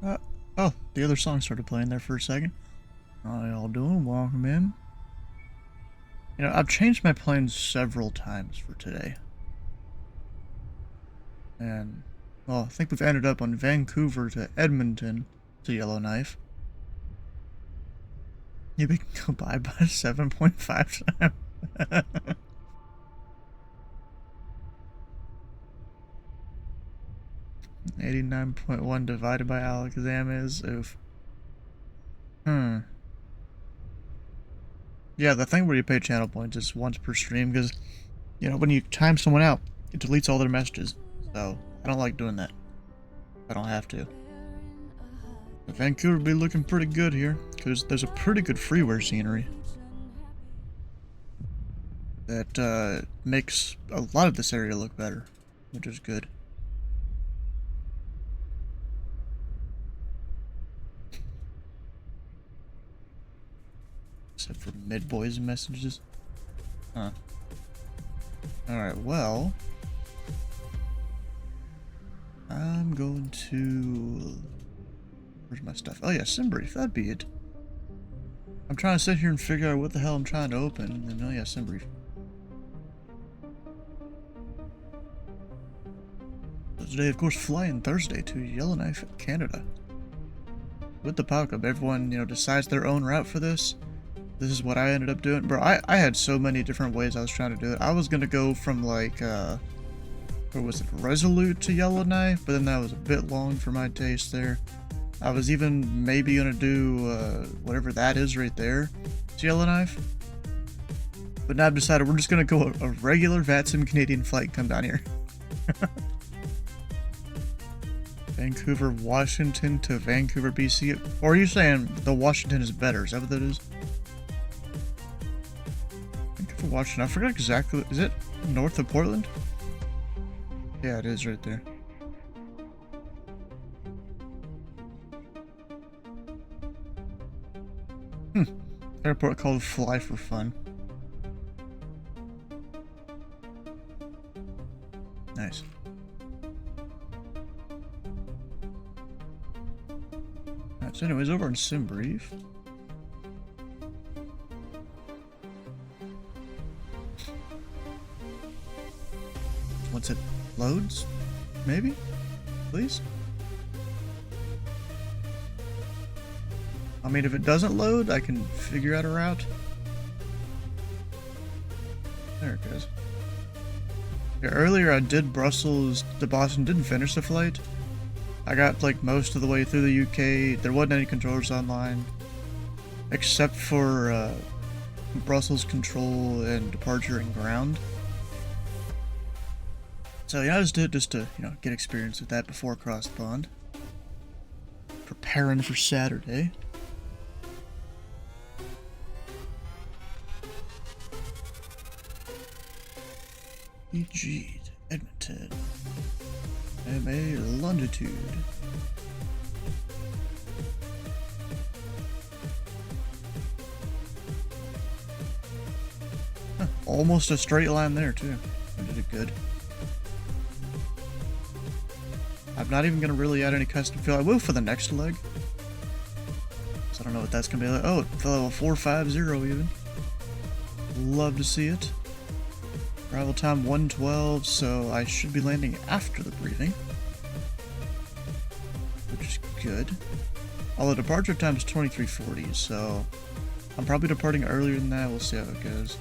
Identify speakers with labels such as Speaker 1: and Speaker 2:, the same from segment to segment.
Speaker 1: Uh, oh, the other song started playing there for a second. How y'all doing? Welcome in. You know, I've changed my plans several times for today. And, well, I think we've ended up on Vancouver to Edmonton to Yellowknife. You can go by 7.5 times. 89.1 divided by Alexam is oof. Yeah, the thing where you pay channel points is once per stream, because, you know, when you time someone out, it deletes all their messages. So, I don't like doing that. I don't have to. But Vancouver be looking pretty good here, because there's a pretty good freeware scenery that makes a lot of this area look better, which is good. Except for mid-boys messages. Huh. Alright, well, I'm going to... Where's my stuff? Oh yeah, Simbrief, that'd be it. I'm trying to sit here and figure out what the hell I'm trying to open, and then, oh yeah, Simbrief. So today, of course, flying Thursday to Yellowknife, Canada. With the Power Club, everyone, you know, decides their own route for this. This is what I ended up doing. Bro, I had so many different ways I was trying to do it. I was gonna go from, like, where was it, Resolute to Yellowknife, but then that was a bit long for my taste there. I was even maybe gonna do, whatever that is right there to Yellowknife. But now I've decided we're just gonna go a regular VATSIM Canadian flight and come down here. Vancouver, Washington to Vancouver, BC. Or are you saying the Washington is better? Is that what that is? Vancouver, Washington. I forgot exactly. Is it north of Portland? Yeah, it is right there. Airport called Fly for Fun. Nice. Alright, so anyways, over in Simbrief. Once it loads, maybe? Please? I mean, if it doesn't load, I can figure out a route. There it goes. Yeah, earlier I did Brussels to Boston, didn't finish the flight. I got like most of the way through the UK. There wasn't any controllers online. Except for Brussels control and departure and ground. So yeah, I just did it just to, you know, get experience with that before across the pond. Preparing for Saturday. EG Edmonton. MA longitude. Huh, almost a straight line there too. I did it good. I'm not even gonna really add any custom fill. I will for the next leg. So I don't know what that's gonna be like. Oh, it's level 450 even. Love to see it. Arrival time 1:12, so I should be landing after the briefing, which is good. Although departure time is 23:40, so I'm probably departing earlier than that. We'll see how it goes.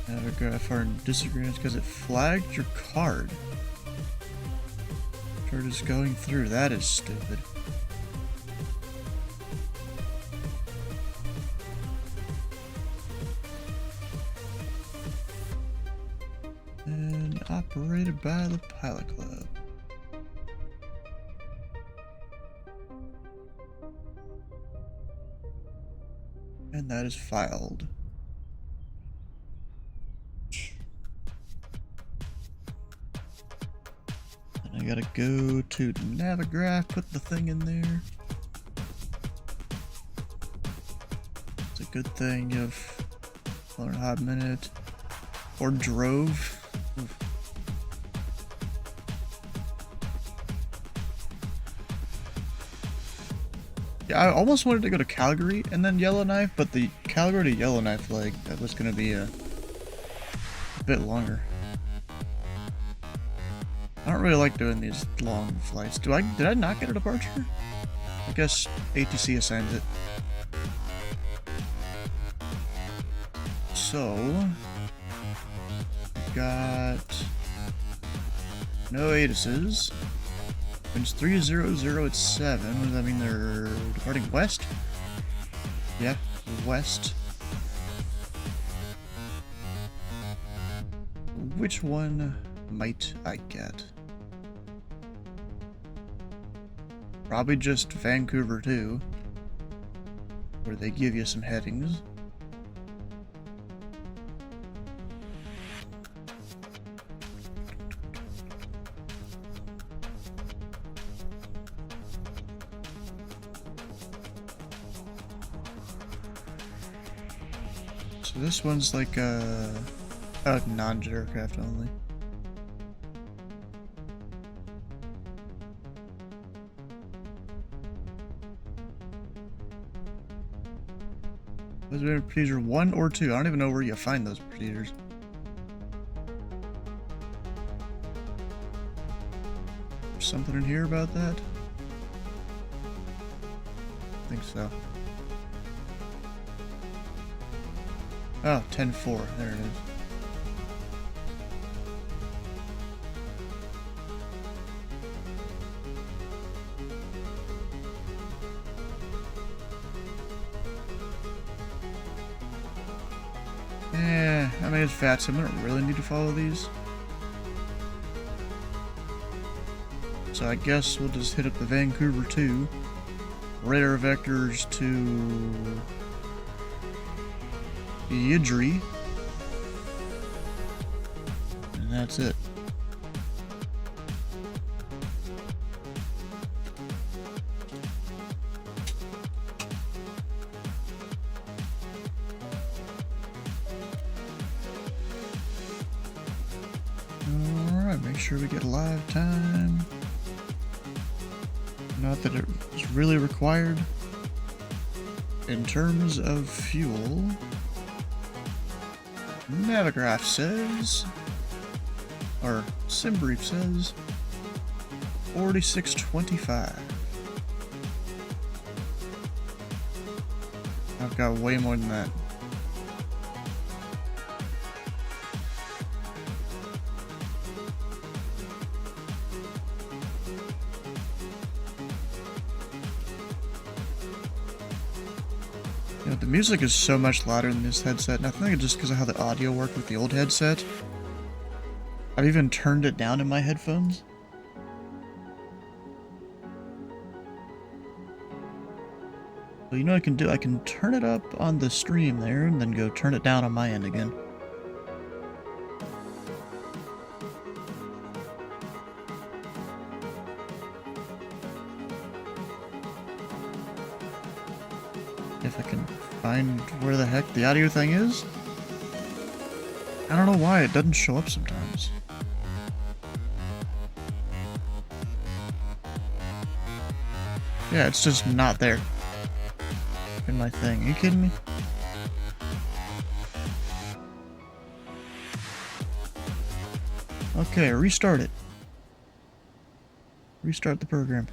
Speaker 1: Paragraph are in disagreements because it flagged your card. Card is going through. That is stupid. And operated by the Pilot Club. And that is filed. And I gotta go to Navigraph, put the thing in there. It's a good thing if 1.5 minute or drove. Yeah, I almost wanted to go to Calgary and then Yellowknife, but the Calgary to Yellowknife leg, that was going to be a bit longer. I don't really like doing these long flights. Did I not get a departure? I guess ATC assigns it. So, we've got no ATISes. Winds 300 at 7. What does that mean? They're departing west? Yeah, west. Which one might I get? Probably just Vancouver too, where they give you some headings. So this one's like a non-jet aircraft only. Was there a procedure 1 or 2? I don't even know where you find those procedures. There's something in here about that? I think so. Oh, 10-4. There it is. Yeah, I mean, it's fat, so I don't really need to follow these. So I guess we'll just hit up the Vancouver 2. Radar vectors to Yidri. And that's it. Alright, make sure we get live time. Not that it's really required. In terms of fuel, Navigraph says, or SimBrief says, 46.25. I've got way more than that. You know, the music is so much louder in this headset, and I think it's just because of how the audio worked with the old headset. I've even turned it down in my headphones. So you know what I can do? I can turn it up on the stream there, and then go turn it down on my end again. If I can find where the heck the audio thing is. I don't know why it doesn't show up sometimes. Yeah, it's just not there in my thing. Are you kidding me? Okay, restart it. Restart the program.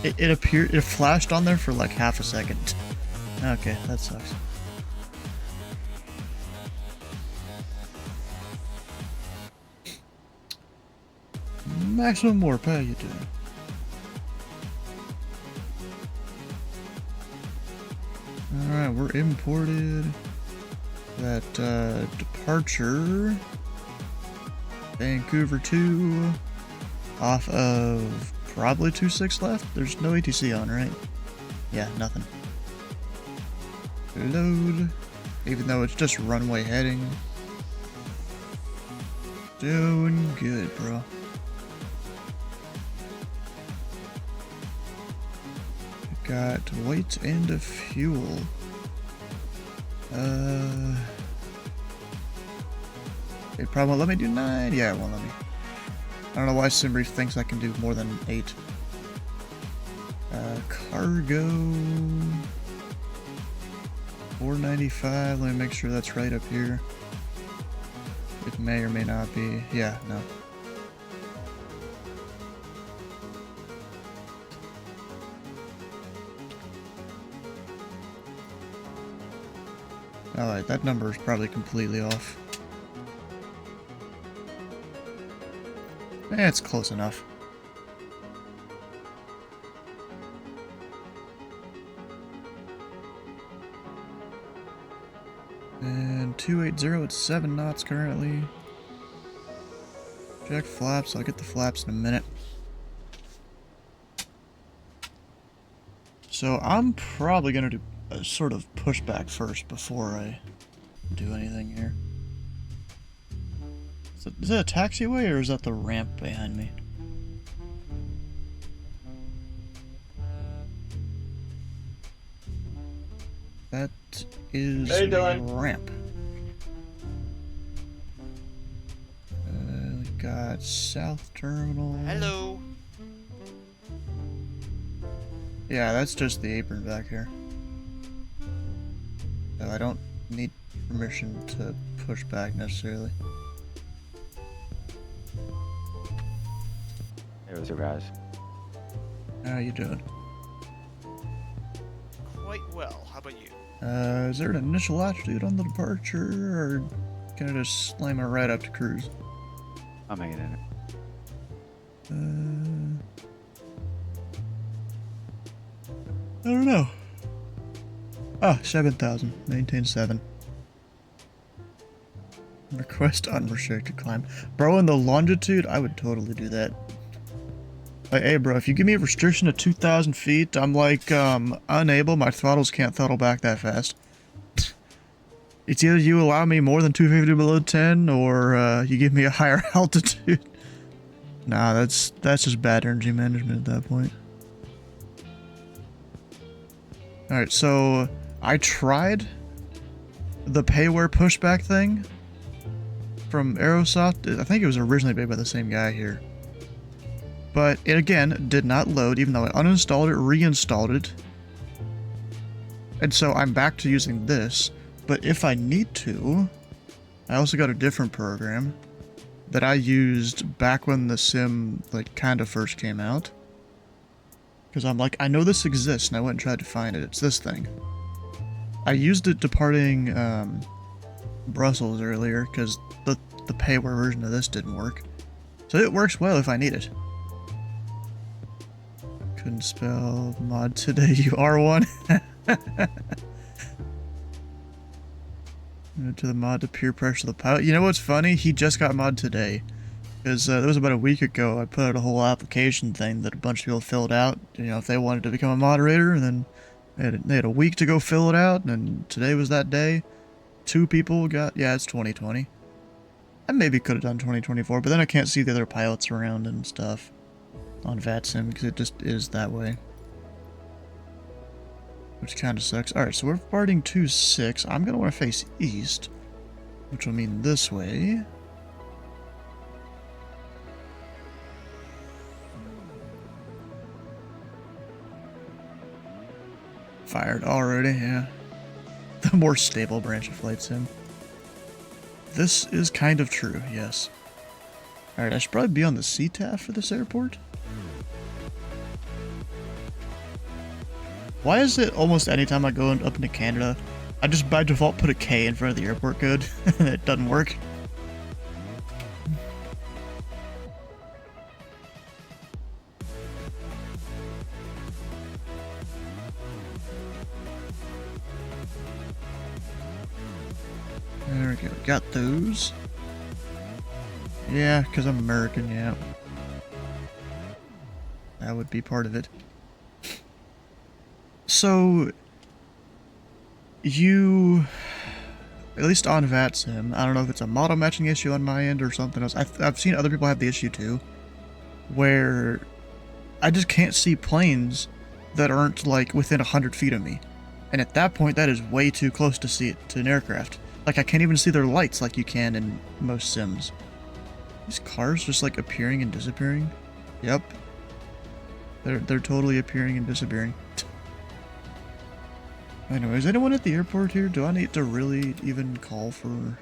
Speaker 1: It flashed on there for like half a second. Okay, that sucks. Maximum warp, how you doing? Alright, we're imported. That departure. Vancouver 2. Off of probably 26 left. There's no ATC on, right? Yeah, nothing. Load. Even though it's just runway heading. Doing good, bro. Got weight and fuel. It probably won't let me do 9. Yeah, it won't let me. I don't know why SimBrief thinks I can do more than 8. Cargo 495. Let me make sure that's right up here. It may or may not be. Yeah, no. Alright, that number is probably completely off. Eh, it's close enough. And 280 at 7 knots currently. Check flaps, I'll get the flaps in a minute. So I'm probably going to do a sort of pushback first before I do anything here. Is that a taxiway or is that the ramp behind me? That is a ramp. We got South Terminal.
Speaker 2: Hello.
Speaker 1: Yeah, that's just the apron back here. So I don't need permission to push back necessarily.
Speaker 3: Hey, what's up, guys?
Speaker 1: How you doing?
Speaker 2: Quite well. How about you?
Speaker 1: Is there an initial altitude on the departure, or can I just slam it right up to cruise?
Speaker 3: I'm hanging in it.
Speaker 1: I don't know. Ah, 7,000. Maintain 7. Request unrestricted climb. Bro, in the longitude, I would totally do that. Like, hey, bro, if you give me a restriction of 2,000 feet, I'm like, unable. My throttles can't throttle back that fast. It's either you allow me more than 250 below 10, or you give me a higher altitude. Nah, that's just bad energy management at that point. Alright, so I tried the payware pushback thing from Aerosoft. I think it was originally made by the same guy here. But it, again, did not load, even though I uninstalled it, reinstalled it. And so I'm back to using this. But if I need to, I also got a different program that I used back when the sim, like, kind of first came out. Because I'm like, I know this exists, and I went and tried to find it. It's this thing. I used it departing Brussels earlier, because the payware version of this didn't work. So it works well if I need it. Couldn't spell mod today, you are one. To the mod to peer pressure the pilot. You know what's funny? He just got mod today. Because it was about a week ago, I put out a whole application thing that a bunch of people filled out. You know, if they wanted to become a moderator, and then they had a week to go fill it out, and today was that day. 2 people got, yeah, it's 2020. I maybe could have done 2024, but then I can't see the other pilots around and stuff on VATSIM, because it just is that way. Which kind of sucks. Alright, so we're departing 2-6. I'm going to want to face east, which will mean this way. Fired already, yeah. The more stable branch of flight sim. This is kind of true, yes. Alright, I should probably be on the CTAF for this airport. Why is it almost anytime I go up into Canada, I just by default put a K in front of the airport code, and it doesn't work? There we go, got those. Yeah, because I'm American, yeah. That would be part of it. So, you, at least on VATSIM, I don't know if it's a model matching issue on my end or something else. I've seen other people have the issue too, where I just can't see planes that aren't like within 100 feet of me. And at that point, that is way too close to see it to an aircraft. Like, I can't even see their lights like you can in most sims. These cars just like appearing and disappearing. Yep. They're totally appearing and disappearing. Anyway, is anyone at the airport here? Do I need to really even call for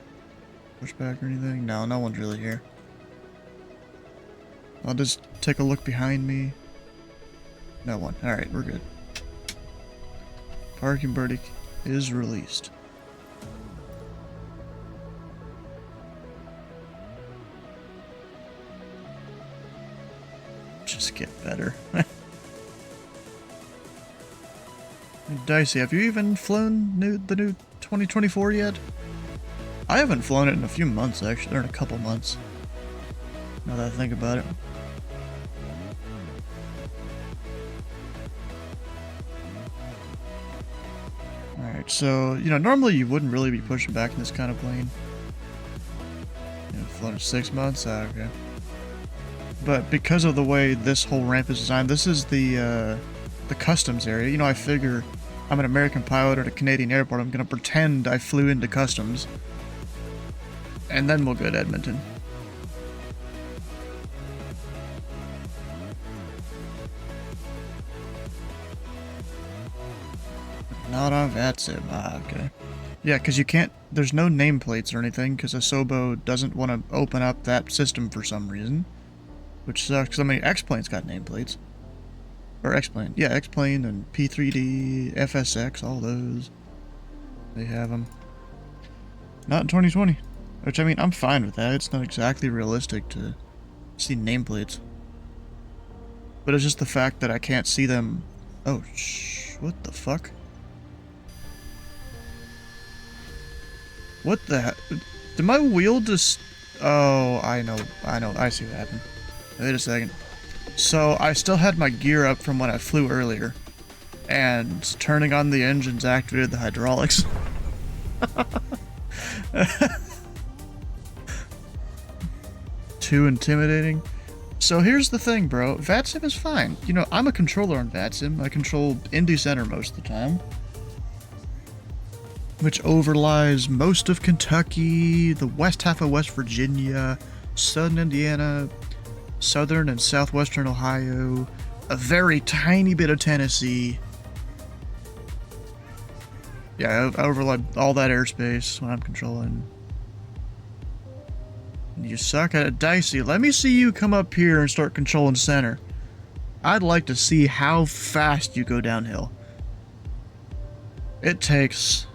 Speaker 1: pushback or anything? No, no one's really here. I'll just take a look behind me. No one. Alright, we're good. Parking verdict is released. Just get better. Dicey, have you even flown the new 2024 yet? I haven't flown it in a few months, actually, or in a couple months. Now that I think about it. Alright, so, normally you wouldn't really be pushing back in this kind of plane. Flown it 6 months? Okay. But because of the way this whole ramp is designed, this is the customs area. I figure I'm an American pilot at a Canadian airport. I'm going to pretend I flew into customs. And then we'll go to Edmonton. Not on VATSIM. Ah, okay. Yeah, because you can't... There's no nameplates or anything, because Asobo doesn't want to open up that system for some reason. Which sucks, because, X-Plane's got nameplates. Or X-Plane. Yeah, X-Plane and P3D, FSX, all those. They have them. Not in 2020. Which, I'm fine with that. It's not exactly realistic to see nameplates. But it's just the fact that I can't see them... Oh, what the fuck? What the heck? Did my wheel just... Oh, I know, I see what happened. Wait a second. So, I still had my gear up from when I flew earlier. And turning on the engines activated the hydraulics. Too intimidating. So here's the thing, bro. VATSIM is fine. I'm a controller on VATSIM. I control Indy Center most of the time. Which overlies most of Kentucky, the west half of West Virginia, southern Indiana, southern and southwestern Ohio, a very tiny bit of Tennessee. Yeah, I overlay all that airspace when I'm controlling. You suck at it, Dicey. Let me see you come up here and start controlling center. I'd like to see how fast you go downhill. It takes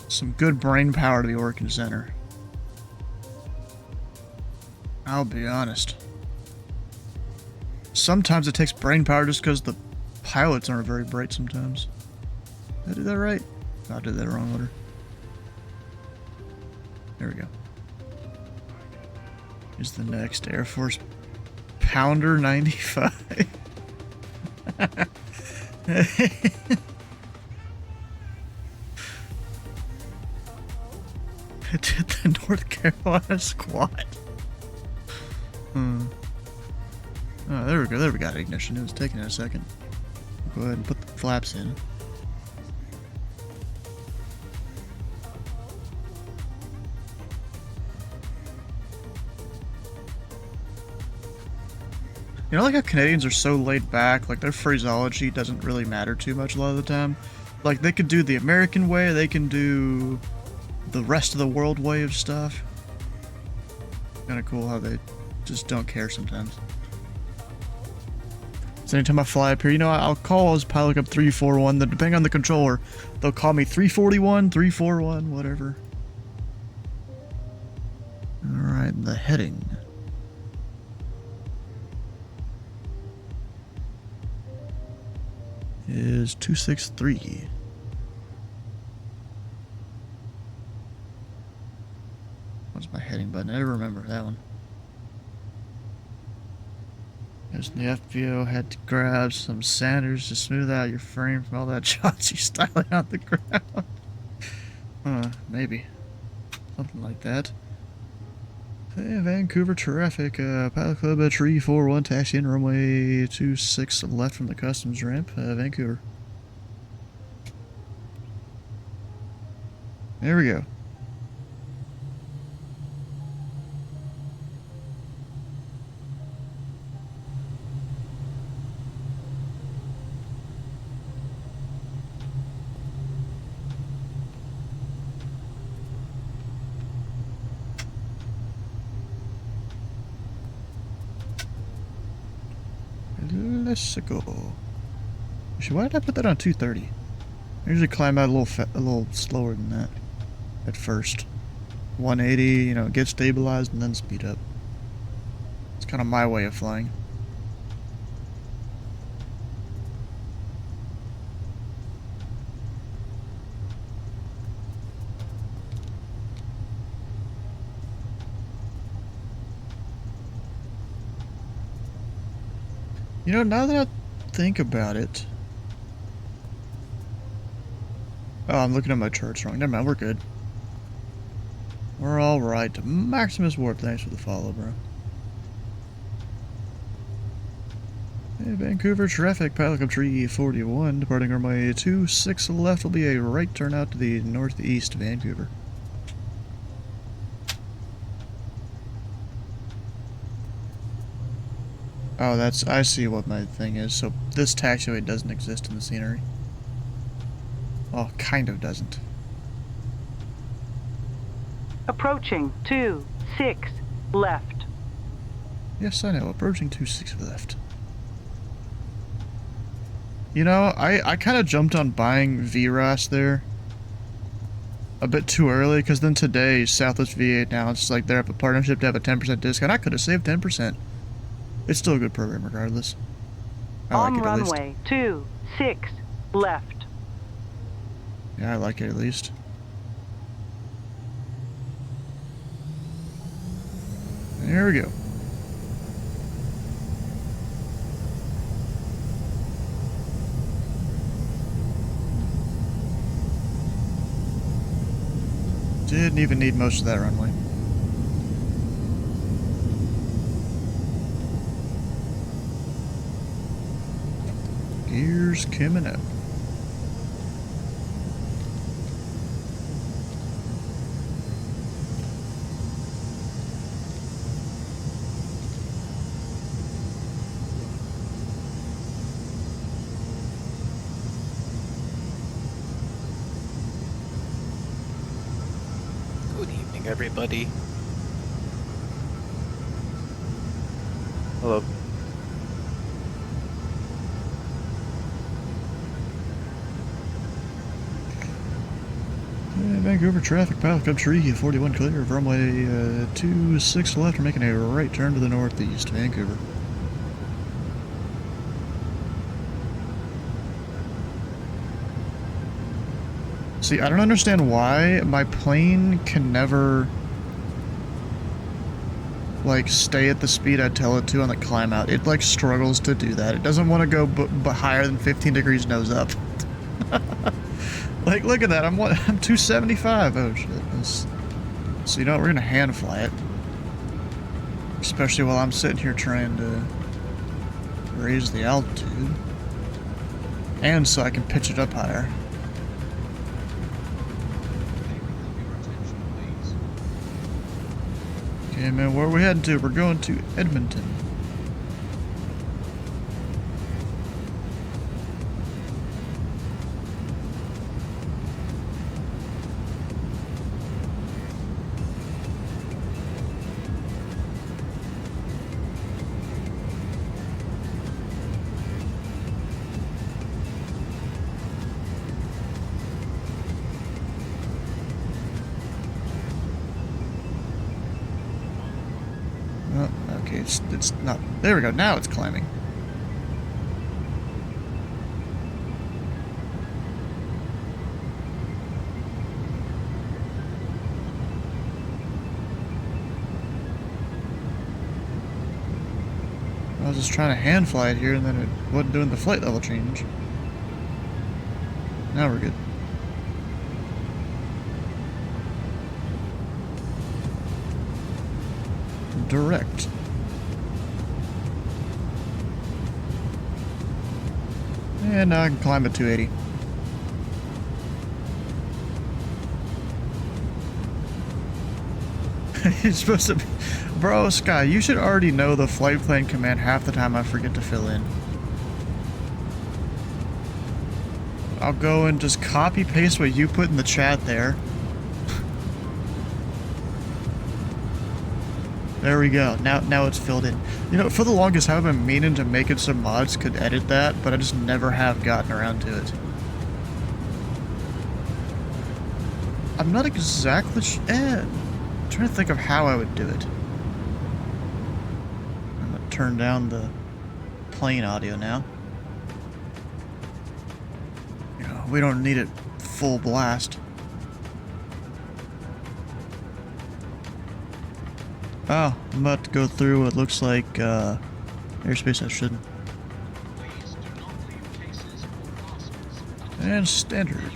Speaker 1: some good brain power to be working center. I'll be honest. Sometimes it takes brain power just because the pilots aren't very bright sometimes. Did I do that right? No, I did that wrong order. There we go. Here's the next Air Force Pounder 95. I did the North Carolina squat. Oh, there we go. There we got ignition. It was taking a second. Go ahead and put the flaps in. Like how Canadians are so laid back, like their phraseology doesn't really matter too much a lot of the time. Like they could do the American way, they can do the rest of the world way of stuff. Kinda cool how they just don't care sometimes. So anytime I fly up here, I'll call as pilot up 341, then depending on the controller, they'll call me 341, 341, whatever. Alright, the heading. Is 263. What's my heading button? I never remember that one. There's the FBO. Had to grab some sanders to smooth out your frame from all that shots you styling on the ground. Maybe. Something like that. Hey, Vancouver traffic. Pilot Club 341 taxi in runway 26 left from the customs ramp. Vancouver. There we go. Let's go. Actually, why did I put that on 230? I usually climb out a little slower than that at first. 180, you know, get stabilized and then speed up. It's kind of my way of flying. You know, now that I think about it... Oh, I'm looking at my charts wrong. Never mind, we're good. We're alright. Maximus Warp, thanks for the follow, bro. Hey, Vancouver traffic, pilot up tree 41, departing runway 26 left will be a right turn out to the northeast Vancouver. Oh, that's, I see what my thing is. So this taxiway doesn't exist in the scenery. Well, kind of doesn't.
Speaker 2: Approaching 26 left.
Speaker 1: Yes, I know. Approaching 26 left. You know, I kind of jumped on buying VRAS there a bit too early, because then today, Southwest V8 announced like they're up a partnership to have a 10% discount. I could have saved 10%. It's still a good program regardless. I like it at least.
Speaker 2: On runway 26 left.
Speaker 1: Yeah, I like it at least. There we go. Didn't even need most of that runway. Gears coming up.
Speaker 4: Good evening, everybody.
Speaker 3: Hello.
Speaker 1: Vancouver traffic, pilot up tree 41 clear of runway 26 left. We're making a right turn to the northeast, Vancouver. See, I don't understand why my plane can never, like, stay at the speed I tell it to on the climb out. It, like, struggles to do that. It doesn't want to go higher than 15 degrees nose up. Like, look at that. I'm 275. Oh, shit. So, you know what? We're going to hand fly it. Especially while I'm sitting here trying to raise the altitude. And so I can pitch it up higher. Okay, man, where are we heading to? We're going to Edmonton. Okay, it's not. There we go. Now it's climbing. I was just trying to hand fly it here, and then it wasn't doing the flight level change. Now we're good. Direct. And now I can climb at 280. It's supposed to be... Bro, Sky, you should already know the flight plan command half the time I forget to fill in. I'll go and just copy paste what you put in the chat there. There we go. Now it's filled in. You know, for the longest I've been meaning to make it so mods could edit that, but I just never have gotten around to it. I'm not exactly I'm trying to think of how I would do it. I'm gonna turn down the plane audio now. You know, we don't need it full blast. Oh, I'm about to go through what looks like airspace I shouldn't. And standard.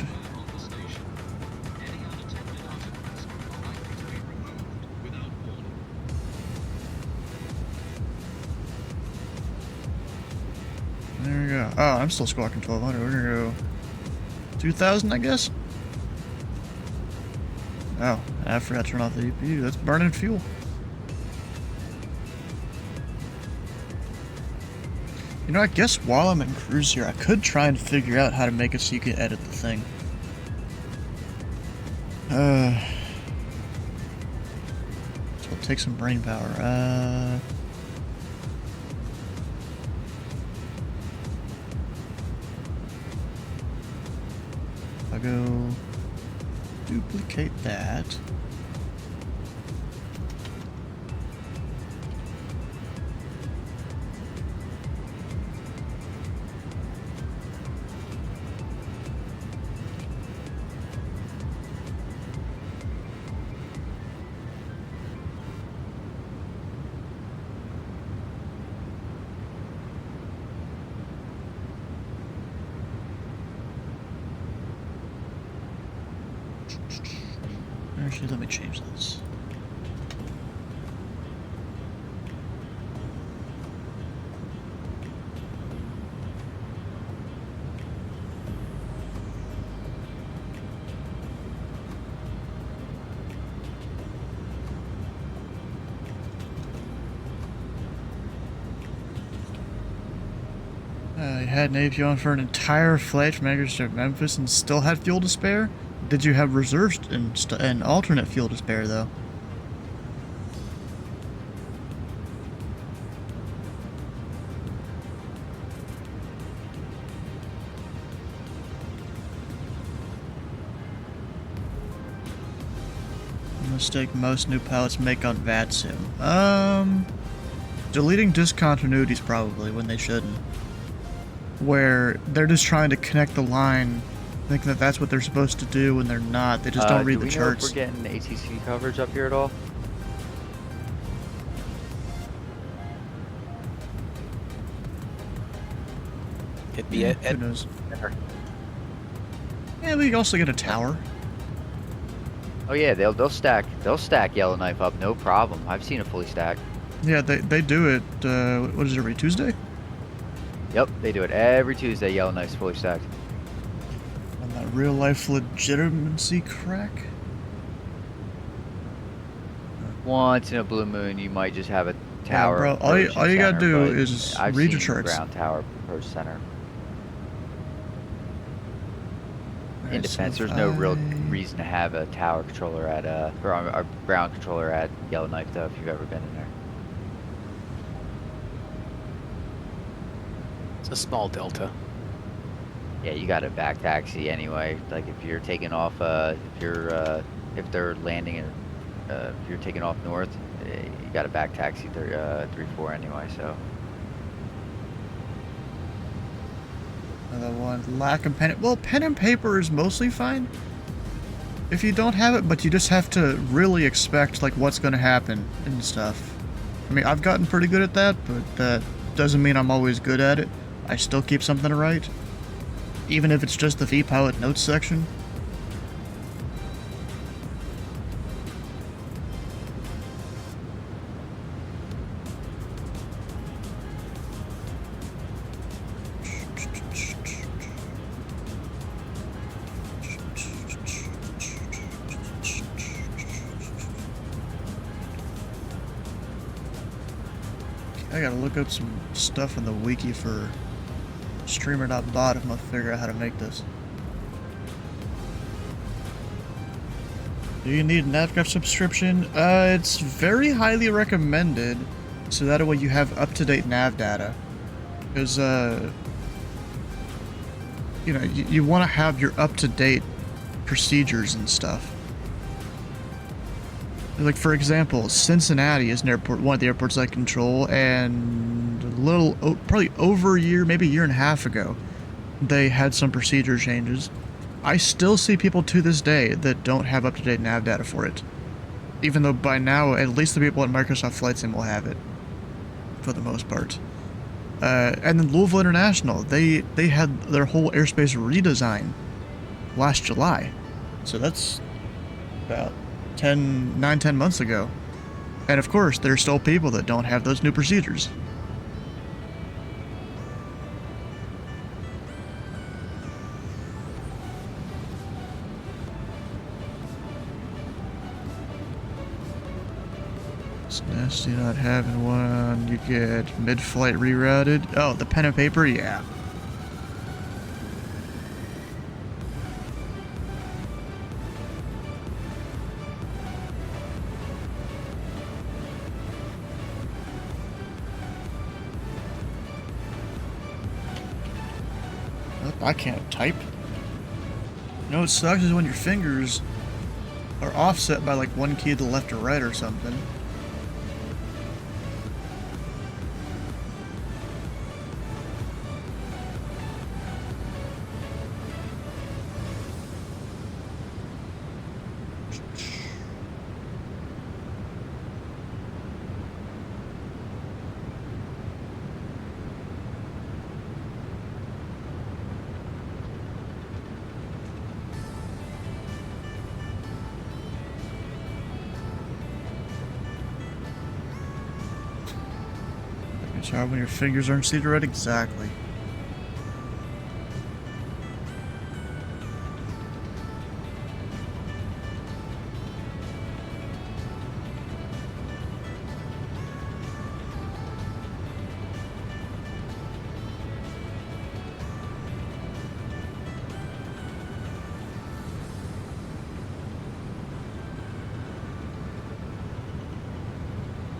Speaker 1: There we go. Oh, I'm still squawking 1200. We're gonna go 2000, I guess? Oh, I forgot to turn off the EPU. That's burning fuel. You know, I guess while I'm in cruise here, I could try and figure out how to make it so you can edit the thing. So it'll take some brain power. I'll go duplicate that. Actually, let me change this. You had an APU on for an entire flight from Anchorage to Memphis and still had fuel to spare? Did you have reserves and alternate fuel to spare, though? A mistake most new pilots make on VATSIM. Deleting discontinuities probably when they shouldn't. Where they're just trying to connect the line, thinking that that's what they're supposed to do when they're not. They just don't read the charts.
Speaker 3: Do we know if we're getting ATC coverage up here at all?
Speaker 4: It'd be at
Speaker 1: Who knows? Yeah, we also get a tower.
Speaker 3: Oh yeah, they'll stack Yellowknife up, no problem. I've seen it fully stacked.
Speaker 1: Yeah, they do it. What is it, every Tuesday?
Speaker 3: Yep, they do it every Tuesday. Yellowknife's fully stacked.
Speaker 1: On that real life legitimacy crack.
Speaker 3: Once in a blue moon, you might just have a tower.
Speaker 1: Yeah, bro, all you gotta do is read your charts.
Speaker 3: Ground tower approach center. In defense,
Speaker 1: so
Speaker 3: there's no real reason to have a tower controller at or a ground controller at Yellowknife though, if you've ever been in there.
Speaker 4: It's a small delta.
Speaker 3: Yeah, you got a back taxi anyway. Like if you're taking off, if they're landing in, if you're taking off north, you got a back taxi 3-4 anyway. So.
Speaker 1: Another one, lack of pen. Well, pen and paper is mostly fine if you don't have it, but you just have to really expect like what's going to happen and stuff. I mean, I've gotten pretty good at that, but that doesn't mean I'm always good at it. I still keep something to write, even if it's just the vPilot notes section. I gotta look up some stuff in the wiki for streamer.bot if I'm gonna figure out how to make this. Do you need a NavGraph subscription? It's very highly recommended, so that way you have up-to-date nav data. Because, you know, you want to have your up-to-date procedures and stuff. Like, for example, Cincinnati is an airport, one of the airports I control, and probably over a year, maybe a year and a half ago, they had some procedure changes. I still see people to this day that don't have up-to-date nav data for it. Even though by now, at least the people at Microsoft Flight Sim will have it. For the most part. And then Louisville International, they had their whole airspace redesign last July. So that's about 10 months ago. And of course, there's still people that don't have those new procedures. It's nasty not having one. You get mid-flight rerouted. Oh, the pen and paper? Yeah. I can't type. You know what sucks is when your fingers are offset by like one key to the left or right or something. It's hard when your fingers aren't seated right. Exactly.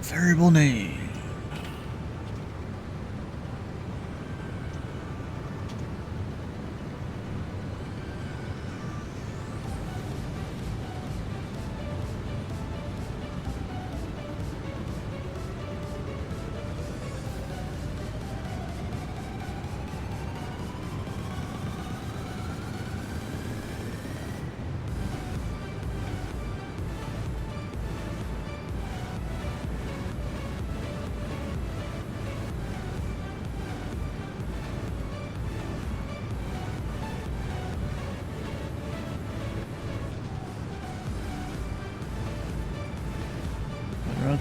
Speaker 1: Variable name.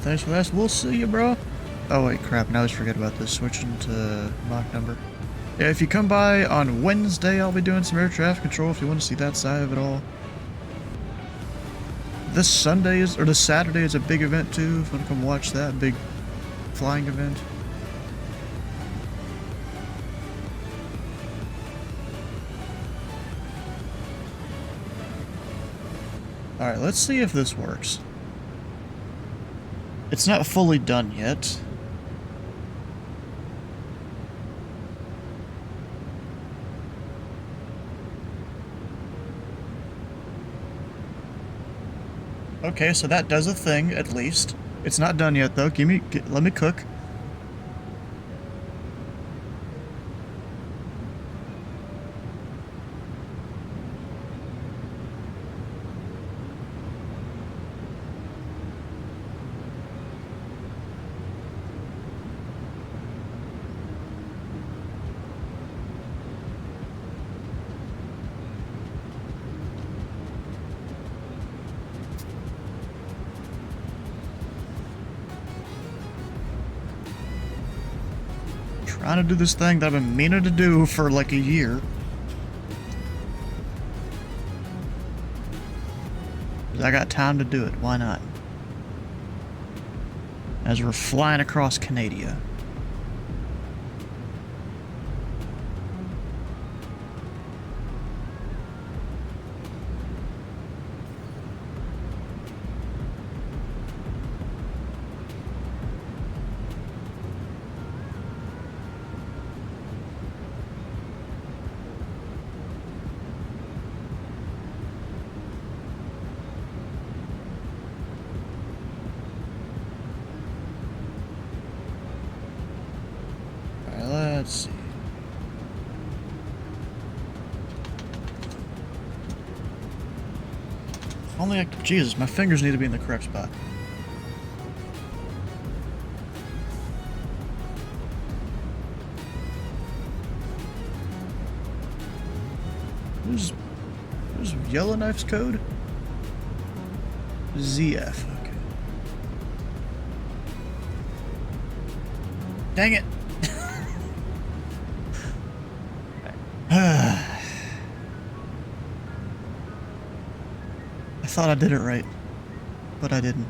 Speaker 1: Thanks for that. We'll see you, bro. Oh, wait, crap. Now I just forget about this. Switching to mock number. Yeah, if you come by on Wednesday, I'll be doing some air traffic control if you want to see that side of it all. This Saturday is a big event, too, if you want to come watch that big flying event. Alright, let's see if this works. It's not fully done yet. Okay, so that does a thing, at least. It's not done yet, though. Let me cook. Trying to do this thing that I've been meaning to do for like a year. I got time to do it, why not? As we're flying across Canada. only I... Jesus, my fingers need to be in the correct spot. Who's Yellowknife's code? ZF, okay. Dang it! I thought I did it right, but I didn't.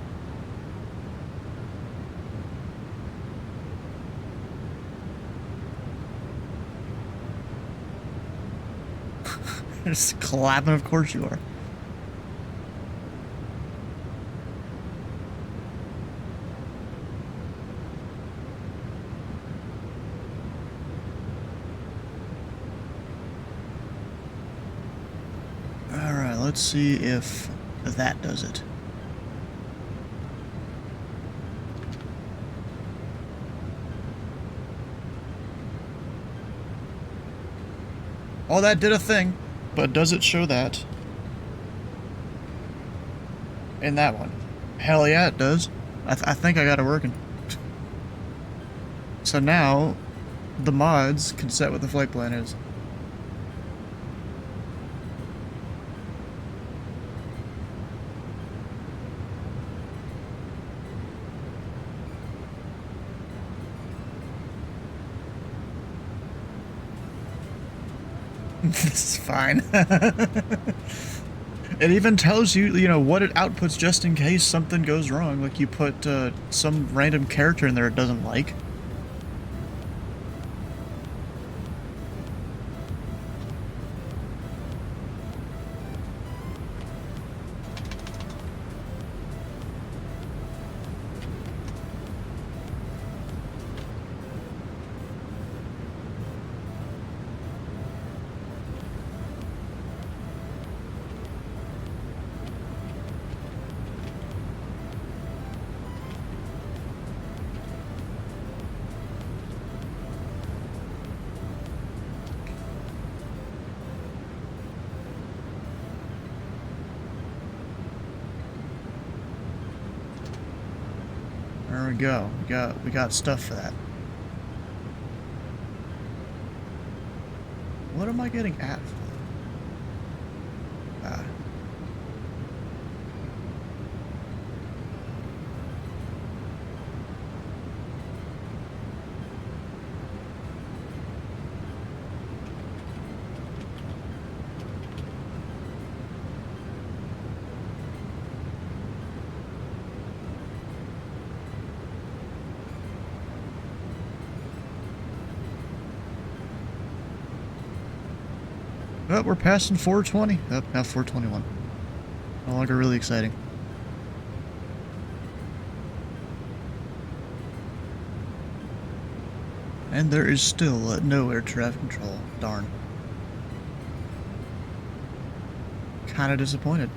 Speaker 1: Just clapping, of course you are. Alright, let's see if that does it. Oh, that did a thing. But does it show that? In that one? Hell yeah, it does. I think I got it working. So now, the mods can set what the flight plan is. This is fine. It even tells you, you know, what it outputs just in case something goes wrong. Like you put some random character in there it doesn't like. There we go. We got stuff for that. What am I getting at? Ah. Oh, we're passing 420. Oh, now 421. No longer really exciting. And there is still no air traffic control. Darn. Kinda disappointed.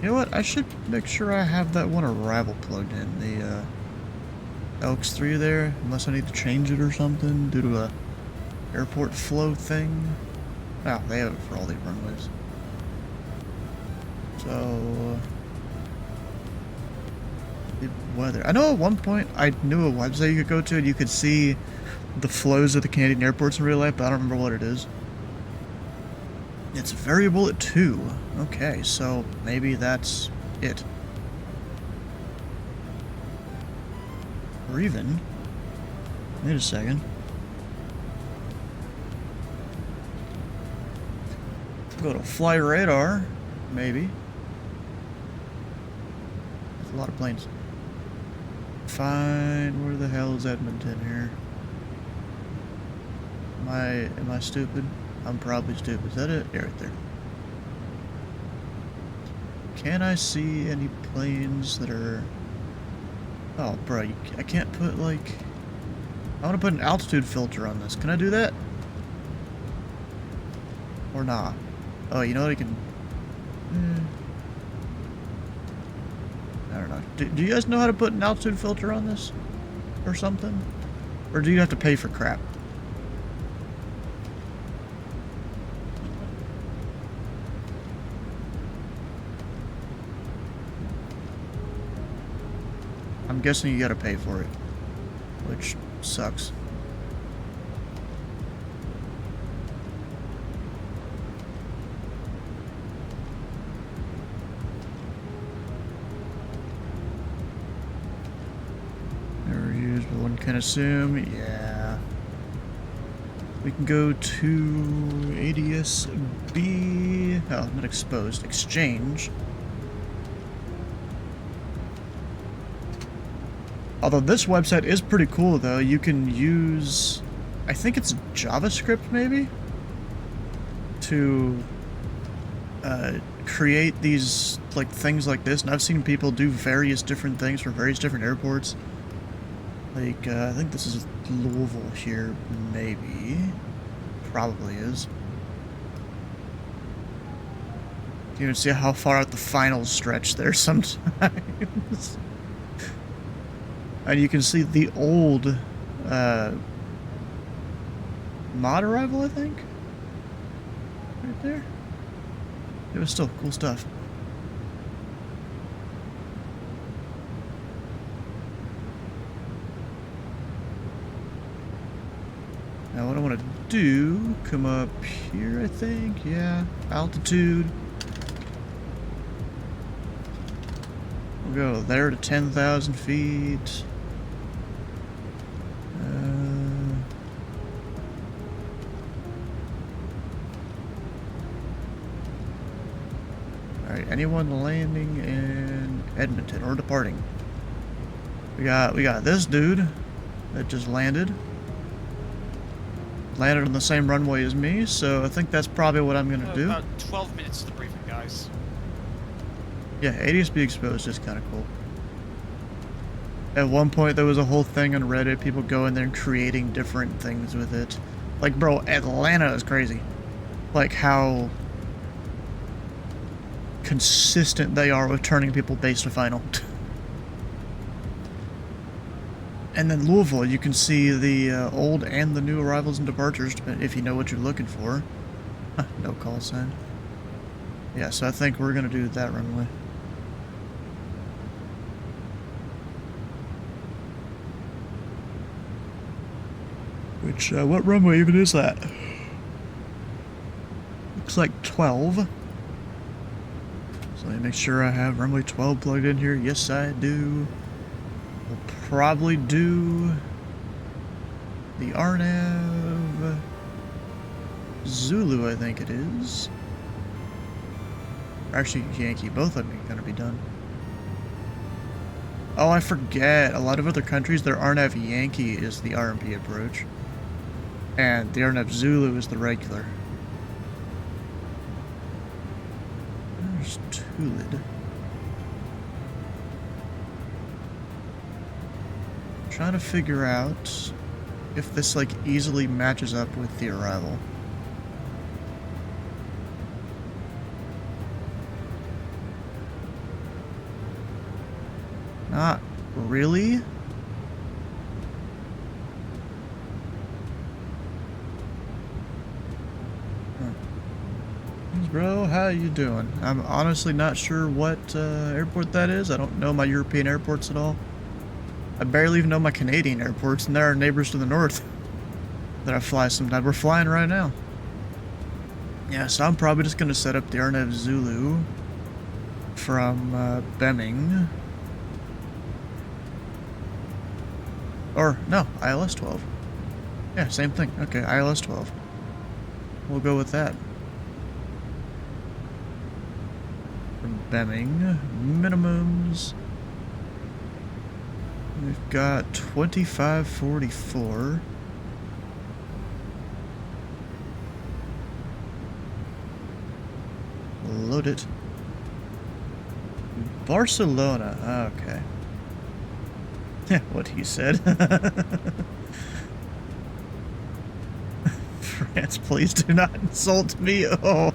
Speaker 1: You know what? I should make sure I have that one arrival plugged in. The, Elks 3 there, unless I need to change it or something due to a airport flow thing. Oh, they have it for all the runways. So, the weather. I know at one point I knew a website you could go to and you could see the flows of the Canadian airports in real life, but I don't remember what it is. It's variable at 2. Okay, so maybe that's it. Or even, wait a second. Go to fly radar, maybe. There's a lot of planes. Fine, where the hell is Edmonton here? Am I stupid? I'm probably stupid. Is that it? Yeah, right there. Can I see any planes that are... Oh, bro, I can't put, like... I want to put an altitude filter on this. Can I do that? Or not? Oh, you know what? I can... I don't know. Do you guys know how to put an altitude filter on this? Or something? Or do you have to pay for crap? I'm guessing you gotta pay for it, which sucks. Never used, but one can assume, yeah. We can go to ADSB, oh, not exposed, exchange. Although this website is pretty cool though, you can use, I think it's JavaScript maybe? To create these like things like this, and I've seen people do various different things for various different airports. Like, I think this is Louisville here, maybe. Probably is. You can see how far out the final stretch there sometimes. And you can see the old, mod arrival, I think? Right there. It was still cool stuff. Now what I want to do, come up here, I think, yeah, altitude. We'll go there to 10,000 feet. Alright, anyone landing in Edmonton or departing? We got this dude that just landed. Landed on the same runway as me, so I think that's probably what I'm gonna do.
Speaker 5: About 12 minutes to the briefing, guys.
Speaker 1: Yeah, ADSB exposed is kind of cool. At one point, there was a whole thing on Reddit, people going there and creating different things with it. Like, bro, Atlanta is crazy. Like, how consistent they are with turning people base to final. And then Louisville, you can see the old and the new arrivals and departures, if you know what you're looking for. Huh, no call sign. Yeah, so I think we're going to do that runway. Which, what runway even is that? Looks like 12. So let me make sure I have runway 12 plugged in here. Yes, I do. We'll probably do the RNAV Zulu, I think it is. Actually, Yankee. Both of them are going to be done. Oh, I forget. A lot of other countries, their RNAV Yankee is the RMP approach. And the RNAV Zulu is the regular. There's Tulid. Trying to figure out if this like easily matches up with the arrival. Not really. Bro, how you doing? I'm honestly not sure what airport that is. I don't know my European airports at all. I barely even know my Canadian airports, and there are neighbors to the north that I fly sometimes. We're flying right now. Yeah, so I'm probably just going to set up the RNAV Zulu from Bemming. Or, no, ILS 12. Yeah, same thing. Okay, ILS 12. We'll go with that. From Bemming, minimums. We've got 2544. Load it. Barcelona, okay. Yeah, what he said. France, please do not insult me. Oh.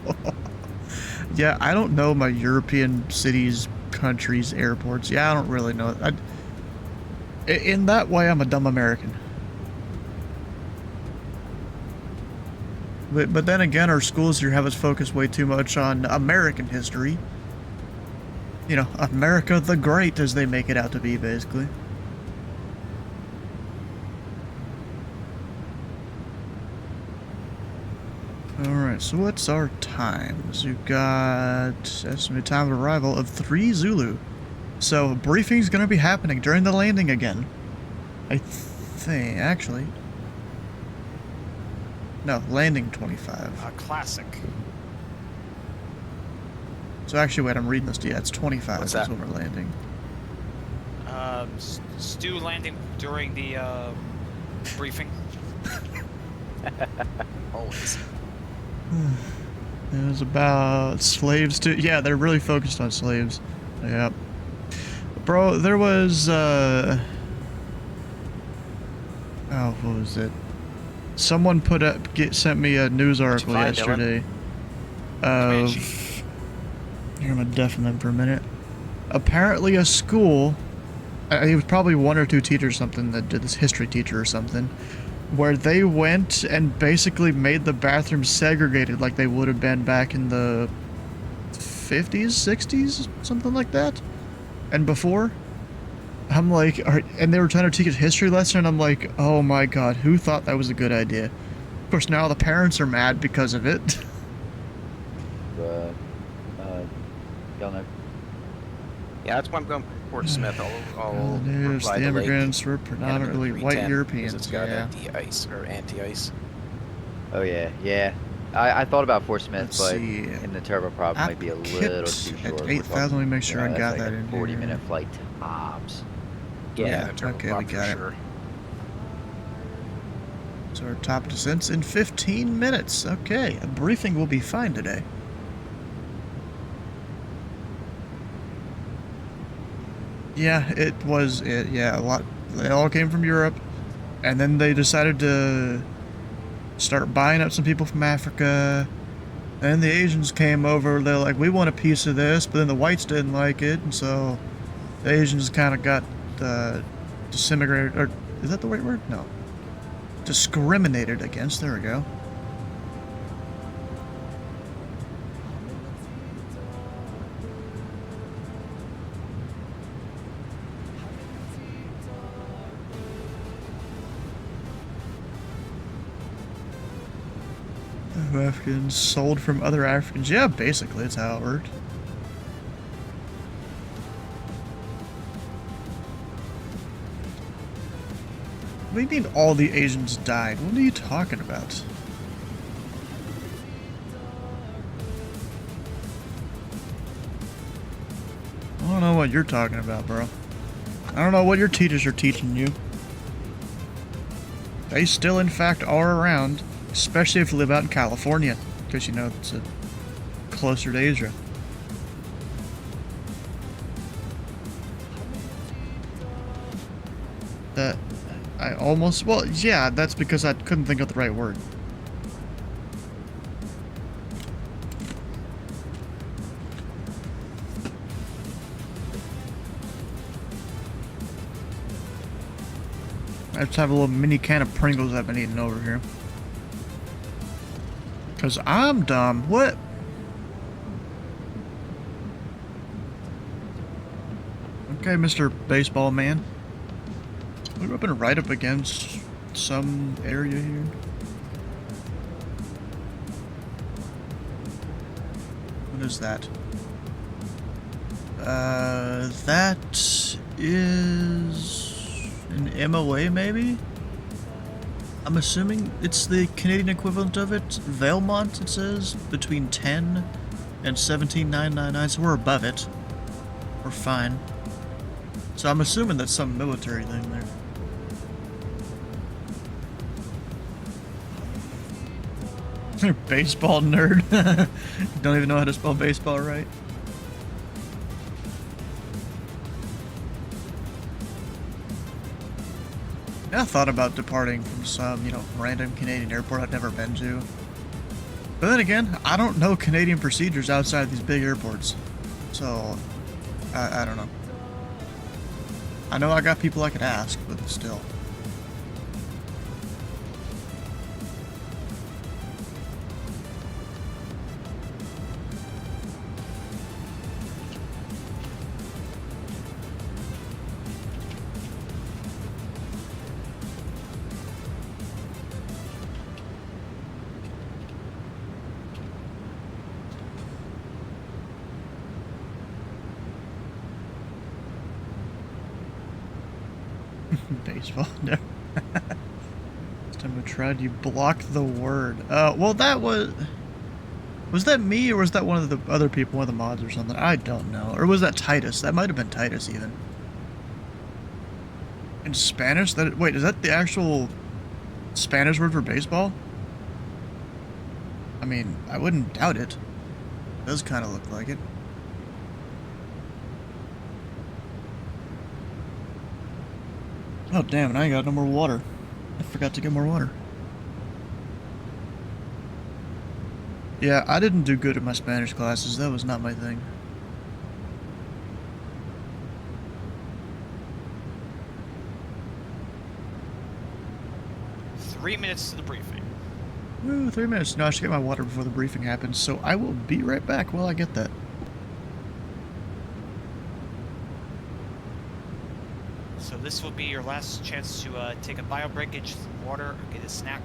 Speaker 1: Yeah, I don't know my European cities, countries, airports. Yeah, I don't really know. In that way, I'm a dumb American. But then again, our schools here have us focus way too much on American history. You know, America the Great, as they make it out to be, basically. Alright, so what's our times? You've got estimated time of arrival of 3 Zulu. So a briefing's gonna be happening during the landing again. I think, actually. No, landing 25.
Speaker 5: Classic.
Speaker 1: So actually, wait, I'm reading this. Yeah, it's 25.
Speaker 4: What's
Speaker 1: That's
Speaker 4: that?
Speaker 1: when we're landing.
Speaker 5: Stu landing during the briefing.
Speaker 4: Always.
Speaker 1: It was about slaves too. Yeah, they're really focused on slaves. Yep. Bro, there was, oh, what was it? Someone sent me a news article
Speaker 4: find,
Speaker 1: yesterday
Speaker 5: Comanche.
Speaker 1: of, here, I'm gonna deafen them for a minute. Apparently a school, it was probably 1 or 2 teachers or something that did this, history teacher or something, where they went and basically made the bathrooms segregated like they would have been back in the 50s, 60s, something like that. And before, I'm like, and they were trying to teach a history lesson, and I'm like, oh my god, who thought that was a good idea? Of course, now the parents are mad because of it.
Speaker 3: Yellowknife.
Speaker 4: Yeah, that's why I'm going for Fort Smith. I'll
Speaker 1: News,
Speaker 4: reply
Speaker 1: the
Speaker 4: to Lake
Speaker 1: immigrants were
Speaker 4: Canada
Speaker 1: predominantly white
Speaker 4: 310,
Speaker 1: Europeans.
Speaker 4: because it's got
Speaker 1: Yeah.
Speaker 4: anti-ice or anti-ice.
Speaker 3: Oh yeah, yeah. I thought about Fort Smith,
Speaker 1: Let's
Speaker 3: but
Speaker 1: see.
Speaker 3: in the turboprop might be a little
Speaker 1: Kit
Speaker 3: too
Speaker 1: at
Speaker 3: short. We're
Speaker 1: 8,000,
Speaker 3: talking,
Speaker 1: let me make sure I
Speaker 3: that's
Speaker 1: got
Speaker 3: like
Speaker 1: that
Speaker 3: a
Speaker 1: in
Speaker 3: 40-minute
Speaker 1: here.
Speaker 3: flight tops.
Speaker 1: Yeah,
Speaker 4: the
Speaker 1: okay, we
Speaker 4: turboprop
Speaker 1: got
Speaker 4: for
Speaker 1: it.
Speaker 4: sure.
Speaker 1: So our top descent's in 15 minutes. Okay, a briefing will be fine today. Yeah, yeah, a lot. They all came from Europe, and then they decided to start buying up some people from Africa. And the Asians came over. They're like, we want a piece of this, but then the whites didn't like it, and so the Asians kind of got disseminated, or is that the right word? No. Discriminated against. There we go. Africans sold from other Africans. Yeah, basically, that's how it worked. What do you mean all the Asians died? What are you talking about? I don't know what you're talking about, bro. I don't know what your teachers are teaching you. They still, in fact, are around, especially if you live out in California, because, you know, it's closer to Asia. That I almost, well, yeah, that's because I couldn't think of the right word. I just have a little mini can of Pringles I've been eating over here. Because I'm dumb. What? Okay, Mr. Baseball Man. We're up and right up against some area here. What is that? That is an MOA, maybe? I'm assuming it's the Canadian equivalent of it. Valemont, it says, between 10 and 17,999, so we're above it. We're fine. So I'm assuming that's some military thing there. Baseball nerd. Don't even know how to spell baseball right. I thought about departing from some, you know, random Canadian airport I've never been to. But then again, I don't know Canadian procedures outside these big airports. So, I don't know. I know I got people I could ask, but still. Baseball. No. Last time I tried, you blocked the word. Well, that was... Was that me, or was that one of the other people, one of the mods or something? I don't know. Or was that Titus? That might have been Titus, even. In Spanish? Wait, is that the actual Spanish word for baseball? I mean, I wouldn't doubt it. It does kind of look like it. Oh, damn, and I ain't got no more water. I forgot to get more water. Yeah, I didn't do good in my Spanish classes. That was not my thing.
Speaker 5: Three minutes to the briefing.
Speaker 1: Woo, 3 minutes. No, I should get my water before the briefing happens, so I will be right back while I get that.
Speaker 5: So this will be your last chance to take a bio break, get you some water, or get a snack.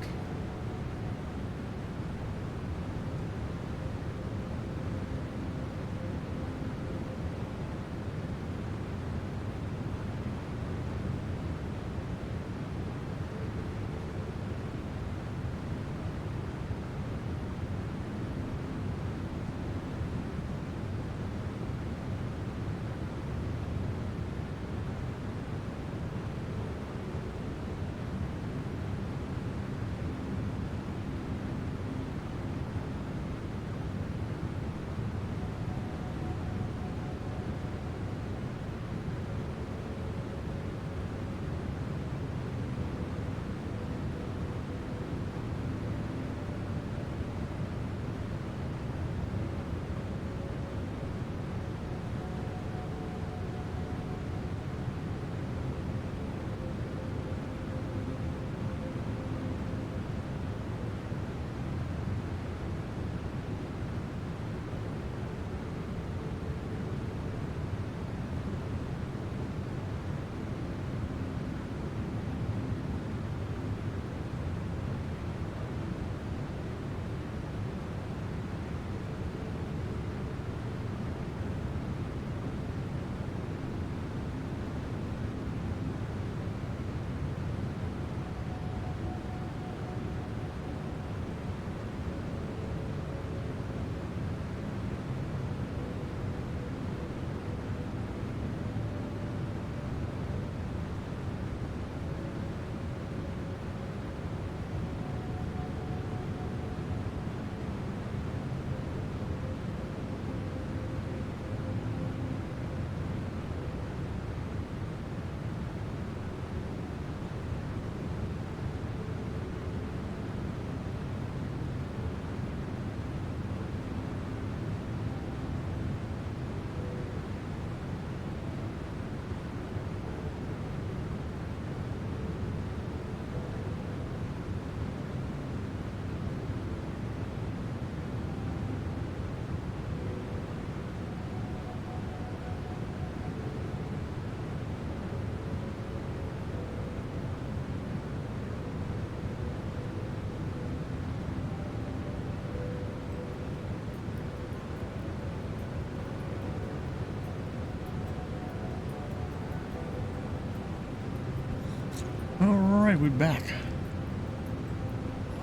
Speaker 1: Alright, we're back.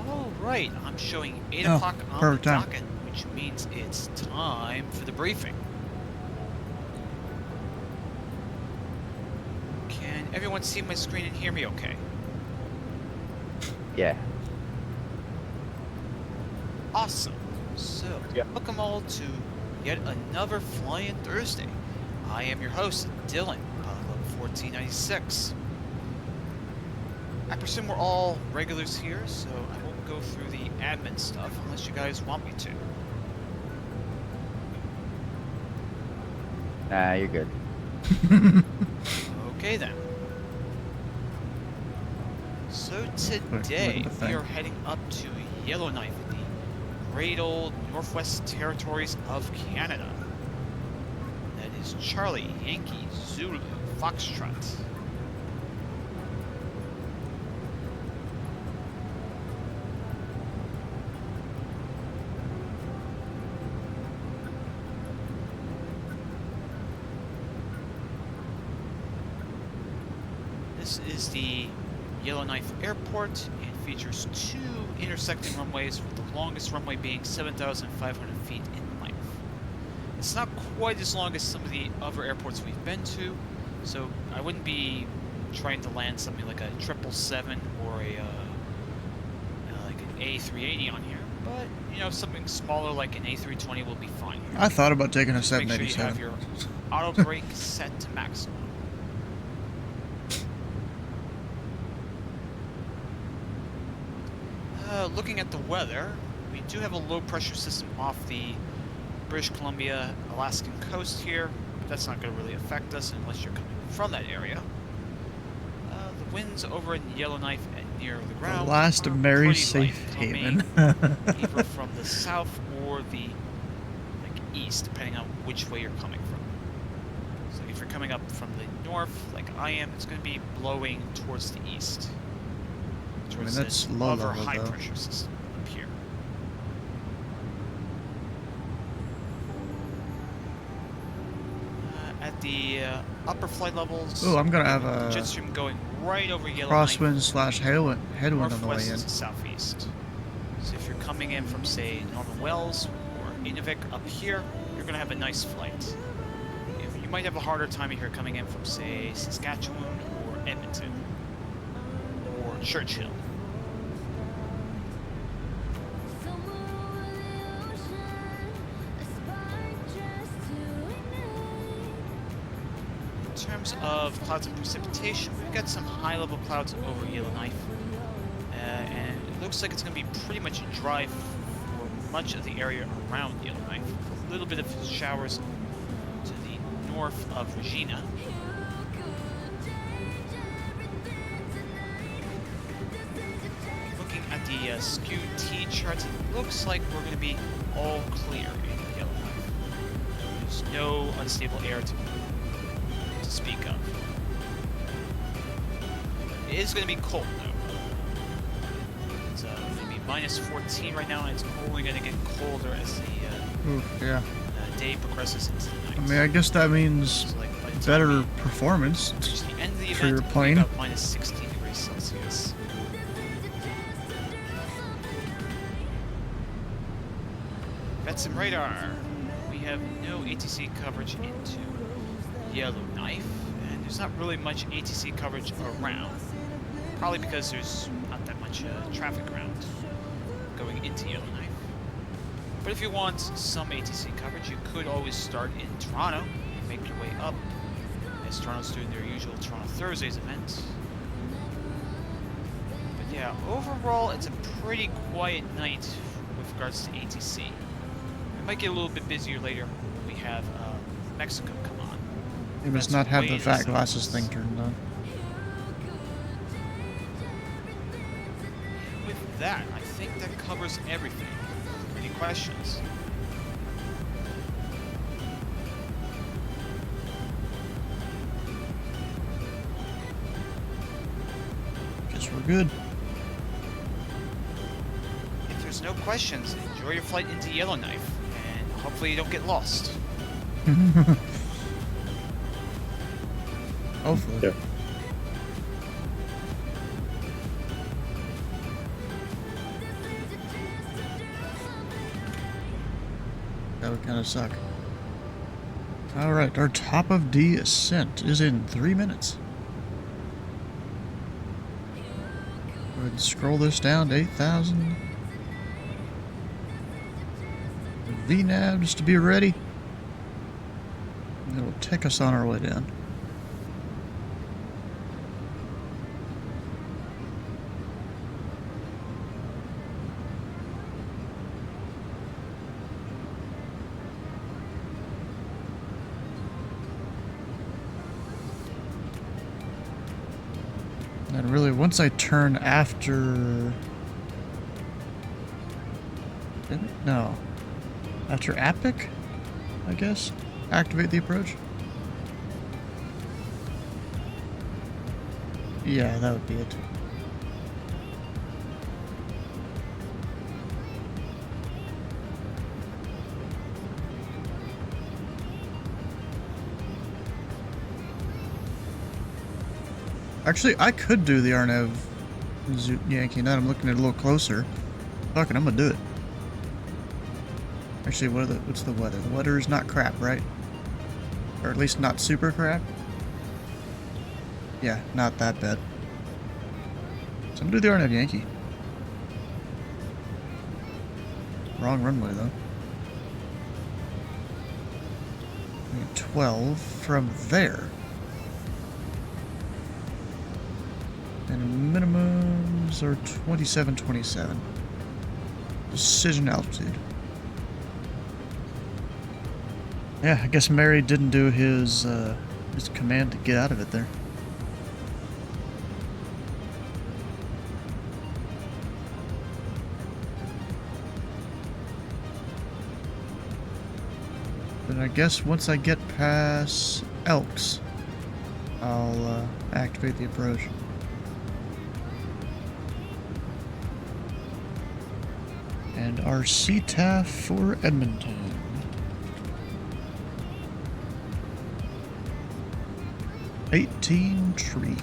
Speaker 5: All right, I'm showing 8
Speaker 1: Oh,
Speaker 5: o'clock on the
Speaker 1: perfect time.
Speaker 5: docket, which means it's time for the briefing. Can everyone see my screen and hear me okay?
Speaker 3: Yeah.
Speaker 5: Awesome. So, welcome all to yet another Flying Thursday. I am your host, Dylan, Club 1496. I presume we're all regulars here, so I won't go through the admin stuff unless you guys want me to.
Speaker 3: Nah, you're good.
Speaker 5: Okay then. So today
Speaker 1: Look at the
Speaker 5: we
Speaker 1: thing.
Speaker 5: are heading up to Yellowknife in the great old Northwest Territories of Canada. That is Charlie, Yankee, Zulu, Foxtrot. This is the Yellowknife Airport. It features 2 intersecting runways, with the longest runway being 7,500 feet in length. It's not quite as long as some of the other airports we've been to, so I wouldn't be trying to land something like a 777 or like an A380 on here, but you know, something smaller like an A320 will be fine here.
Speaker 1: I thought about taking a
Speaker 5: Just make sure you
Speaker 1: 787.
Speaker 5: have your auto brake set to maximum. Looking at the weather, we do have a low pressure system off the British Columbia Alaskan coast here, but that's not going to really affect us unless you're coming from that area. The winds over in Yellowknife and near the ground
Speaker 1: last
Speaker 5: are
Speaker 1: Mary
Speaker 5: pretty
Speaker 1: safe
Speaker 5: light,
Speaker 1: haven.
Speaker 5: either from the south or the east, depending on which way you're coming from. So if you're coming up from the north, like I am, it's going to be blowing towards the east.
Speaker 1: I mean,
Speaker 5: Towards
Speaker 1: that's
Speaker 5: this
Speaker 1: low
Speaker 5: other
Speaker 1: level,
Speaker 5: high
Speaker 1: though.
Speaker 5: pressure system up here. At the upper flight levels,
Speaker 1: Ooh, I'm gonna have
Speaker 5: the
Speaker 1: a
Speaker 5: jet stream going right over Yellowknife,
Speaker 1: crosswind / headwind on the way
Speaker 5: northwest
Speaker 1: in.
Speaker 5: to southeast. So if you're coming in from, say, Norman Wells or Inuvik up here, you're going to have a nice flight. You might have a harder time if you're coming in from, say, Saskatchewan or Edmonton or Churchill. In terms of clouds and precipitation, we've got some high-level clouds over Yellowknife, and it looks like it's going to be pretty much dry for much of the area around Yellowknife. A little bit of showers to the north of Regina. Looking at the skewed T charts, it looks like we're going to be all clear in Yellowknife. There's no unstable air to speak of. It is going to be cold though. It's maybe minus 14 right now, and it's only going to get colder as the
Speaker 1: Ooh, yeah.
Speaker 5: day progresses into the night.
Speaker 1: I mean, I guess that means
Speaker 5: So, like, by the time
Speaker 1: better
Speaker 5: we
Speaker 1: performance
Speaker 5: reach the end of the
Speaker 1: for
Speaker 5: event,
Speaker 1: your
Speaker 5: it'll be
Speaker 1: plane.
Speaker 5: about minus 16 degrees Celsius. That's some radar. We have no ATC coverage into Yellowknife, and there's not really much ATC coverage around. Probably because there's not that much traffic around going into Yellowknife. But if you want some ATC coverage, you could always start in Toronto and make your way up, as Toronto's doing their usual Toronto Thursdays event. But yeah, overall, it's a pretty quiet night with regards to ATC. It might get a little bit busier later when we have Mexico come on.
Speaker 1: You must
Speaker 5: That's
Speaker 1: not have
Speaker 5: way
Speaker 1: the
Speaker 5: in the
Speaker 1: fat glasses
Speaker 5: southeast.
Speaker 1: thing turned on.
Speaker 5: With that, I think that covers everything. Any questions?
Speaker 1: Guess we're good.
Speaker 5: If there's no questions, enjoy your flight into Yellowknife, and hopefully you don't get lost.
Speaker 1: Hopefully.
Speaker 6: Yeah.
Speaker 1: That would kind of suck. Alright, our top of D ascent is in 3 minutes. Go ahead and scroll this down to 8,000. VNAV just to be ready. It'll take us on our way down. And really, once I turn after... No. After Epic, I guess? Activate the approach? Yeah, that would be it. Actually, I could do the Arnev Yankee. Now that I'm looking at it a little closer. Fuck it, I'm gonna do it. Actually, what's the weather? The weather is not crap, right? Or at least not super crap. Yeah, not that bad. So I'm gonna do the Arnev Yankee. Wrong runway though. 12 from there. And minimums are 27. Decision altitude. Yeah, I guess Mary didn't do his command to get out of it there. But I guess once I get past Elks, I'll activate the approach. And our CTAF for Edmonton. $18 tree.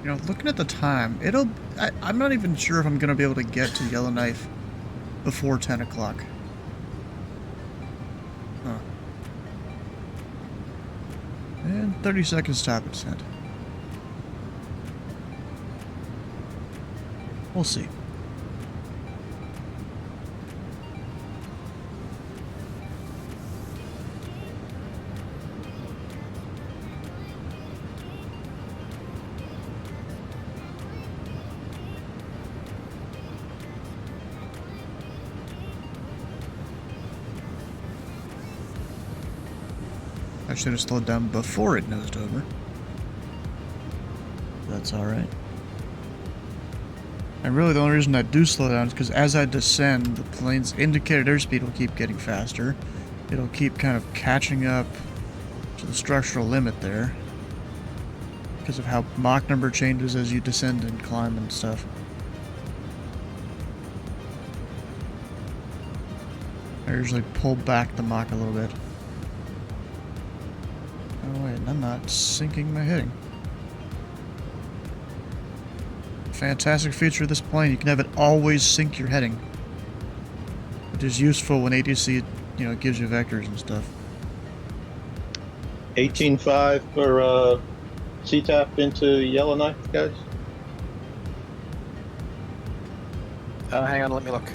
Speaker 1: You know, looking at the time, I'm not even sure if I'm going to be able to get to Yellowknife before 10 o'clock. Huh. And 30 seconds stop and send. We'll see. I should have slowed down before it nosed over. That's alright. And really the only reason I do slow down is because as I descend, the plane's indicated airspeed will keep getting faster. It'll keep kind of catching up to the structural limit there. Because of how Mach number changes as you descend and climb and stuff. I usually pull back the Mach a little bit. Oh wait, I'm not sinking my heading. Fantastic feature of this plane, you can have it always sync your heading. Which is useful when ATC, you know, gives you vectors and stuff.
Speaker 6: 18.5 for CTAP into Yellowknife, guys.
Speaker 4: Hang on, let me look.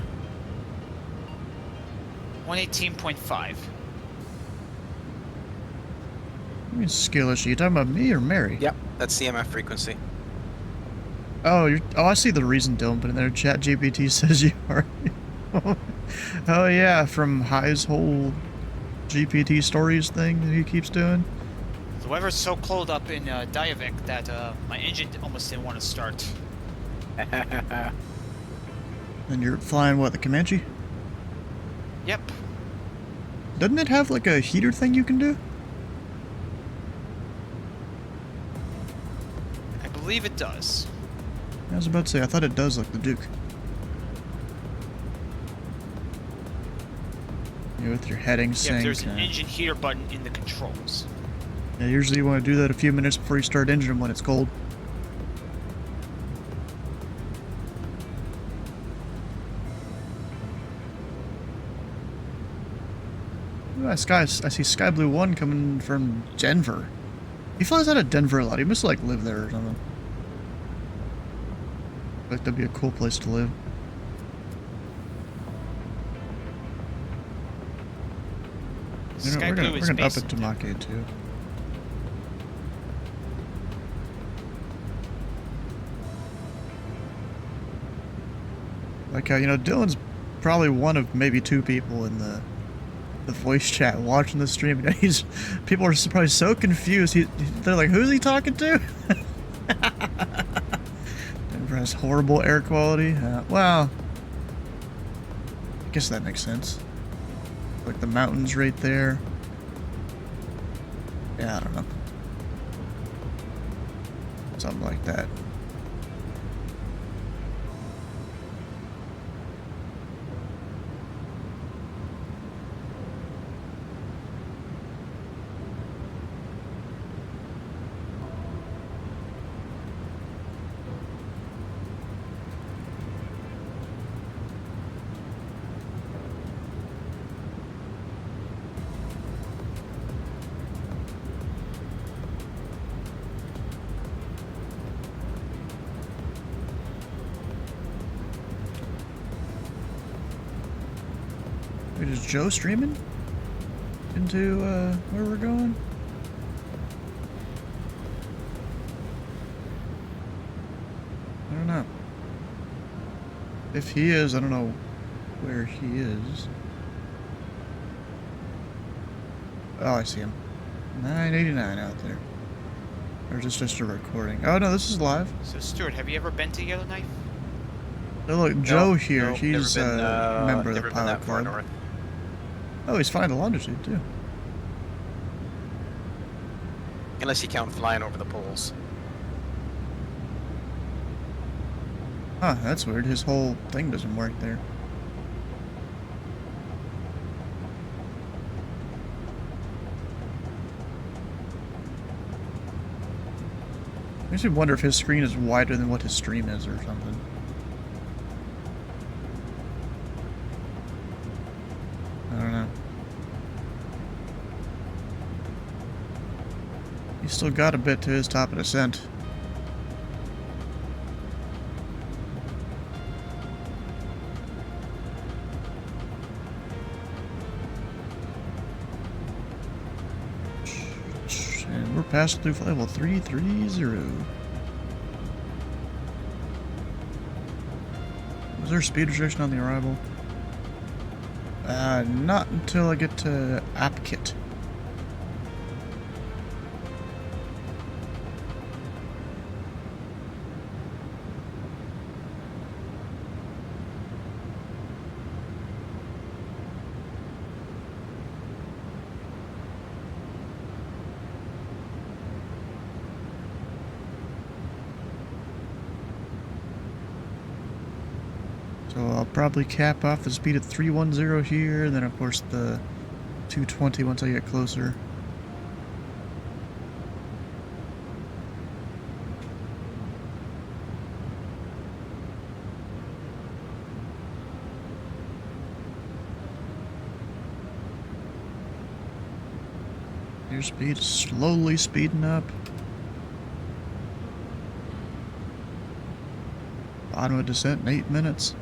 Speaker 5: 118.5.
Speaker 1: I mean, skill issue. You talking about me or Mary?
Speaker 4: Yep, that's CMF frequency.
Speaker 1: Oh, I see the reason Dylan put in there. ChatGPT says you are. Oh yeah, from High's whole GPT stories thing that he keeps doing.
Speaker 5: The weather's so cold up in Diavik that my engine almost didn't want to start.
Speaker 1: And you're flying what, the Comanche?
Speaker 5: Yep.
Speaker 1: Doesn't it have like a heater thing you can do?
Speaker 5: I believe it does.
Speaker 1: I was about to say, I thought it does like the Duke. You know, with your heading sync.
Speaker 5: Yeah, there's an engine heater button in the controls.
Speaker 1: Yeah, usually you want to do that a few minutes before you start engine when it's cold. Ooh, I see Sky Blue 1 coming from Denver. He flies out of Denver a lot. He must like live there or something. Like that'd be a cool place to live. You know,
Speaker 5: Sky Blue is
Speaker 1: we're gonna up
Speaker 5: based
Speaker 1: it to
Speaker 5: in
Speaker 1: Mach 8 too. Like how, you know, Dylan's probably one of maybe two people in the voice chat watching the stream. You know, people are probably so confused. They're like, who's he talking to? Denver has horrible air quality. Well, I guess that makes sense. Like the mountains right there. Yeah, I don't know. Something like that. Wait, is Joe streaming into where we're going? I don't know. If he is, I don't know where he is. Oh, I see him. 989 out there. Or is this just a recording? Oh no, this is live.
Speaker 5: So, Stuart, have you ever been to Yellowknife?
Speaker 1: Oh look, Joe here.
Speaker 4: No,
Speaker 1: He's
Speaker 4: never been,
Speaker 1: a member of the
Speaker 4: never been
Speaker 1: pilot
Speaker 4: that far
Speaker 1: club.
Speaker 4: north.
Speaker 1: Oh, he's flying the longitude too.
Speaker 4: Unless you count flying over the poles.
Speaker 1: Huh, that's weird. His whole thing doesn't work there. Makes me wonder if his screen is wider than what his stream is or something. I don't know. He's still got a bit to his top of descent. And we're passing through level 330. Was there a speed restriction on the arrival? Not until I get to Apkit. So I'll probably cap off the speed at 310 here, and then of course the 220 once I get closer. Your speed is slowly speeding up. Bottom of descent in 8 minutes.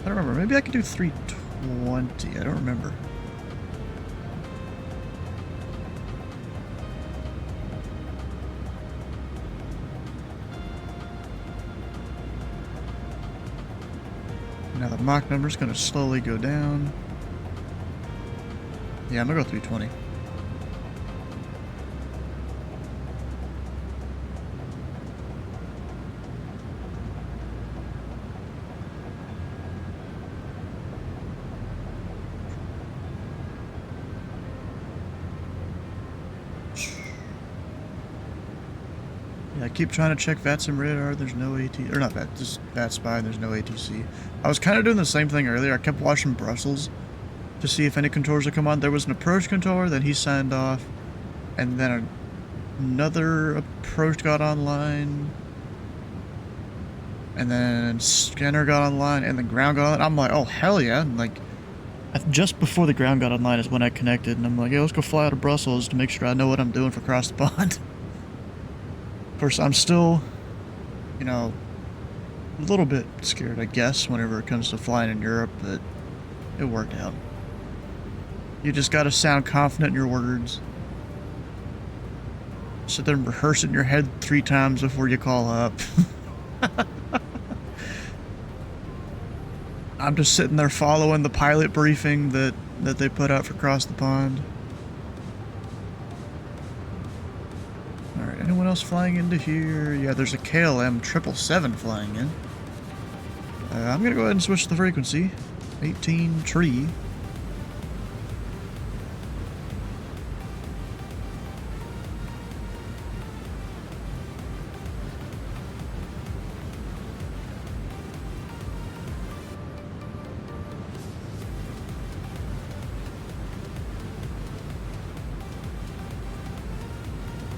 Speaker 1: I don't remember. Maybe I could do 320. I don't remember. Now the Mach number is going to slowly go down. Yeah, I'm going to go 320. Yeah, I keep trying to check VATSIM radar. There's no AT, or not VAT, just VATSPY. There's no ATC. I was kind of doing the same thing earlier. I kept watching Brussels to see if any controllers would come on. There was an approach controller, then he signed off, and then another approach got online, and then scanner got online, and the ground got online. I'm like, oh hell yeah! And like, just before the ground got online is when I connected, and I'm like, yeah, let's go fly out of Brussels to make sure I know what I'm doing for across the pond. Of course, I'm still, you know, a little bit scared, I guess, whenever it comes to flying in Europe, but it worked out. You just gotta sound confident in your words. Sit there and rehearse it in your head 3 times before you call up. I'm just sitting there following the pilot briefing that they put out for Across the Pond. Alright, anyone else else flying into here? Yeah, there's a KLM 777 flying in. I'm gonna go ahead and switch the frequency. 18 tree.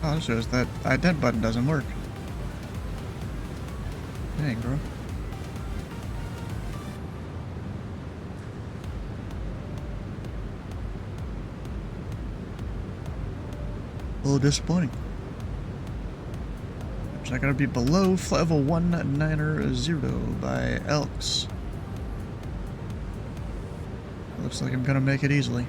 Speaker 1: Oh, it shows that ident button doesn't work. Dang, bro. A little disappointing. It's not gonna be below flight level 190 by Elks. Looks like I'm gonna make it easily.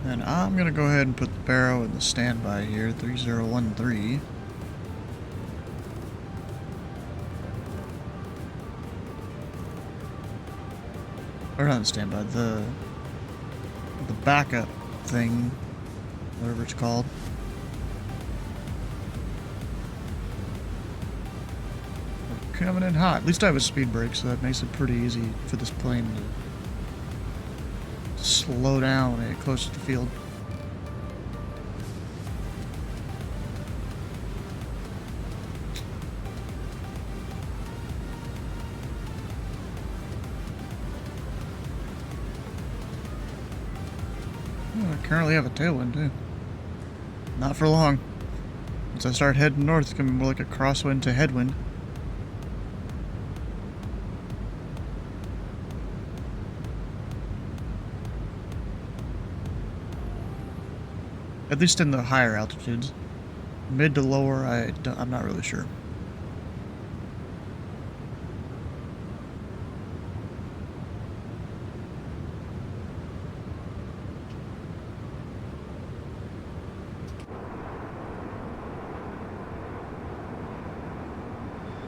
Speaker 1: And I'm gonna go ahead and put the barrow in the standby here, 3013. Or not the standby, the backup thing, whatever it's called. We're coming in hot. At least I have a speed brake, so that makes it pretty easy for this plane to slow down when it gets close to the field. Oh, I currently have a tailwind too. Not for long. Once I start heading north, it's gonna be more like a crosswind to headwind. At least in the higher altitudes. Mid to lower, I'm not really sure.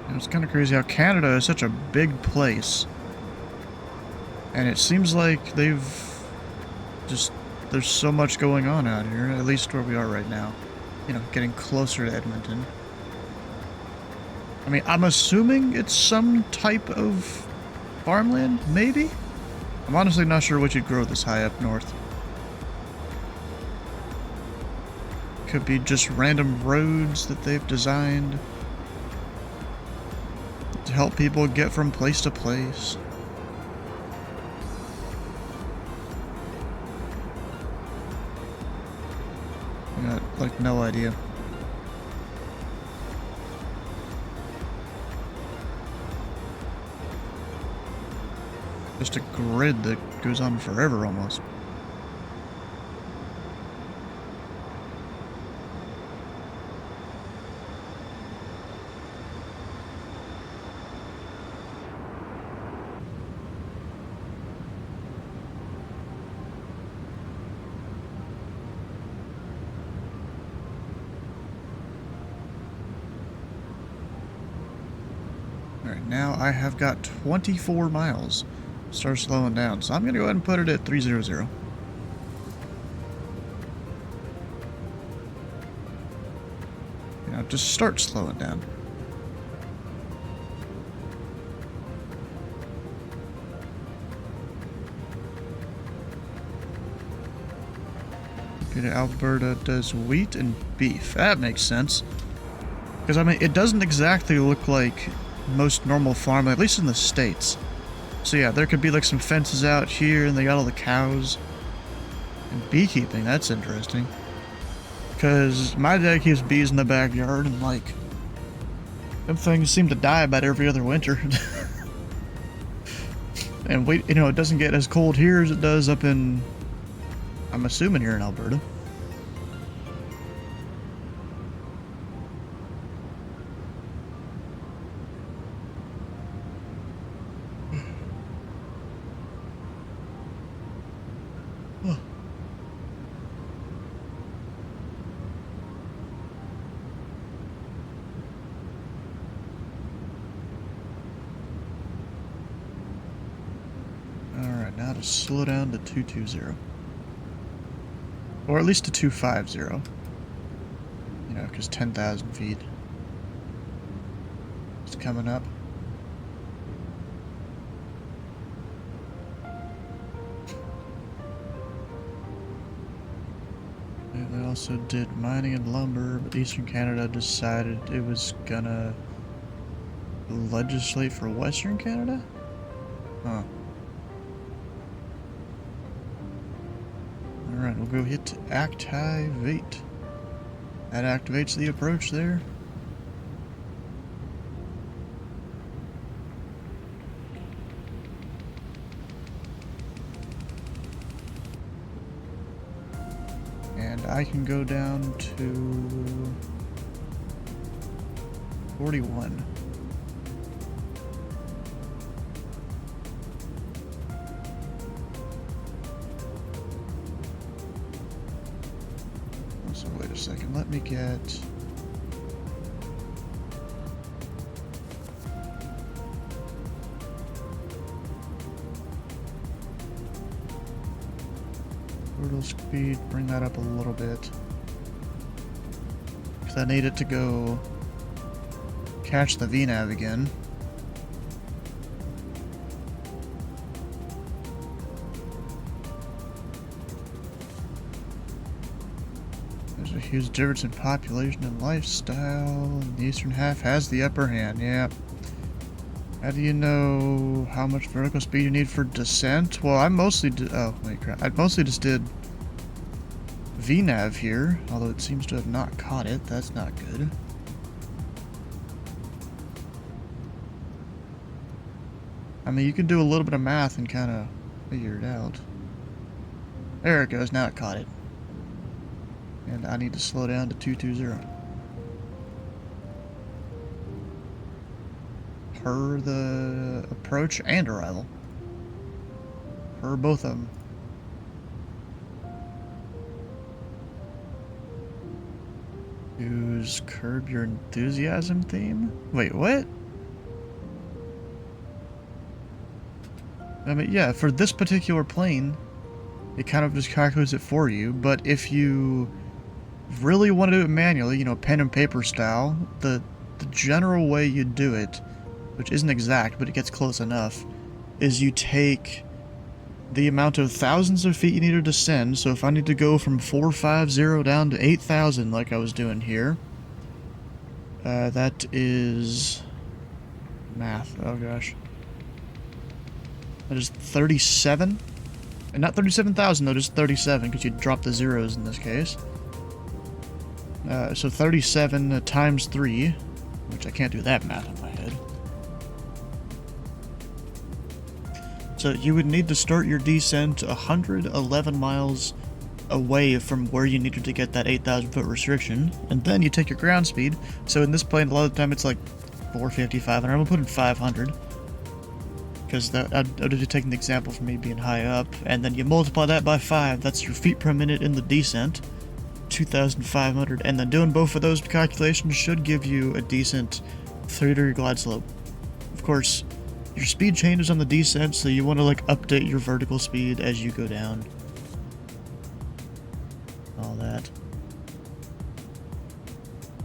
Speaker 1: And it's kind of crazy how Canada is such a big place. And it seems like there's so much going on out here, at least where we are right now. You know, getting closer to Edmonton. I mean, I'm assuming it's some type of farmland, maybe? I'm honestly not sure what you'd grow this high up north. Could be just random roads that they've designed to help people get from place to place. I got, like, no idea. Just a grid that goes on forever, almost. Alright, now I have got 24 miles. Start slowing down, so I'm gonna go ahead and put it at 300. You know, just start slowing down. Okay, Alberta does wheat and beef. That makes sense. Because, I mean, it doesn't exactly look like most normal farmland, at least in the States. So yeah, there could be like some fences out here, and they got all the cows. And beekeeping, that's interesting. Because my dad keeps bees in the backyard, and like, them things seem to die about every other winter. And you know, it doesn't get as cold here as it does up in, I'm assuming here in Alberta. gonna slow down to 220. Or at least to 250. You know, because 10,000 feet is coming up. And they also did mining and lumber, but Eastern Canada decided it was gonna legislate for Western Canada? Huh. Alright, we'll go hit activate. That activates the approach there. And I can go down to 41. So wait a second, let me get... Portal speed, bring that up a little bit. Because I need it to go catch the VNav again. There's a huge difference in population and lifestyle. The eastern half has the upper hand, yeah. How do you know how much vertical speed you need for descent? Well, I mostly did... Oh, wait, crap. I mostly just did VNav here, although it seems to have not caught it. That's not good. I mean, you can do a little bit of math and kind of figure it out. There it goes. Now it caught it. And I need to slow down to 220. Per the approach and arrival. Per both of them. Use Curb Your Enthusiasm theme? Wait, what? I mean, yeah, for this particular plane, it kind of just calculates it for you, but if you really want to do it manually, you know, pen and paper style, the general way you do it, which isn't exact, but it gets close enough, is you take the amount of thousands of feet you need to descend. So if I need to go from 450 down to 8,000 like I was doing here, that is... math, oh gosh. That is 37? And not 37,000 though, just 37, because you drop the zeros in this case. So 37 times 3, which I can't do that math in my head. So you would need to start your descent 111 miles away from where you needed to get that 8,000 foot restriction, and then you take your ground speed. So in this plane, a lot of the time it's like 450, 500. I'm gonna put in 500 because I'd have taken the example from me being high up, and then you multiply that by 5. That's your feet per minute in the descent, 2,500, and then doing both of those calculations should give you a decent 3-degree glide slope. Of course, your speed changes on the descent, so you want to like update your vertical speed as you go down. All that.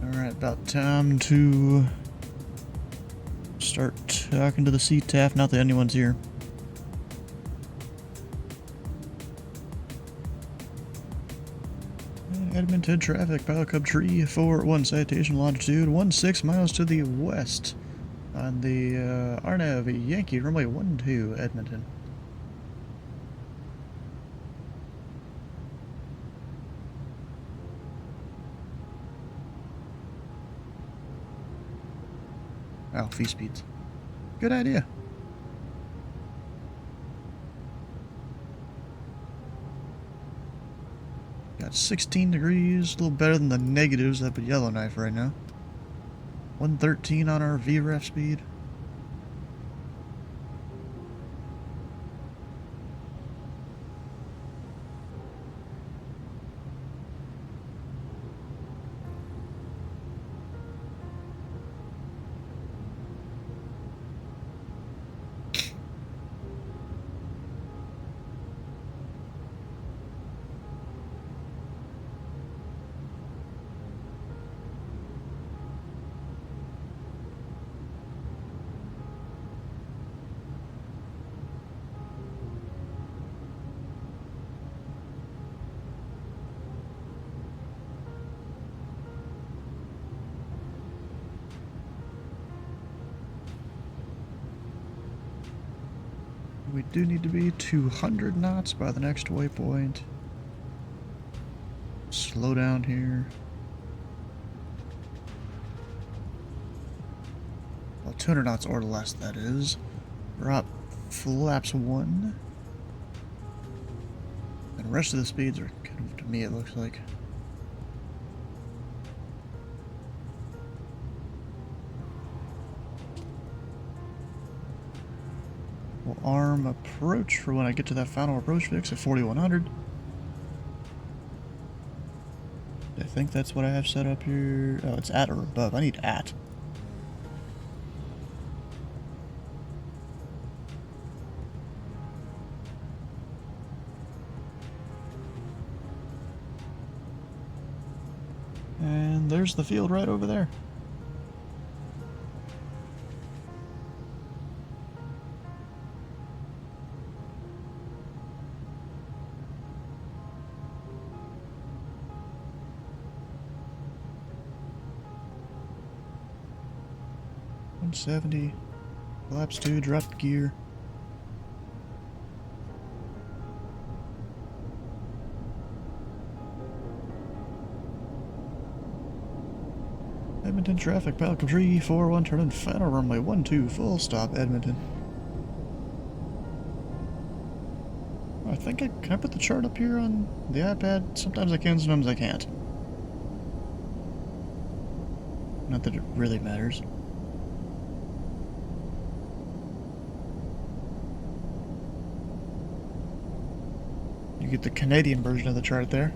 Speaker 1: Alright, about time to start talking to the CTAF, not that anyone's here. Edmonton traffic, Pilot Cub Tree 4-1 citation, longitude 16 miles to the west on the Arnav Yankee runway 12 Edmonton. Oh, fee speeds. Good idea. Got 16 degrees, a little better than the negatives up at Yellowknife right now. 113 on our VREF speed. We do need to be 200 knots by the next waypoint. Slow down here. Well, 200 knots or less, that is. Drop flaps 1. And the rest of the speeds are kind of, to me, it looks like. We'll arm approach for when I get to that final approach fix at 4100. I think that's what I have set up here. Oh, it's at or above. I need at. And there's the field right over there. $170. Collapse 2, drop gear. Edmonton traffic, Pelican 341, turn in final runway 12, full stop, Edmonton. I think can I put the chart up here on the iPad? Sometimes I can, sometimes I can't. Not that it really matters. You get the Canadian version of the chart there.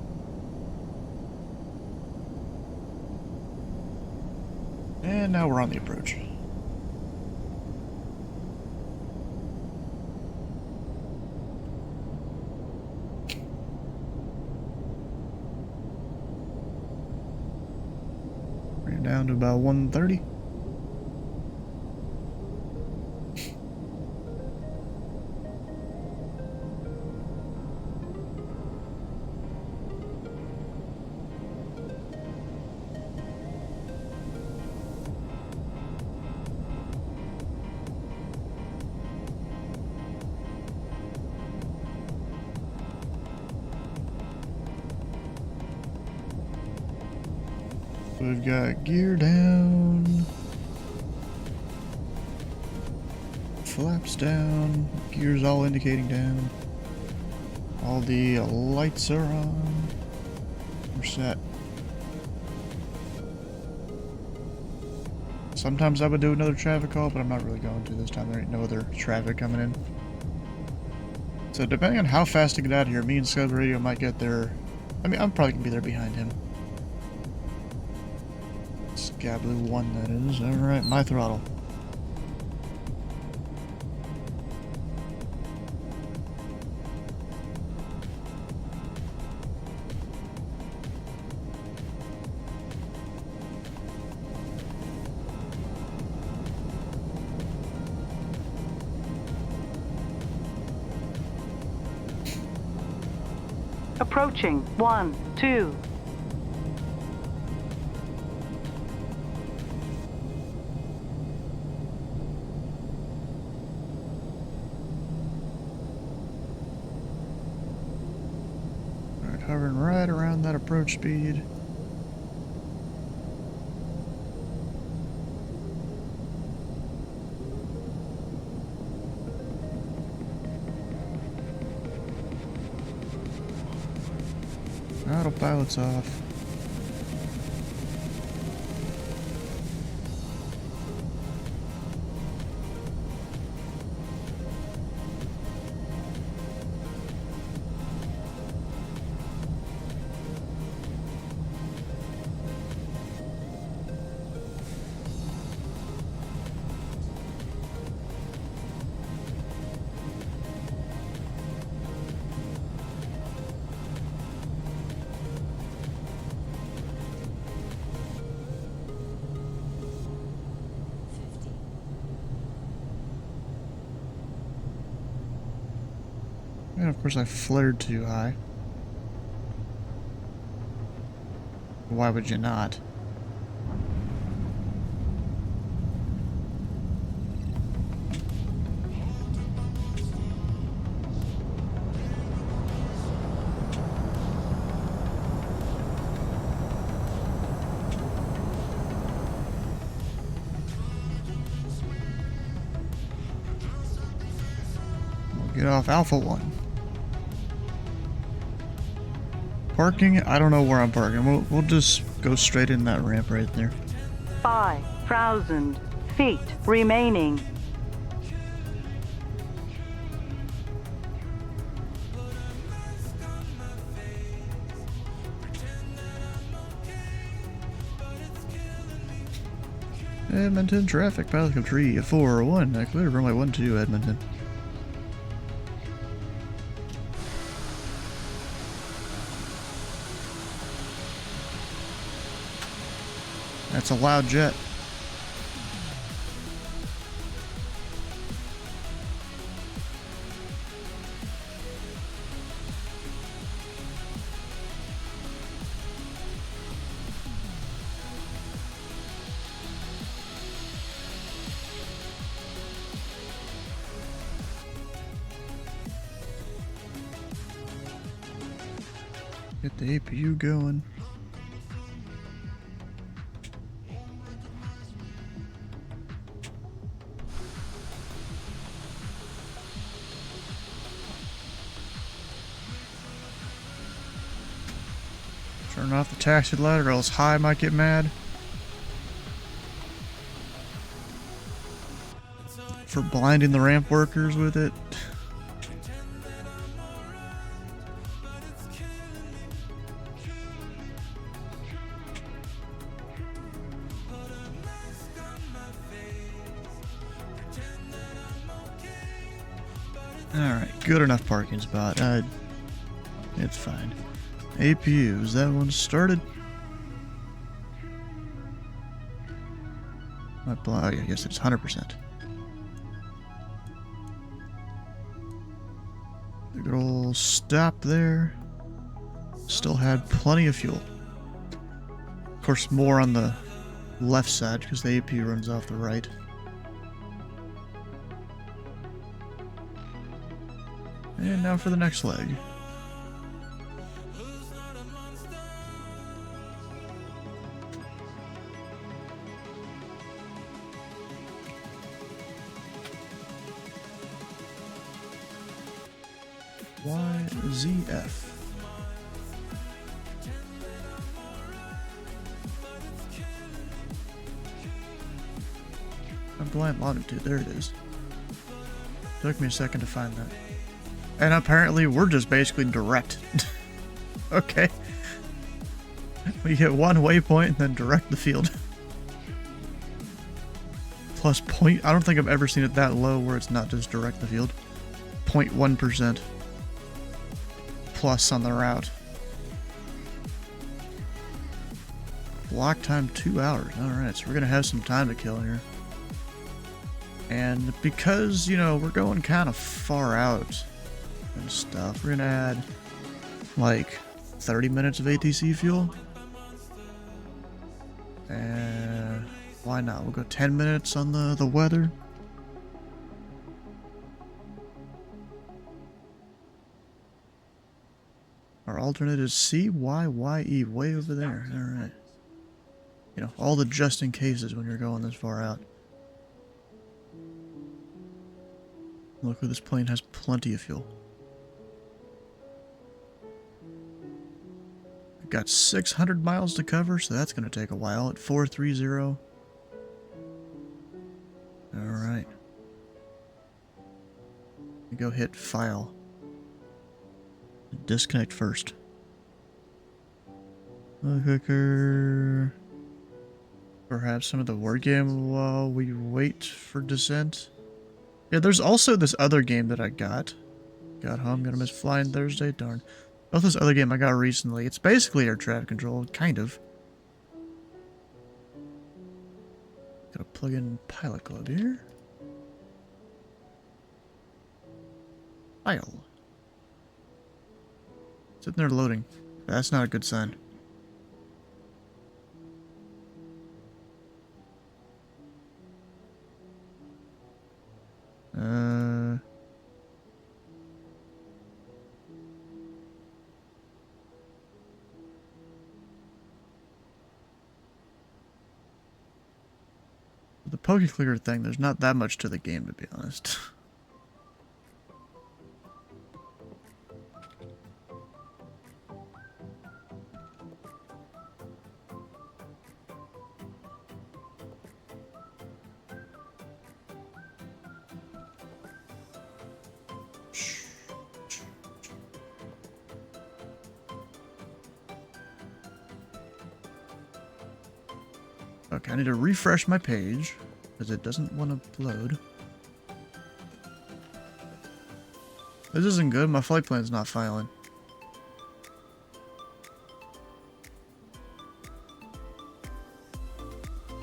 Speaker 1: And now we're on the approach. Bring it down to about 130. We've got gear down, flaps down, gears all indicating down, all the lights are on, we're set. Sometimes I would do another traffic call, but I'm not really going to this time. There ain't no other traffic coming in. So depending on how fast to get out of here, me and Scud Radio might get there. I mean, I'm probably going to be there behind him. Gablu 1, that is. Alright, my throttle.
Speaker 2: Approaching 1, 2.
Speaker 1: Hovering right around that approach speed. Autopilot's off. And of course I flared too high. Why would you not? Get off Alpha 1. Parking, I don't know where I'm parking. We'll just go straight in that ramp right there.
Speaker 2: 5,000 feet remaining.
Speaker 1: Edmonton traffic, pilot of 3, 4, 1. I cleared runway 12, Edmonton. That's a loud jet. Get the APU going. Turn off the taxi light or else High might get mad. For blinding the ramp workers with it. Alright, good enough parking spot. It's fine. APU, is that one started? Oh yeah, yes, it's 100%. The good old stop there. Still had plenty of fuel. Of course, more on the left side because the APU runs off the right. And now for the next leg. YZF. I'm blind longitude, there it is. Took me a second to find that. And apparently we're just basically direct. Okay. We hit one waypoint and then direct the field. Plus point, I don't think I've ever seen it that low where it's not just direct the field. 0.1% plus on the route. Block time 2 hours. Alright, so we're gonna have some time to kill here. And because, you know, we're going kind of far out and stuff, we're gonna add like 30 minutes of ATC fuel. And why not? We'll go 10 minutes on the weather. Our alternate is CYYE, way over there. Alright. You know, all the just in cases when you're going this far out. Luckily this plane has plenty of fuel. We've got 600 miles to cover, so that's going to take a while at 430. Alright. Go hit File. Disconnect first. Clicker. Perhaps some of the word game while we wait for descent. Yeah, there's also this other game that I got. Got home, gonna miss flying Thursday, darn. Oh, this other game I got recently. It's basically air traffic control, kind of. Gotta plug in Pilot Club here. File. Sitting there loading. That's not a good sign. The Poke Clicker thing, there's not that much to the game, to be honest. Okay, I need to refresh my page because it doesn't want to load. This isn't good. My flight plan's not filing.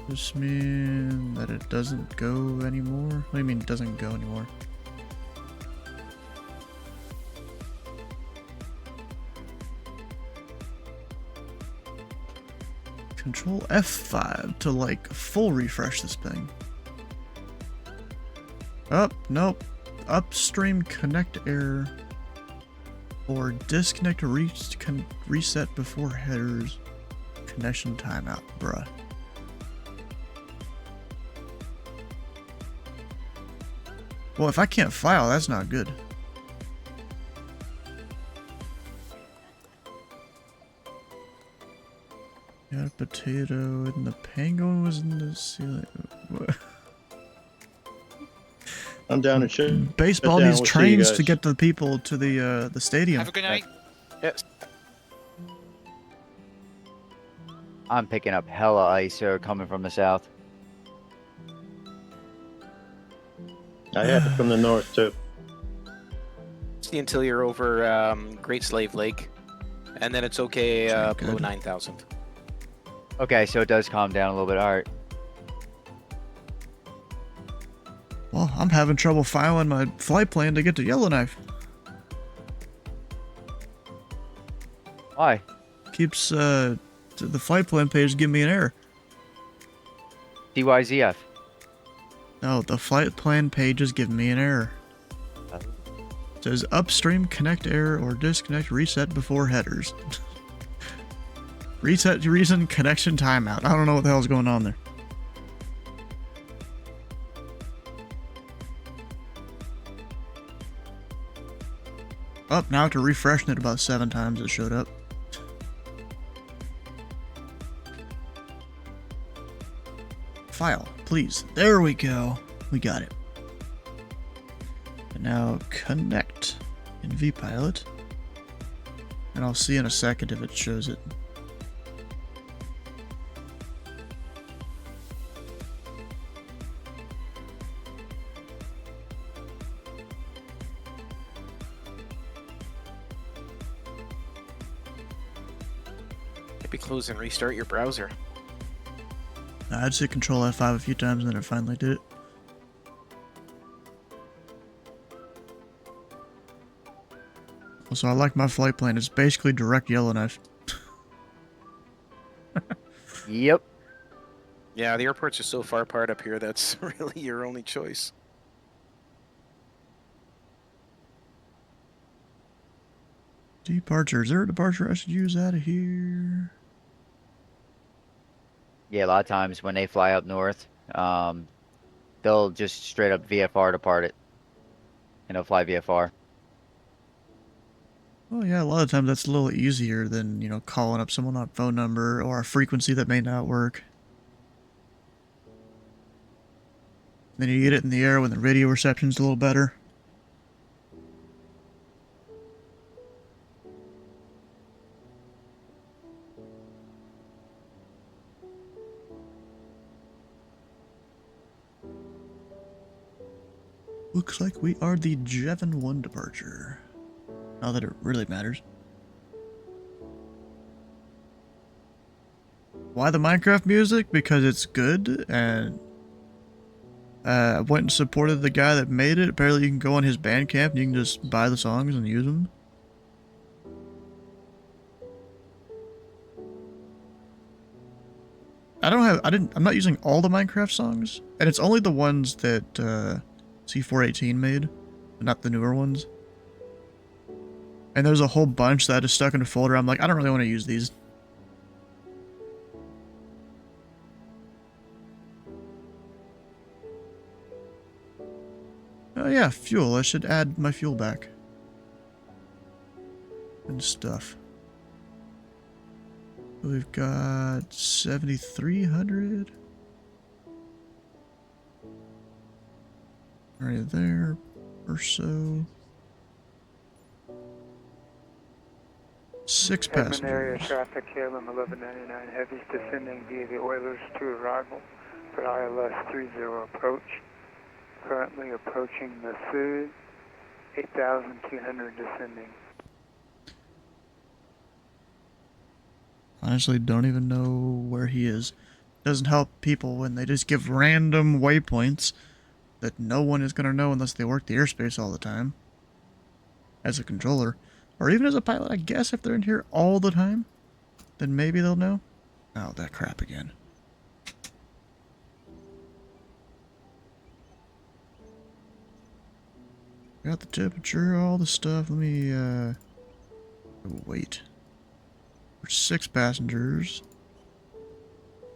Speaker 1: This mean that it doesn't go anymore? What do you mean it doesn't go anymore? Control F5 to like full refresh this thing. Oh, nope. Upstream connect error or disconnect reset before headers. Connection timeout, bruh. Well, if I can't file, that's not good. Got a potato and the penguin was in the ceiling.
Speaker 6: I'm down and shit.
Speaker 1: Baseball
Speaker 6: down.
Speaker 1: needs
Speaker 6: We'll see you
Speaker 1: trains
Speaker 6: guys.
Speaker 1: to get the people to the stadium.
Speaker 5: Have a good night.
Speaker 4: Yes.
Speaker 3: I'm picking up hella ice here coming from the south.
Speaker 6: I have it from the north too.
Speaker 4: See until you're over Great Slave Lake, and then it's okay
Speaker 1: Sound
Speaker 4: below
Speaker 1: good.
Speaker 4: 9,000.
Speaker 3: Okay, so it does calm down a little bit. All right.
Speaker 1: Well, I'm having trouble filing my flight plan to get to Yellowknife.
Speaker 3: Why?
Speaker 1: Keeps the flight plan page giving me an error.
Speaker 3: DYZF.
Speaker 1: No, the flight plan page is giving me an error. It says upstream connect error or disconnect reset before headers. Reset reason connection timeout. I don't know what the hell's going on there. Up now after refreshing it about 7 times it showed up. File, please. There we go. We got it. And now connect in vPilot. And I'll see in a second if it shows it.
Speaker 4: Maybe close and restart your browser.
Speaker 1: I'd hit Control F5 a few times and then it finally did it. Also, I like my flight plan. It's basically direct Yellowknife.
Speaker 3: Yep.
Speaker 4: Yeah, the airports are so far apart up here, that's really your only choice.
Speaker 1: Departure. Is there a departure I should use out of here?
Speaker 3: Yeah, a lot of times when they fly up north, they'll just straight up VFR depart it. And they'll fly VFR.
Speaker 1: Oh yeah, a lot of times that's a little easier than, you know, calling up someone on a phone number or a frequency that may not work. Then you get it in the air when the radio reception's a little better. Looks like we are the Jevon 1 departure. Not that it really matters. Why the Minecraft music? Because it's good, and I went and supported the guy that made it. Apparently you can go on his Bandcamp and you can just buy the songs and use them. I'm not using all the Minecraft songs, and it's only the ones that C418 made, not the newer ones. And there's a whole bunch that I just stuck in a folder. I'm like, I don't really want to use these. Oh yeah, fuel. I should add my fuel back. And stuff. We've got 7,300. Right there or so. 6
Speaker 7: Edmond area
Speaker 1: passengers.
Speaker 7: traffic, KLM 1199 heavies descending via the Oilers to arrival for ILS 30 approach. Currently approaching the Sud, 8,200 descending.
Speaker 1: Honestly, don't even know where he is. Doesn't help people when they just give random waypoints that no one is going to know unless they work the airspace all the time. As a controller. Or even as a pilot, I guess if they're in here all the time, then maybe they'll know. Oh, that crap again. Got the temperature, all the stuff. Let me, wait. For 6 passengers.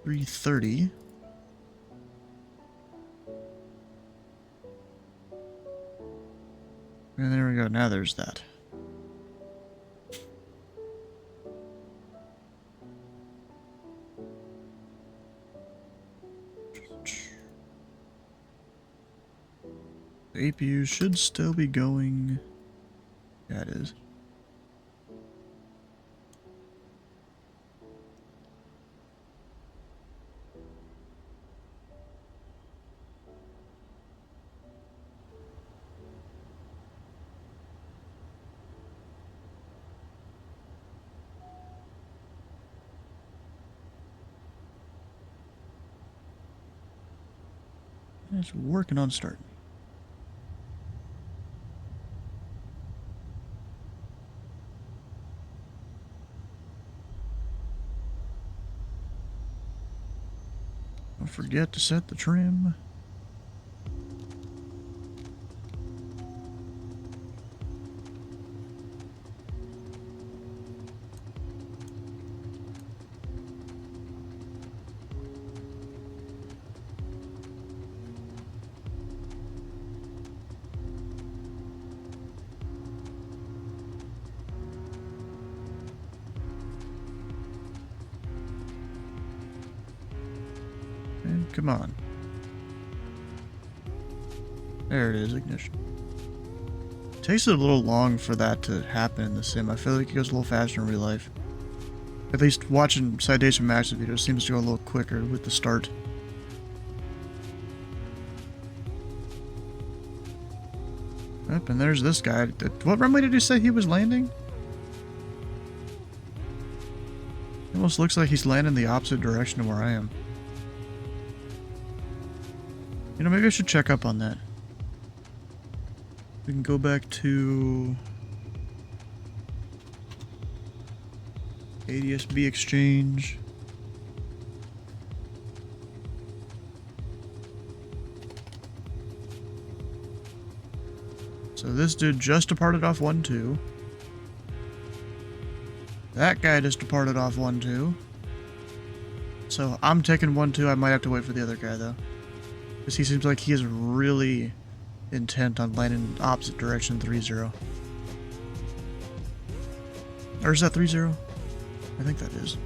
Speaker 1: 330. And there we go. Now there's that. The APU should still be going. Yeah, it is. It's working on starting. Don't forget to set the trim. And come on. There it is, ignition. Takes it a little long for that to happen in the sim. I feel like it goes a little faster in real life. At least watching Citation Max's videos seems to go a little quicker with the start. Yep, and there's this guy. What runway did he say he was landing? It almost looks like he's landing the opposite direction of where I am. You know, maybe I should check up on that. We can go back to ADSB exchange. So this dude just departed off 1-2. That guy just departed off 1-2. So I'm taking 1-2. I might have to wait for the other guy though. Because he seems like he is really intent on landing opposite direction 3-0. Or is that 3-0? I think that is.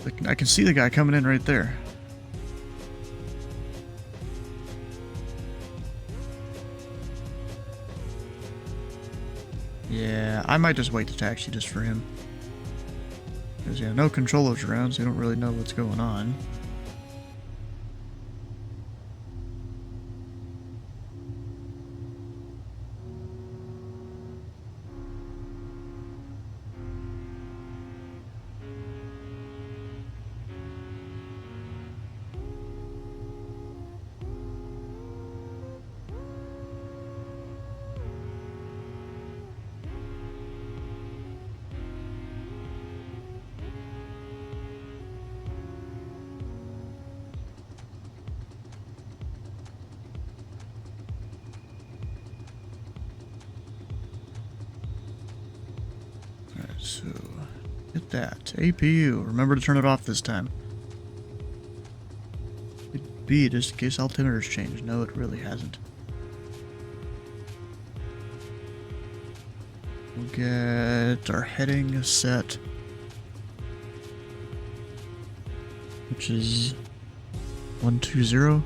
Speaker 1: Like, I can see the guy coming in right there. Yeah, I might just wait to taxi just for him. Because, yeah, no controllers around, so you don't really know what's going on. So, hit that. APU. Remember to turn it off this time. Hit B just in case altimeter's changed. No, it really hasn't. We'll get our heading set. Which is 120.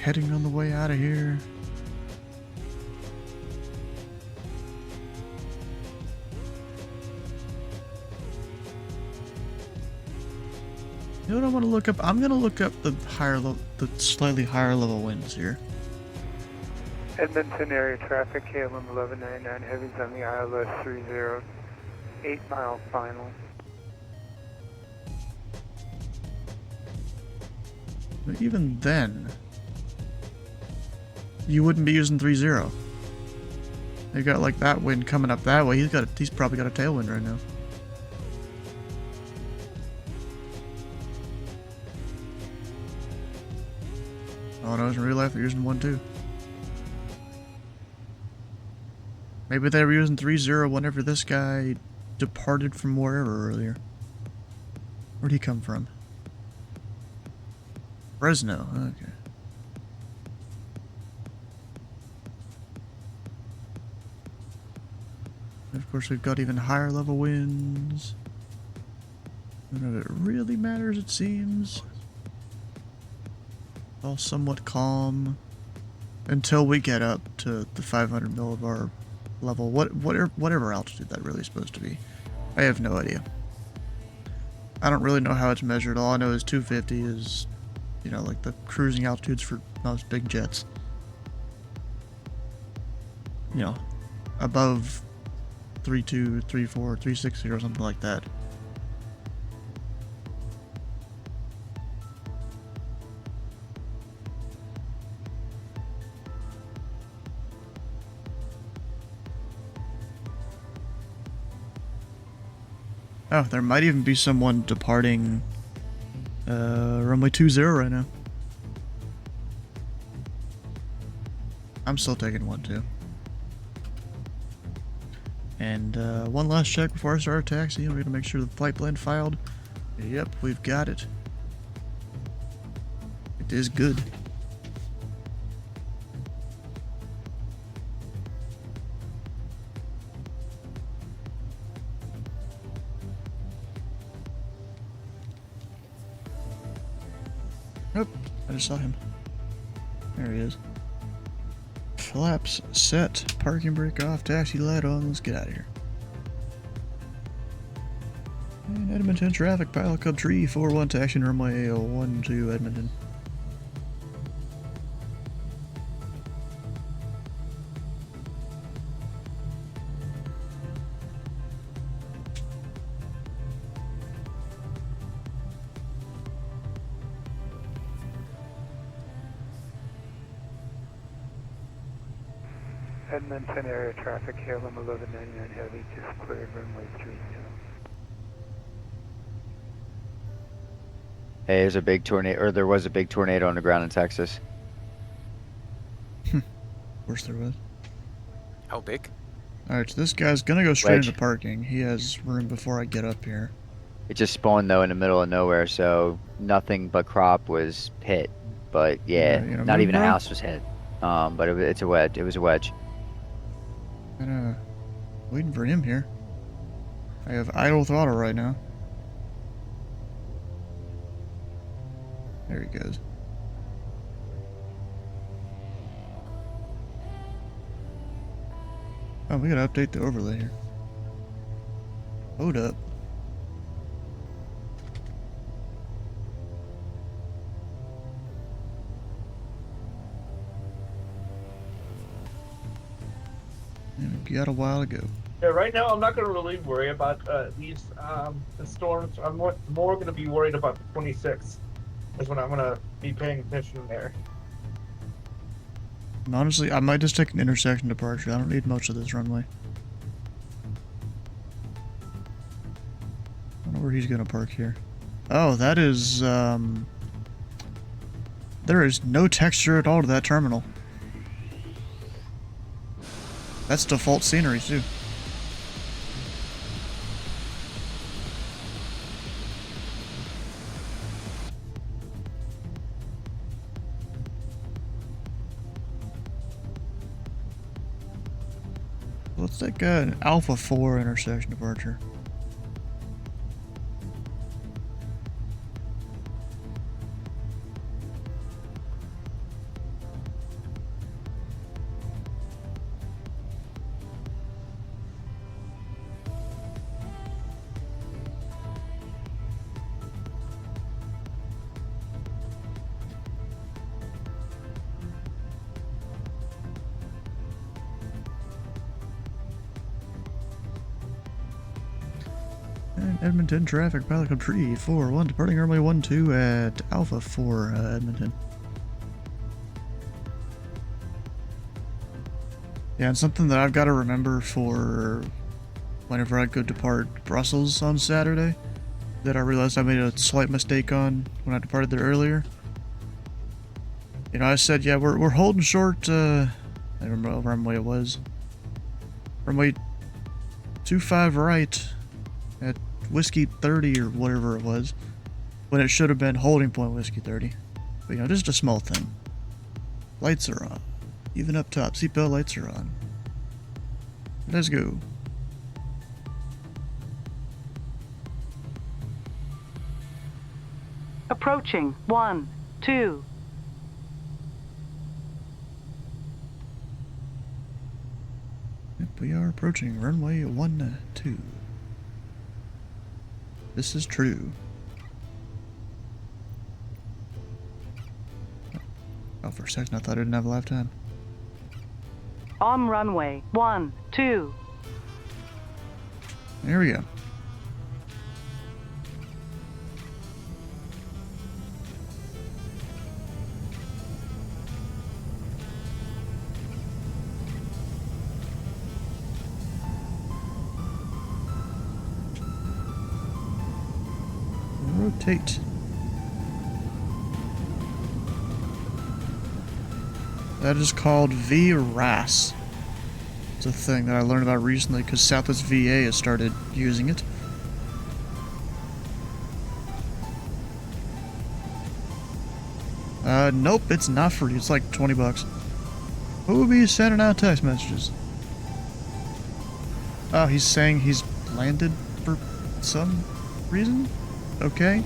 Speaker 1: heading on the way out of here. You know what I want to look up? I'm gonna look up the slightly higher level winds here.
Speaker 7: Edmonton area traffic, KLM 1199 heavies on the ILS 30, 8 mile final.
Speaker 1: But even then, you wouldn't be using 30. They got like that wind coming up that way. He's probably got a tailwind right now. Oh no, in real life they're using 1-2. Maybe they were using 30 whenever this guy departed from wherever earlier. Where'd he come from? Fresno, okay. And of course we've got even higher level winds. None of it really matters, it seems. All somewhat calm until we get up to the 500 millibar level, whatever altitude that really is supposed to be. I have no idea. I don't really know how it's measured. All I know is 250 is, you know, like the cruising altitudes for most big jets. You know, above 32, 34, 360 or something like that. Oh, there might even be someone departing runway 20 right now. I'm still taking 1-2. And one last check before I start our taxi. We're gonna make sure the flight plan filed. Yep, we've got it. It is good. Nope, I just saw him. There he is. Flaps set, parking brake off, taxi light on, let's get out of here. And Edmonton traffic, Pilot Club Tree, 41 taxi runway 12 Edmonton.
Speaker 7: Edmonton area traffic, KLM 1199 heavy, just cleared runway 30.
Speaker 3: Hey, there's a big tornado, or there was a big tornado on the ground in Texas.
Speaker 1: Of course there was.
Speaker 4: How big?
Speaker 1: Alright, so this guy's gonna go straight
Speaker 3: Wedge.
Speaker 1: into parking. He has room before I get up here.
Speaker 3: It just spawned though in the middle of nowhere, so nothing but crop was hit. But yeah,
Speaker 1: You know,
Speaker 3: not
Speaker 1: move,
Speaker 3: even a
Speaker 1: bro?
Speaker 3: house was hit. But it's a wedge. It was a wedge.
Speaker 1: Kinda waiting for him here. I have idle throttle right now. There he goes. Oh, we gotta update the overlay here. Hold up. And we got a while to go.
Speaker 8: Yeah, right now I'm not going to really worry about the storms. I'm more going to be worried about the 26th. Is when I'm going to be paying attention there.
Speaker 1: And honestly, I might just take an intersection departure. I don't need much of this runway. I don't know where he's gonna park here. Oh, that is, there is no texture at all to that terminal. That's default scenery, too. Let's take an Alpha 4 intersection departure. Edmonton traffic, pilot code 341, departing runway 12 at Alpha 4, Edmonton. Yeah, and something that I've got to remember for whenever I go depart Brussels on Saturday, that I realized I made a slight mistake on when I departed there earlier. You know, I said, yeah, we're holding short, I don't remember what runway it was. Runway 25 right at Whiskey 30 or whatever it was, when it should have been holding point Whiskey 30. But, you know, just a small thing. Lights are on. Even up top, seatbelt lights are on. Let's go.
Speaker 2: Approaching 1, 2.
Speaker 1: Yep, we are approaching runway 12. This is true. Oh, for a second I thought I didn't have a lifetime.
Speaker 2: On runway 12.
Speaker 1: There we go. Rotate. That is called VRAS. It's a thing that I learned about recently because Southwest VA has started using it. Nope, it's not free. It's like 20 bucks. Who will be sending out text messages? Oh, he's saying he's landed for some reason? Okay.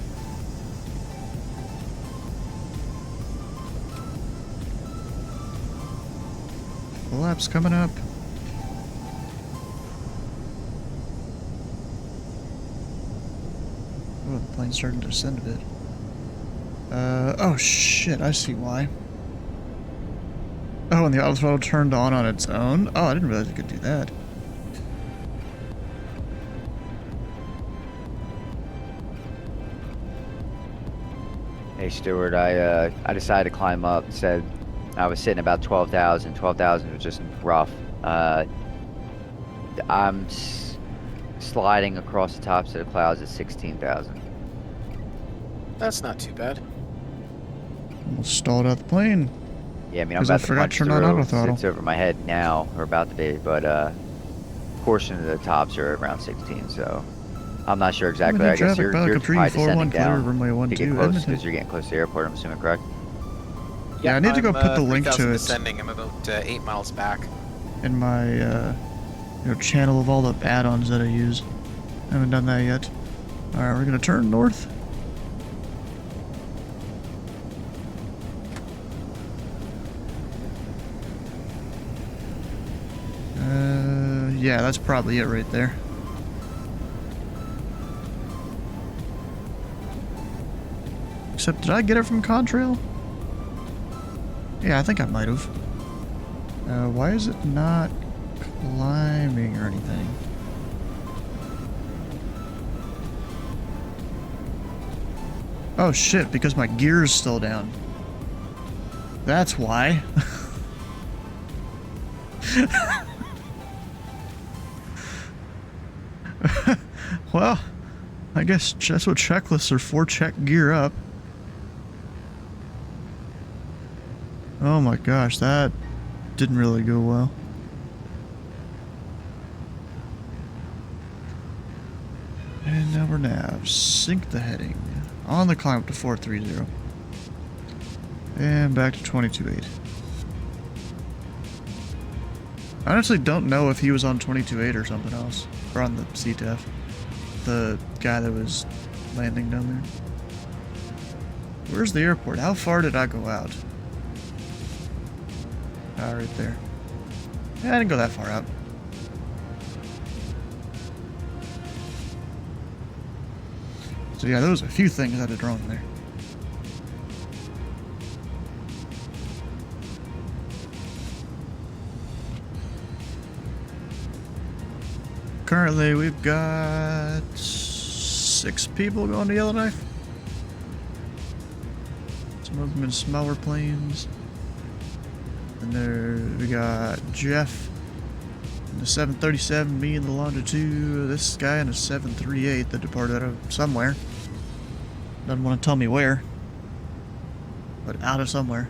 Speaker 1: Collapse coming up. Oh, the plane's starting to descend a bit. Oh shit, I see why. Oh, and the autothrottle turned on its own? Oh, I didn't realize you could do that.
Speaker 3: Hey Stuart, I decided to climb up. Said I was sitting about 12,000. 12,000 was just rough. I'm sliding across the tops of the clouds at 16,000.
Speaker 4: That's not too bad.
Speaker 1: Almost stalled out the plane.
Speaker 3: Yeah, I mean I'm
Speaker 1: 'Cause I
Speaker 3: about to
Speaker 1: forgot
Speaker 3: punch
Speaker 1: to turn on
Speaker 3: through.
Speaker 1: autothrottle.
Speaker 3: It's over my head now, or about to be, but portion of the tops are around 16, so I'm not sure exactly. I guess you're probably descending down to get close because you're getting close to the airport. I'm assuming, correct?
Speaker 1: Yeah, I need to go put the link to
Speaker 4: 3,000
Speaker 1: it
Speaker 4: descending. I'm about 8 miles back.
Speaker 1: in my channel of all the add-ons that I use. I haven't done that yet. Alright, we're gonna turn north. Yeah, that's probably it right there. Except, did I get it from Contrail? Yeah, I think I might have. Why is it not climbing or anything? Oh shit, because my gear's still down. That's why. Well, I guess that's what checklists are for, check gear up. Oh my gosh, that didn't really go well. And now we're nav. Sync the heading. On the climb up to 430. And back to 22.8. I honestly don't know if he was on 22.8 or something else. Or on the CTF. The guy that was landing down there. Where's the airport? How far did I go out? Ah, right there. Yeah, I didn't go that far out. So yeah, there was a few things I did wrong there. Currently, we've got 6 people going to Yellowknife. Some of them in smaller planes. And there we got Jeff in the 737, me in the Longitude, this guy in a 738 that departed out of somewhere. Doesn't want to tell me where, but out of somewhere.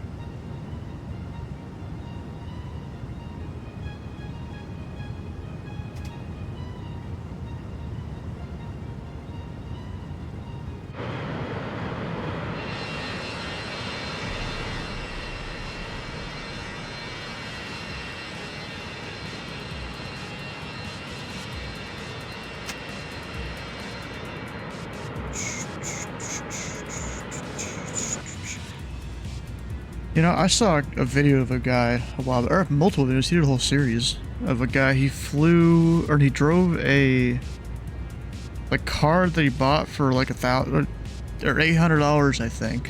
Speaker 1: You know, I saw a video of a guy a while back, or multiple videos, he did a whole series of a guy, he flew, or he drove a car that he bought for like $1,000 or $800, I think,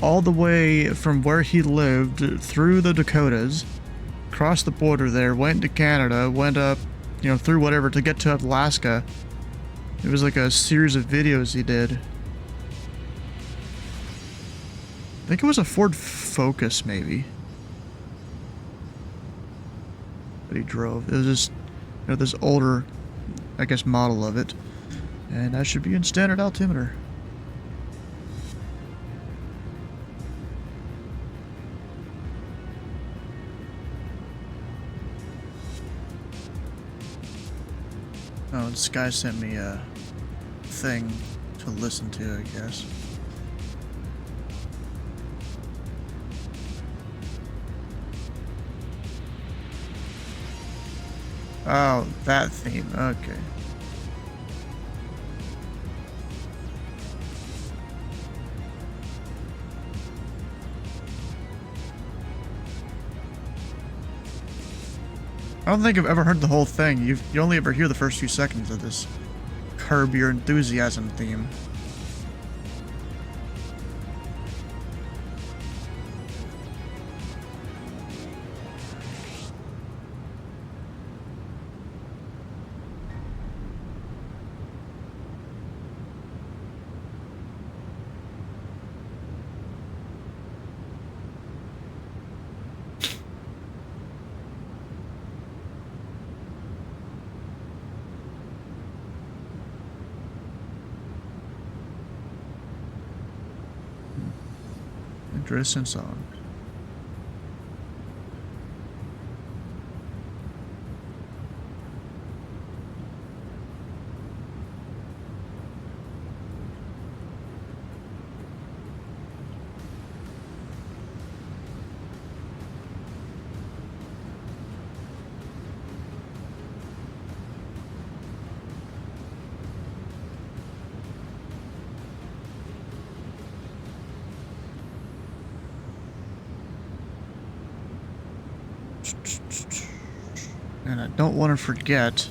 Speaker 1: all the way from where he lived through the Dakotas, crossed the border there, went to Canada, went up, you know, through whatever to get to Alaska. It was like a series of videos he did. I think it was a Ford Focus, maybe, that he drove. It was just, you know, this older, I guess, model of it. And that should be in standard altimeter. Oh, this guy sent me a thing to listen to, I guess. Oh, that theme. Okay. I don't think I've ever heard the whole thing. You only ever hear the first few seconds of this Curb Your Enthusiasm theme. Interesting song. And I don't want to forget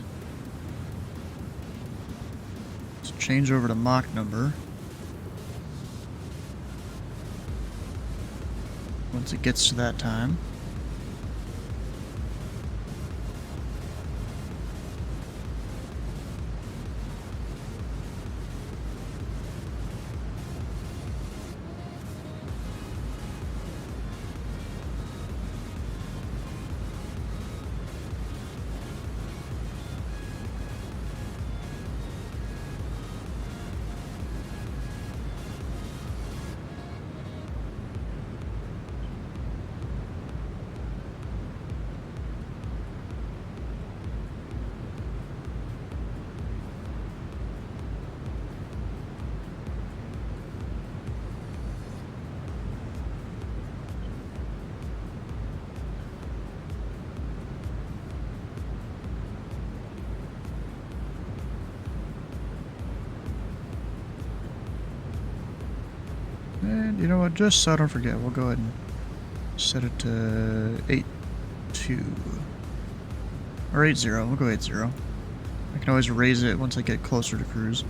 Speaker 1: to change over to Mach number once it gets to that time. And you know what, just so I don't forget, we'll go ahead and set it to 8.2 or 8.0. We'll go 8.0. I can always raise it once I get closer to cruise.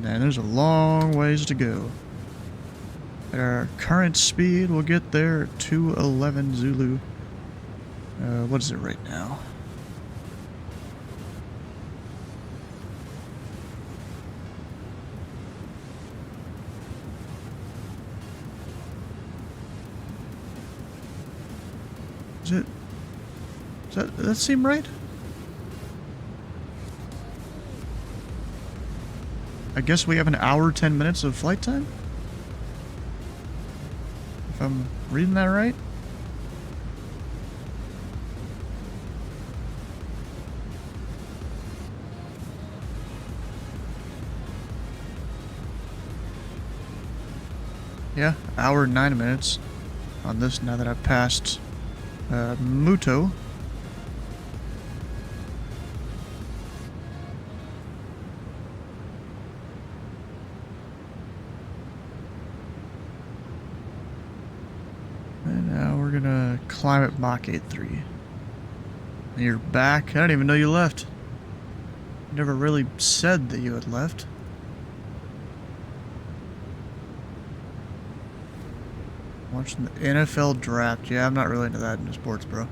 Speaker 1: And there's a long ways to go. At our current speed, we'll get there at 211 Zulu. What is it right now? Does that seem right? I guess we have an hour, 10 minutes of flight time? If I'm reading that right? Yeah, hour and 9 minutes on this now that I've passed Muto. And now we're gonna climb at Mach 8.3. And you're back? I didn't even know you left. You never really said that you had left. Watching the NFL draft. Yeah, I'm not really into that into sports, bro.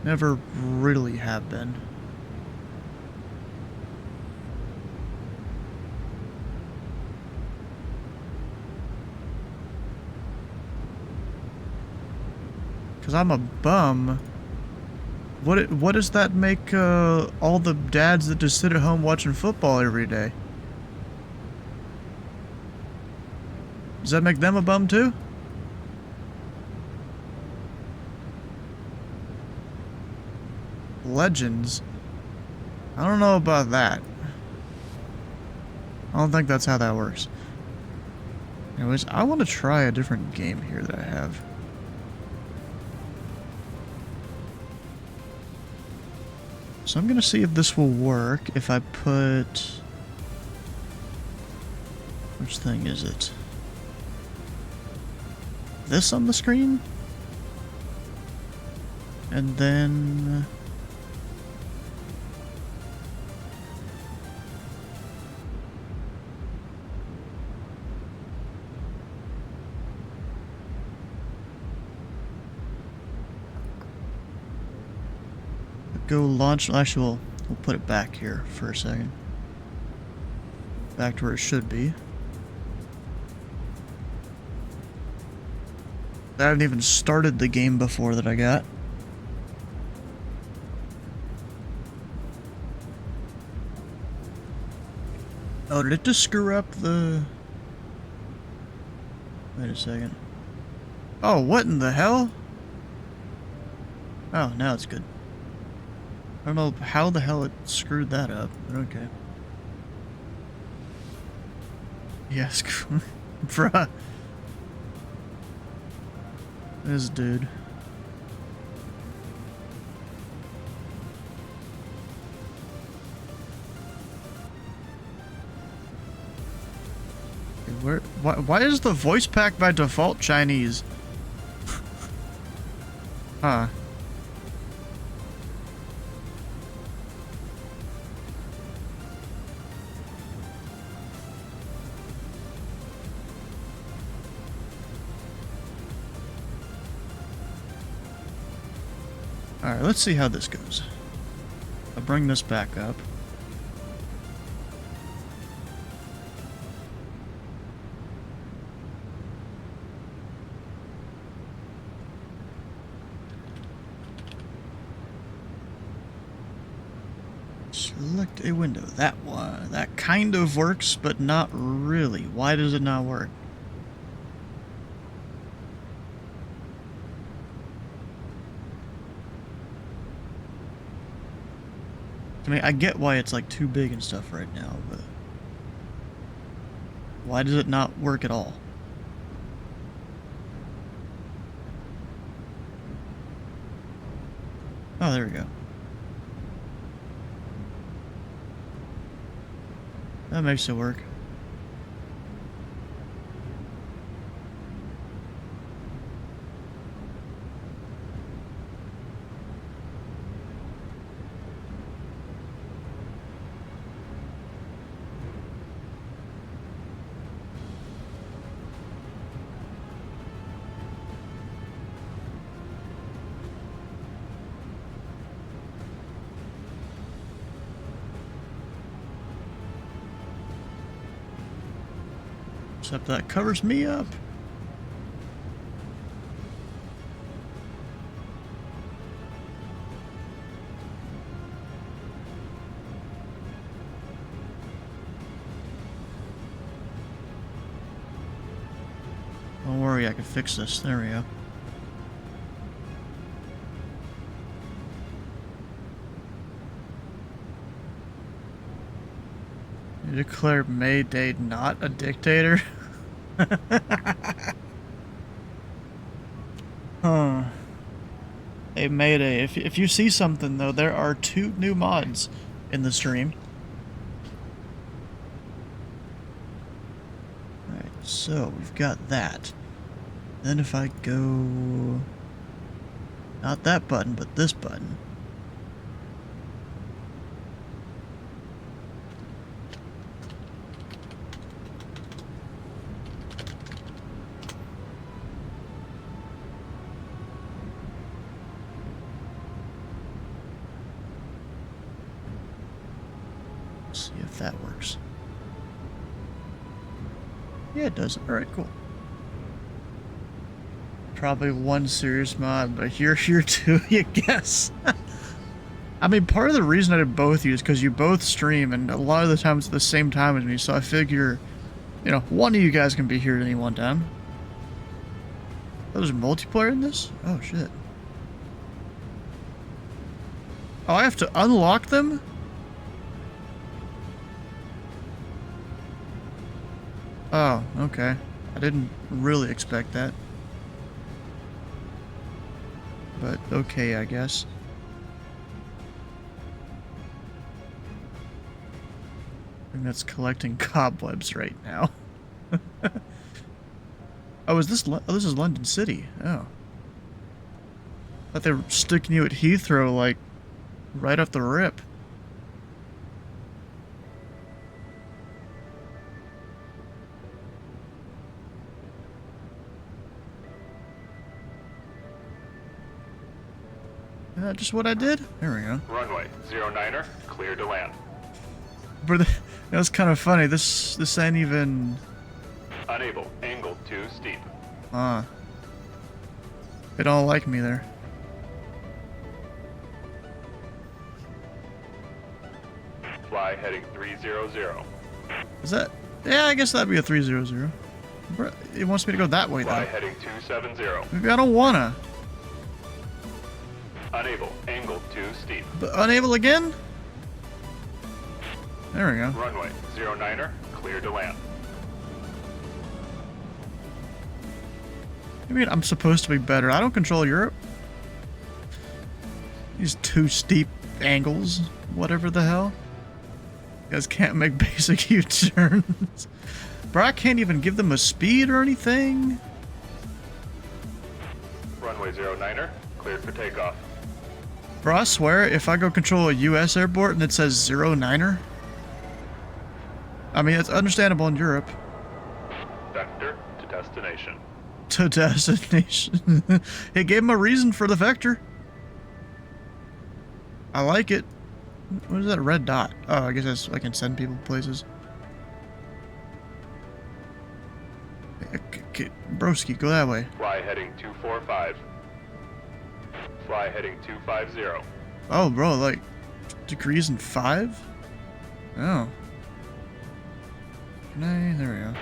Speaker 1: Never really have been. Because I'm a bum. What does that make all the dads that just sit at home watching football every day? Does that make them a bum too? Legends? I don't know about that. I don't think that's how that works. Anyways, I want to try a different game here that I have. So I'm gonna see if this will work if I put... Which thing is it? This on the screen? And then... Go launch. Actually, we'll put it back here for a second. Back to where it should be. I haven't even started the game before that I got. Oh, did it just screw up the... Wait a second. Oh, what in the hell? Oh, now it's good. I don't know how the hell it screwed that up, but okay. Yes, bruh. This dude. Why is the voice pack by default Chinese? Huh. Alright, let's see how this goes. I'll bring this back up. Select a window. That one. That kind of works, but not really. Why does it not work? I mean, I get why it's like too big and stuff right now, but why does it not work at all? Oh, there we go. That makes it work. Except that covers me up. Don't worry, I can fix this. There we go. You declare Mayday not a dictator? Huh. Hey Mayday, if you see something though, there are 2 new mods in the stream. Alright, so we've got that. Then if I go... Not that button, but this button. See if that works. Yeah, it does. Alright, cool. Probably one serious mod, but here too, you guess. I mean, part of the reason I did both of you is because you both stream, and a lot of the times at the same time as me, so I figure, you know, one of you guys can be here at any one time. Oh, there's multiplayer in this? Oh, shit. Oh, I have to unlock them? Oh, okay. I didn't really expect that. But okay, I guess. I think that's collecting cobwebs right now. Oh, is this? Oh, this is London City. Oh, I thought they were sticking you at Heathrow, like right off the rip. Just what I did? There we go.
Speaker 9: Runway 09er, clear to land.
Speaker 1: But that was kind of funny. This ain't even...
Speaker 9: Unable, angle too steep.
Speaker 1: They don't like me there.
Speaker 9: Fly heading 300.
Speaker 1: Is that... Yeah, I guess that'd be a 300. It wants me to go that way, though.
Speaker 9: Fly heading 270.
Speaker 1: Maybe I don't wanna.
Speaker 9: Unable, angle too steep.
Speaker 1: But unable again? There we go.
Speaker 9: Runway 09er, clear to land.
Speaker 1: I mean, I'm supposed to be better. I don't control Europe. These 2 steep angles, whatever the hell. You guys can't make basic U-turns. Bro, I can't even give them a speed or anything.
Speaker 9: Runway 09er, cleared for takeoff.
Speaker 1: Bro, I swear, if I go control a US airport and it says 09er, I mean, it's understandable in Europe.
Speaker 9: Vector to destination.
Speaker 1: To destination. It gave him a reason for the vector. I like it. What is that red dot? Oh, I guess that's, I can send people places. Okay, broski, go that way.
Speaker 9: Fly heading 245. Fly heading 250.
Speaker 1: Oh, bro, like, degrees in 5? Oh. Can I? There we go.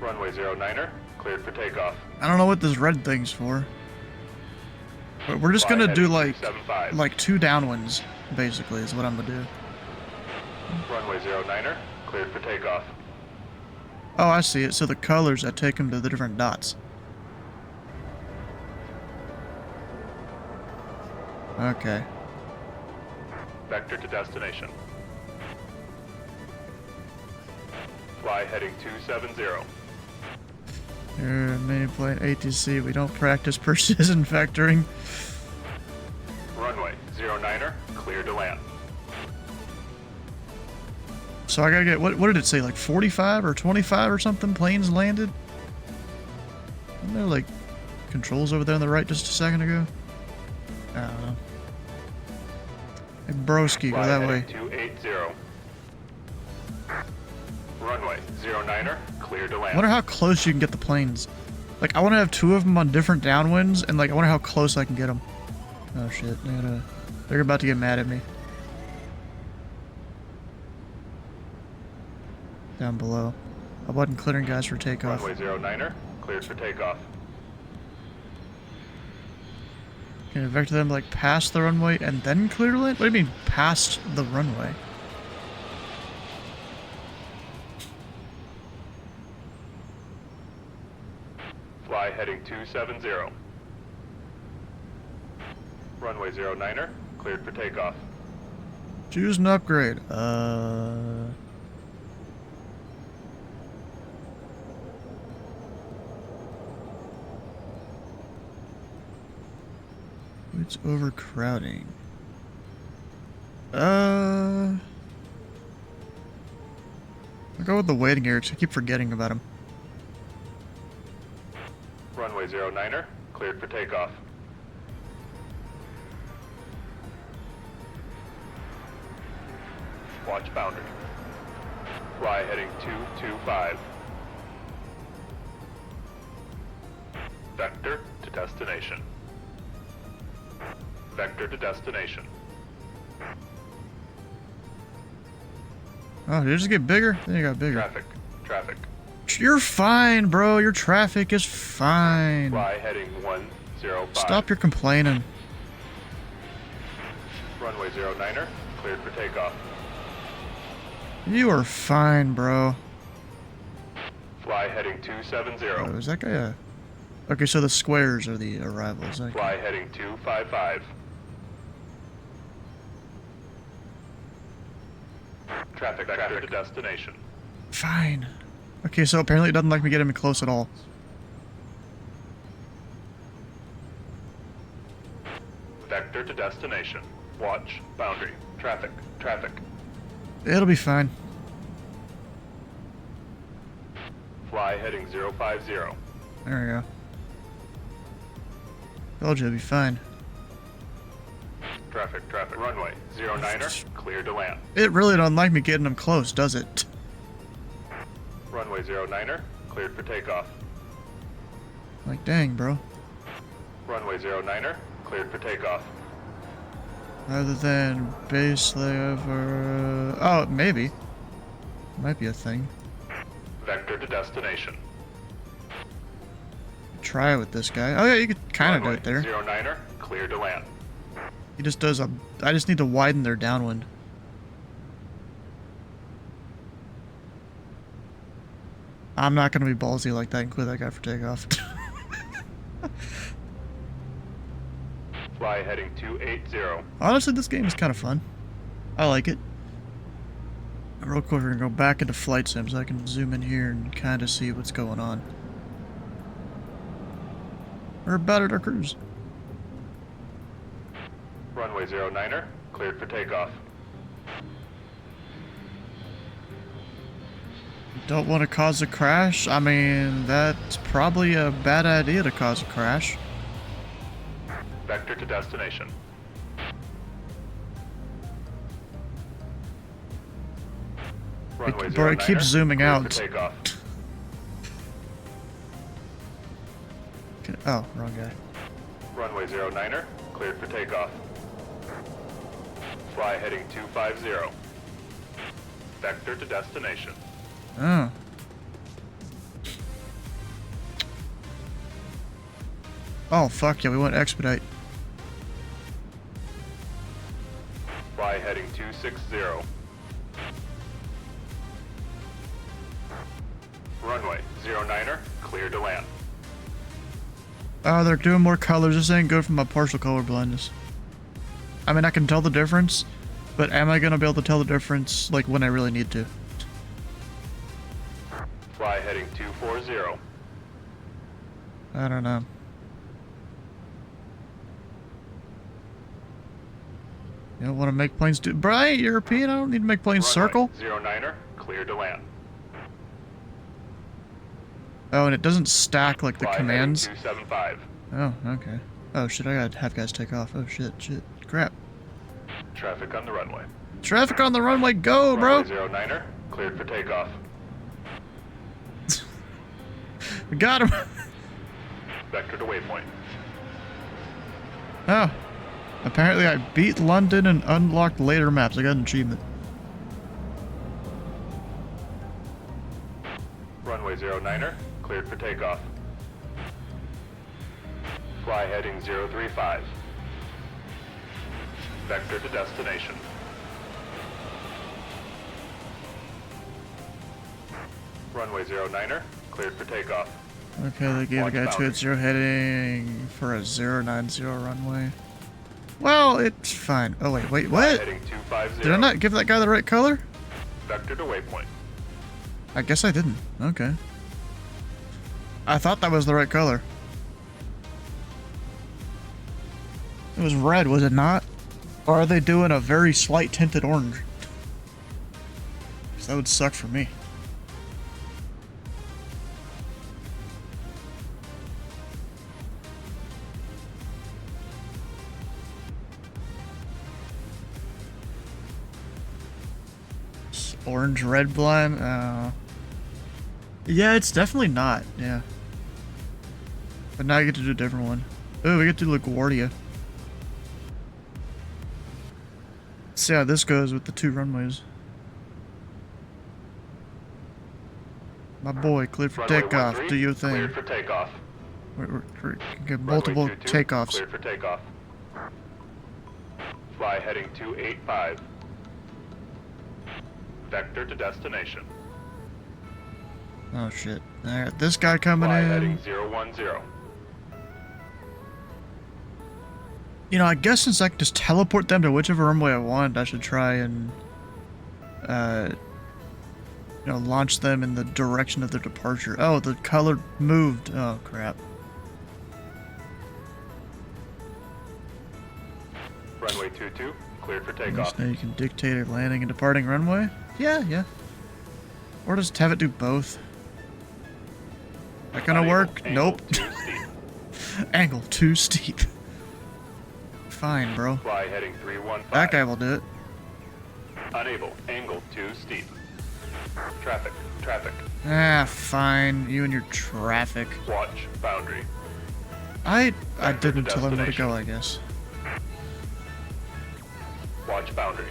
Speaker 9: Runway 09er, cleared for takeoff.
Speaker 1: I don't know what this red thing's for. But we're just
Speaker 9: Fly
Speaker 1: gonna do
Speaker 9: heading
Speaker 1: like 2 downwinds, basically, is what I'm gonna do.
Speaker 9: Runway 09er, cleared for takeoff.
Speaker 1: Oh, I see it. So the colors, I take them to the different dots. Okay.
Speaker 9: Vector to destination. Fly heading 270.
Speaker 1: Main plane ATC, we don't practice precision vectoring.
Speaker 9: Runway 09er, clear to land.
Speaker 1: So I gotta get, what did it say, like 45 or 25 or something planes landed? Wasn't there like controls over there on the right just a second ago? I don't know. Hey, broski, go
Speaker 9: Fly
Speaker 1: that way.
Speaker 9: heading 280. Runway 09er, clear to
Speaker 1: I
Speaker 9: land.
Speaker 1: wonder how close you can get the planes. Like, I want to have two of them on different downwinds, and like, I wonder how close I can get them. Oh shit, they're about to get mad at me. Down below. I wasn't clearing guys for takeoff.
Speaker 9: Runway 09er, cleared for takeoff.
Speaker 1: Can I vector them like past the runway and then clear land? What do you mean past the runway?
Speaker 9: Fly heading 270. Runway 09er, cleared for takeoff.
Speaker 1: Choose an upgrade. It's overcrowding. I'll go with the waiting area because I keep forgetting about him.
Speaker 9: Runway 09er, cleared for takeoff. Watch boundary. Fly heading 225. Vector to destination. Vector to destination.
Speaker 1: Oh, did it just get bigger? Then it got bigger.
Speaker 9: Traffic.
Speaker 1: You're fine, bro. Your traffic is fine.
Speaker 9: Fly heading 105.
Speaker 1: Stop your complaining.
Speaker 9: Runway 09er, cleared for takeoff.
Speaker 1: You are fine, bro.
Speaker 9: Fly heading 270.
Speaker 1: Oh, is that guy a... Okay, so the squares are the arrivals. Okay.
Speaker 9: Fly heading 255. Traffic vector to destination.
Speaker 1: Fine. Okay, so apparently it doesn't like me getting close at all.
Speaker 9: Vector to destination. Watch boundary. Traffic.
Speaker 1: It'll be fine.
Speaker 9: Fly heading 050.
Speaker 1: There we go. Told you it'll be fine.
Speaker 9: Traffic. Runway 09er, clear to land.
Speaker 1: It really don't like me getting them close, does it?
Speaker 9: Runway 09er, cleared for takeoff.
Speaker 1: Like, dang, bro.
Speaker 9: Runway 09er, cleared for takeoff.
Speaker 1: Other than base layover... Oh, maybe. Might be a thing.
Speaker 9: Vector to destination.
Speaker 1: Try it with this guy. Oh yeah, you could kind of do it there.
Speaker 9: 09er, clear to land.
Speaker 1: He just does a... I just need to widen their downwind. I'm not going to be ballsy like that and clear that guy for takeoff.
Speaker 9: Fly heading 280.
Speaker 1: Honestly, this game is kind of fun. I like it. Real quick, we're going to go back into flight sim so I can zoom in here and kind of see what's going on. We're about at our cruise.
Speaker 9: Runway 09er, cleared for takeoff.
Speaker 1: Don't want to cause a crash? I mean, that's probably a bad idea to cause a crash.
Speaker 9: Vector to destination. Runway
Speaker 1: Bro, it keeps zooming
Speaker 9: cleared
Speaker 1: out.
Speaker 9: for takeoff.
Speaker 1: Oh, wrong guy.
Speaker 9: Runway 09er, cleared for takeoff. Fly heading 250. Vector to destination.
Speaker 1: Oh. Oh, fuck yeah, we went expedite.
Speaker 9: Fly heading 260. Runway 09er, clear to land.
Speaker 1: Oh, they're doing more colors. This ain't good for my partial color blindness. I mean, I can tell the difference, but am I gonna be able to tell the difference, like, when I really need to?
Speaker 9: Fly heading 240.
Speaker 1: I don't know. You don't want to make planes do... Bro, I ain't European. I don't need to make planes circle.
Speaker 9: 09er, clear to land.
Speaker 1: Oh, and it doesn't stack like the
Speaker 9: Fly
Speaker 1: commands.
Speaker 9: heading 275.
Speaker 1: Oh, okay. Oh shit, I gotta have guys take off. Oh shit, crap.
Speaker 9: Traffic on the runway.
Speaker 1: Traffic on the runway, go, bro!
Speaker 9: Runway 09er, cleared for takeoff.
Speaker 1: We got him!
Speaker 9: Vector to waypoint.
Speaker 1: Oh. Apparently I beat London and unlocked later maps. I got an achievement.
Speaker 9: Runway 09er, cleared for takeoff. Fly heading 035. Vector to destination. Runway 09er, cleared for takeoff.
Speaker 1: Okay, they gave
Speaker 9: Watch
Speaker 1: the guy
Speaker 9: boundary.
Speaker 1: 280 heading for a 090 runway. Well, it's fine. Oh, wait,
Speaker 9: Fly
Speaker 1: what?
Speaker 9: heading 250.
Speaker 1: Did I not give that guy the right color?
Speaker 9: Vector to waypoint.
Speaker 1: I guess I didn't. Okay. I thought that was the right color. It was red, was it not? Or are they doing a very slight tinted orange? 'Cause that would suck for me. Orange red blind? Yeah, it's definitely not. Yeah. But now I get to do a different one. Oh, we get to do LaGuardia. Let's see how this goes with the 2 runways. My boy, cleared for
Speaker 9: Runway
Speaker 1: takeoff.
Speaker 9: 13,
Speaker 1: Do your thing.
Speaker 9: Cleared for takeoff.
Speaker 1: We can get multiple
Speaker 9: Runway 22,
Speaker 1: takeoffs.
Speaker 9: Cleared for takeoff. Fly heading 285. Vector to destination.
Speaker 1: Oh shit. Alright, this guy coming
Speaker 9: Fly
Speaker 1: in.
Speaker 9: heading 010.
Speaker 1: You know, I guess since I can just teleport them to whichever runway I want, I should try and, you know, launch them in the direction of their departure. Oh, the color moved. Oh, crap.
Speaker 9: Runway 22, cleared for
Speaker 1: At
Speaker 9: takeoff.
Speaker 1: least now you can dictate a landing and departing runway? Yeah, yeah. Or just have it do both. That gonna
Speaker 9: Unable,
Speaker 1: work?
Speaker 9: angle
Speaker 1: Nope.
Speaker 9: too steep.
Speaker 1: Angle too steep. Fine, bro.
Speaker 9: Fly heading 315.
Speaker 1: That guy will do it.
Speaker 9: Unable, angle too steep. Traffic, traffic.
Speaker 1: Ah, fine. You and your traffic.
Speaker 9: Watch, boundary.
Speaker 1: I
Speaker 9: Vector to
Speaker 1: didn't tell him where to go,
Speaker 9: destination.
Speaker 1: I guess.
Speaker 9: Watch, boundary.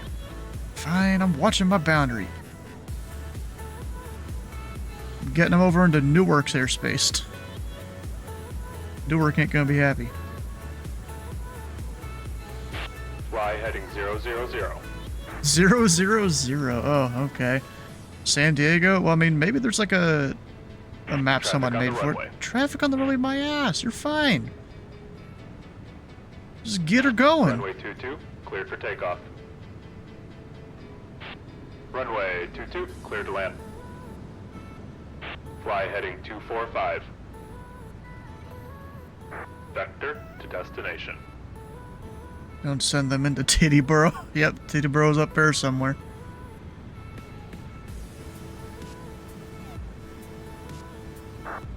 Speaker 1: Fine, I'm watching my boundary. I'm getting him over into Newark's airspace. Newark ain't gonna be happy.
Speaker 9: Fly heading 000.
Speaker 1: 000. Oh, okay. San Diego? Well, I mean, maybe there's like a map
Speaker 9: Traffic
Speaker 1: someone
Speaker 9: on the
Speaker 1: made for
Speaker 9: runway.
Speaker 1: it. Traffic on the runway, my ass. You're fine. Just get her going.
Speaker 9: Runway 22, cleared for takeoff. Runway 22, cleared to land. Fly heading 245. Vector to destination.
Speaker 1: Don't send them into Tittyboro. Yep, Tittyboro's up there somewhere.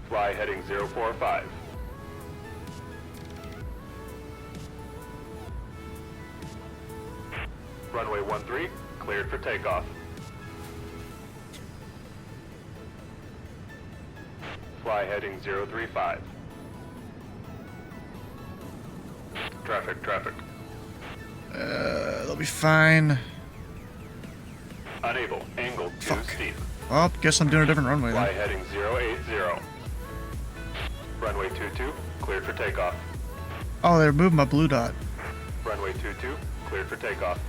Speaker 9: Fly heading 045. Runway 13, cleared for takeoff. Fly heading 035. Traffic, traffic.
Speaker 1: They'll be fine.
Speaker 9: Unable, angle too
Speaker 1: Fuck.
Speaker 9: steep.
Speaker 1: Well, guess I'm doing a different runway
Speaker 9: Fly
Speaker 1: then.
Speaker 9: heading 080. Runway 22, cleared for takeoff.
Speaker 1: Oh, they removed my blue dot.
Speaker 9: Runway 22, cleared for takeoff.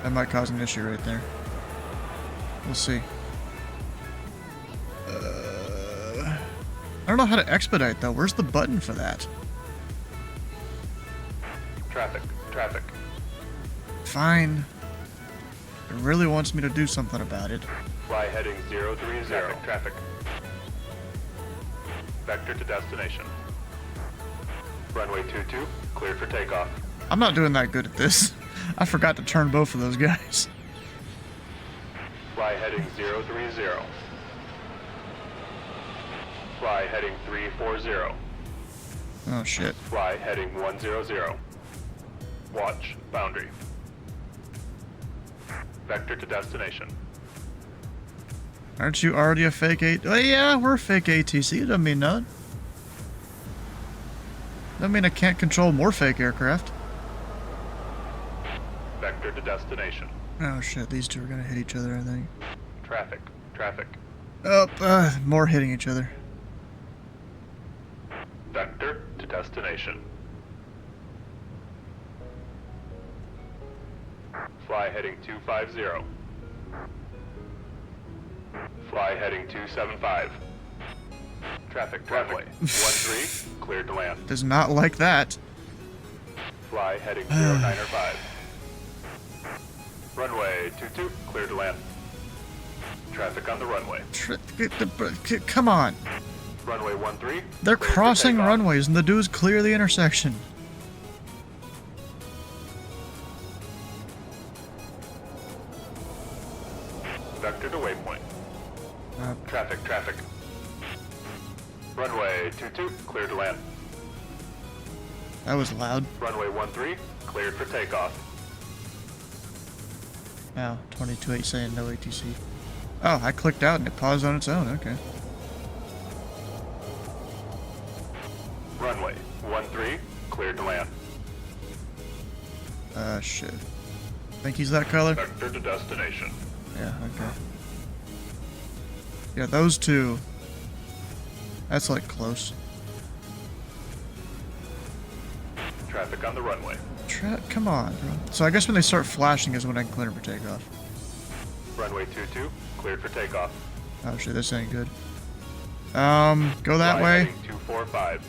Speaker 1: That might cause an issue right there. We'll see. I don't know how to expedite though. Where's the button for that?
Speaker 9: Traffic, traffic.
Speaker 1: Fine. It really wants me to do something about it.
Speaker 9: Fly heading 030. Traffic, traffic. Vector to destination. Runway 22, cleared for takeoff.
Speaker 1: I'm not doing that good at this. I forgot to turn both of those guys.
Speaker 9: Fly heading 030. Fly heading 340.
Speaker 1: Oh shit.
Speaker 9: Fly heading 100. Watch, boundary. Vector to destination.
Speaker 1: Aren't you already a fake AT? Oh, yeah, we're a fake ATC. Doesn't mean nothing. Doesn't mean I can't control more fake aircraft.
Speaker 9: Vector to destination.
Speaker 1: Oh shit, these two are gonna hit each other, I think.
Speaker 9: Traffic. Traffic.
Speaker 1: Oh, more hitting each other.
Speaker 9: Vector to destination. Fly heading 250. Fly heading 275. Traffic runway 13, cleared to land.
Speaker 1: Does not like that.
Speaker 9: Fly heading 095. Runway 22, cleared to land. Traffic on the runway.
Speaker 1: Come on.
Speaker 9: Runway 13.
Speaker 1: They're
Speaker 9: cleared for
Speaker 1: crossing
Speaker 9: takeoff.
Speaker 1: runways and the dudes clear the intersection.
Speaker 9: Vector to waypoint. Traffic, traffic. Runway 22, cleared to land.
Speaker 1: That was loud.
Speaker 9: Runway 13, cleared for takeoff.
Speaker 1: Oh, 22.8 saying no ATC. Oh, I clicked out and it paused on its own. Okay.
Speaker 9: Runway 13, cleared to land.
Speaker 1: Shit. Think he's that color?
Speaker 9: Vector to destination.
Speaker 1: Yeah, okay. Yeah, those two. That's like close.
Speaker 9: Traffic on the runway.
Speaker 1: Come on, bro. So I guess when they start flashing is when I can clear for takeoff.
Speaker 9: Runway 22, cleared for takeoff.
Speaker 1: Oh shit, this ain't good. Go that
Speaker 9: Fly
Speaker 1: way.
Speaker 9: heading 245.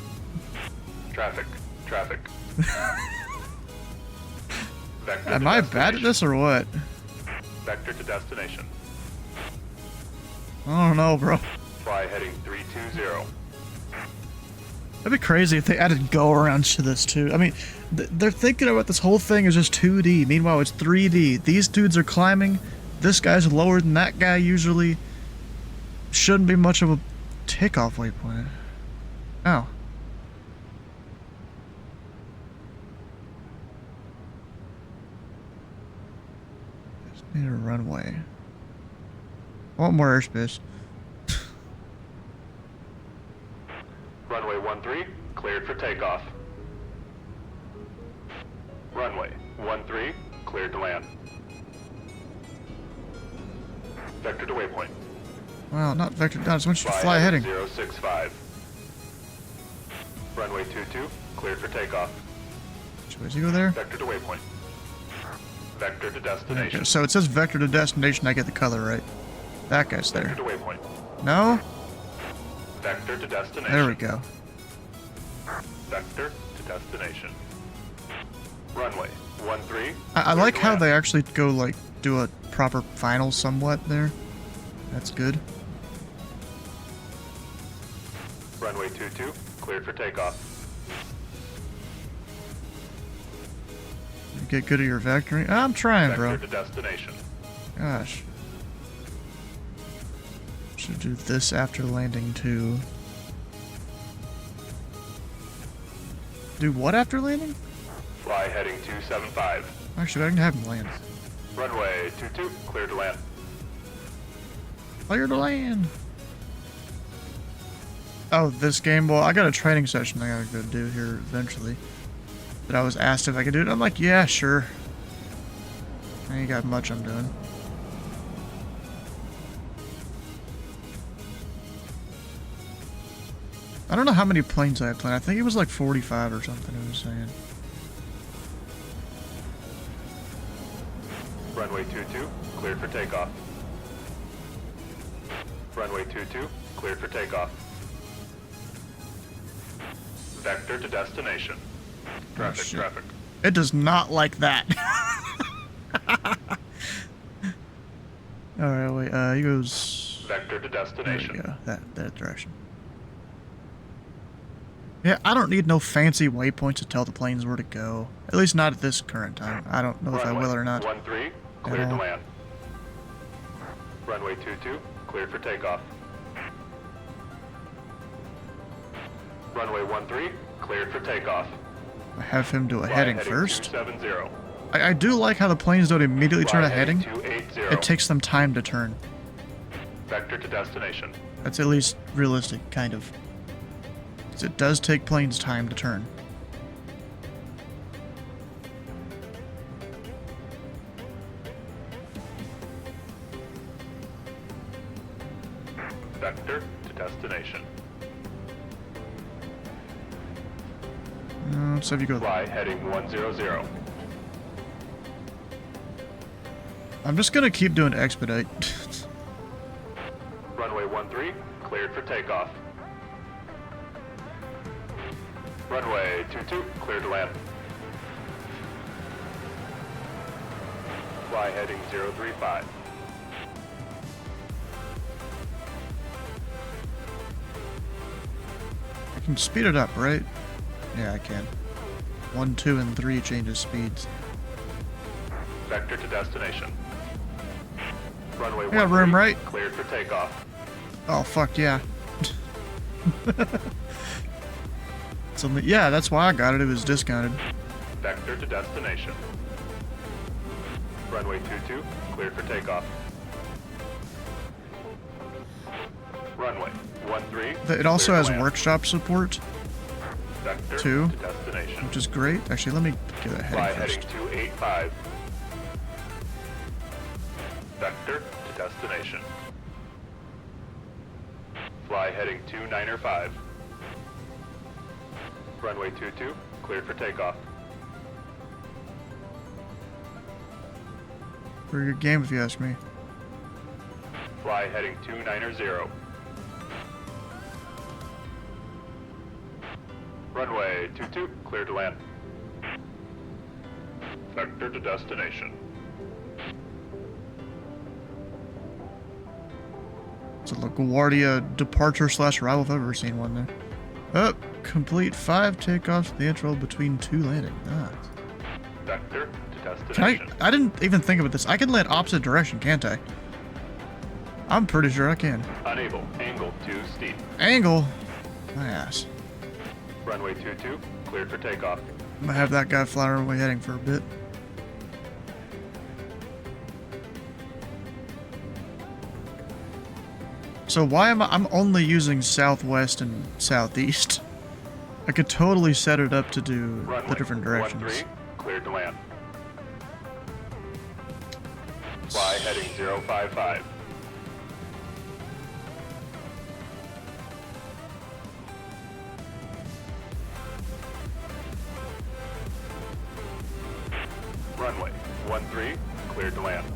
Speaker 9: Traffic, traffic. Vector
Speaker 1: Am
Speaker 9: to
Speaker 1: I bad at
Speaker 9: destination.
Speaker 1: this or what?
Speaker 9: Vector to destination.
Speaker 1: I don't know, bro.
Speaker 9: Fly heading 320.
Speaker 1: That'd be crazy if they added go-arounds to this, too. I mean, they're thinking about this whole thing as just 2D. Meanwhile, it's 3D. These dudes are climbing. This guy's lower than that guy usually. Shouldn't be much of a takeoff waypoint. Oh. Just need a runway. I want more airspace.
Speaker 9: Runway 13, cleared for takeoff. Runway 13, cleared to land. Vector to waypoint.
Speaker 1: Well, not vector down. I just want you to fly heading.
Speaker 9: 065. Runway 22, cleared for takeoff.
Speaker 1: Does he go there?
Speaker 9: Vector to waypoint. Vector to destination.
Speaker 1: Okay, so it says vector to destination. I get the color right. That guy's
Speaker 9: Vector
Speaker 1: there.
Speaker 9: to waypoint.
Speaker 1: No?
Speaker 9: Vector to destination.
Speaker 1: There we go.
Speaker 9: Vector to destination. Runway 13.
Speaker 1: I like how they actually go, like, do a proper final somewhat there. That's good.
Speaker 9: Runway 22, cleared for takeoff.
Speaker 1: You get good at your vectoring. I'm trying, bro.
Speaker 9: Vector to destination.
Speaker 1: Gosh. Should do this after landing too. Do what after landing?
Speaker 9: Fly heading 275.
Speaker 1: Actually, I can have him land.
Speaker 9: Runway 22, cleared to land.
Speaker 1: Clear to land. Oh, this game? Well, I got a training session I gotta go do here eventually. That I was asked if I could do it. I'm like, yeah, sure. I ain't got much I'm doing. I don't know how many planes I had planned. I think it was like 45 or something, I was saying.
Speaker 9: Runway 22, cleared for takeoff. Runway 22, cleared for takeoff. Vector to destination. Traffic,
Speaker 1: shit.
Speaker 9: traffic.
Speaker 1: It does not like that. Alright, wait, he goes...
Speaker 9: Vector to
Speaker 1: There
Speaker 9: destination.
Speaker 1: we go, that direction. Yeah, I don't need no fancy waypoints to tell the planes where to go. At least not at this current time. I don't know if I will or not.
Speaker 9: 13, cleared to
Speaker 1: all.
Speaker 9: land. Runway 22, cleared for takeoff. Runway 13, cleared for takeoff.
Speaker 1: I have him do a
Speaker 9: Fly
Speaker 1: heading
Speaker 9: heading
Speaker 1: first.
Speaker 9: 270.
Speaker 1: I do like how the planes don't immediately turn
Speaker 9: Fly
Speaker 1: a heading.
Speaker 9: 280.
Speaker 1: It takes them time to turn.
Speaker 9: Vector to destination.
Speaker 1: That's at least realistic, kind of. 'Cause it does take planes time to turn.
Speaker 9: Vector to destination.
Speaker 1: Let's have you go.
Speaker 9: Fly heading 100.
Speaker 1: I'm just gonna keep doing expedite.
Speaker 9: Runway 13, cleared for takeoff. Runway 22, cleared to land. Fly heading 035.
Speaker 1: I can speed it up, right? Yeah, I can. 1, 2, and 3 changes speeds.
Speaker 9: Vector to destination. Runway
Speaker 1: I got room,
Speaker 9: 13,
Speaker 1: right?
Speaker 9: cleared for takeoff.
Speaker 1: Oh, fuck yeah. So, yeah, that's why I got it. It was discounted.
Speaker 9: Vector to destination. Runway 22, cleared for takeoff. Runway 13.
Speaker 1: It also
Speaker 9: cleared
Speaker 1: has
Speaker 9: to land.
Speaker 1: workshop support,
Speaker 9: Vector
Speaker 1: too,
Speaker 9: to destination.
Speaker 1: which is great. Actually, let me get a
Speaker 9: Fly
Speaker 1: heading
Speaker 9: heading
Speaker 1: first.
Speaker 9: 285. Vector to destination. Fly heading 295. Runway 22, cleared for takeoff.
Speaker 1: Pretty good game, if you ask me.
Speaker 9: Fly heading 290. Runway 22, cleared to land. Vector to destination.
Speaker 1: It's a LaGuardia departure / arrival if I've ever seen one there. Oh, complete 5 takeoffs at the interval between 2 landings. Ah.
Speaker 9: Vector to
Speaker 1: Can
Speaker 9: destination.
Speaker 1: I didn't even think about this. I can land opposite direction, can't I? I'm pretty sure I can.
Speaker 9: Unable. Angle too steep.
Speaker 1: Angle? My ass.
Speaker 9: Runway 22, cleared for takeoff.
Speaker 1: I'm gonna have that guy fly our way heading for a bit. So why am I'm only using southwest and southeast? I could totally set it up to do
Speaker 9: Runway
Speaker 1: the different directions.
Speaker 9: 13, cleared to land. Fly heading 055. Runway 13, cleared to land.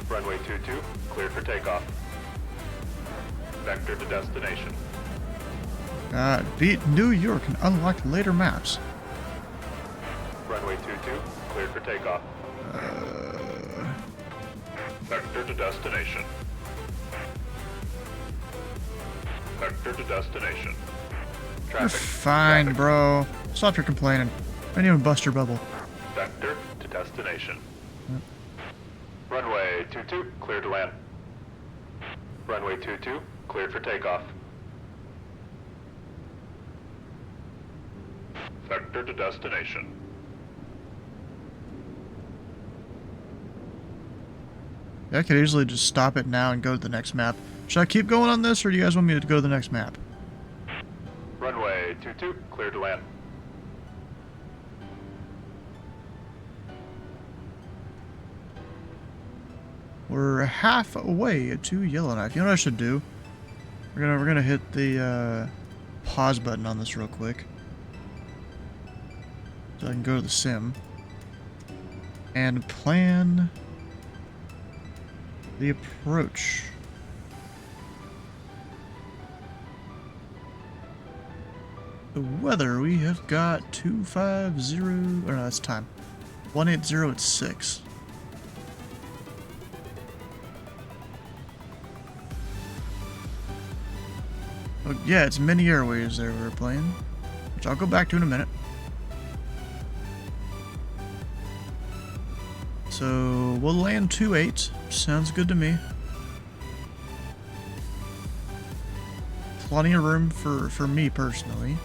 Speaker 9: Runway 22, cleared for takeoff. Vector to destination.
Speaker 1: Beat New York and unlock later maps.
Speaker 9: Runway 22, cleared for takeoff. Vector to destination. Vector to destination.
Speaker 1: You're
Speaker 9: Traffic.
Speaker 1: fine,
Speaker 9: Traffic.
Speaker 1: bro. Stop your complaining. I didn't even bust your bubble.
Speaker 9: Vector to destination. Runway 22, cleared to land. Runway 22, cleared for takeoff. Vector to destination.
Speaker 1: Yeah, I could easily just stop it now and go to the next map. Should I keep going on this, or do you guys want me to go to the next map?
Speaker 9: Runway 22, cleared to land.
Speaker 1: We're halfway to Yellowknife. You know what I should do? We're gonna hit the pause button on this real quick, so I can go to the sim and plan the approach. The weather, we have got 250, or no, that's time. 180 at 6. Oh, yeah, it's Mini Airways there we're playing, which I'll go back to in a minute. So we'll land 2-8. Sounds good to me. plenty of room for me personally.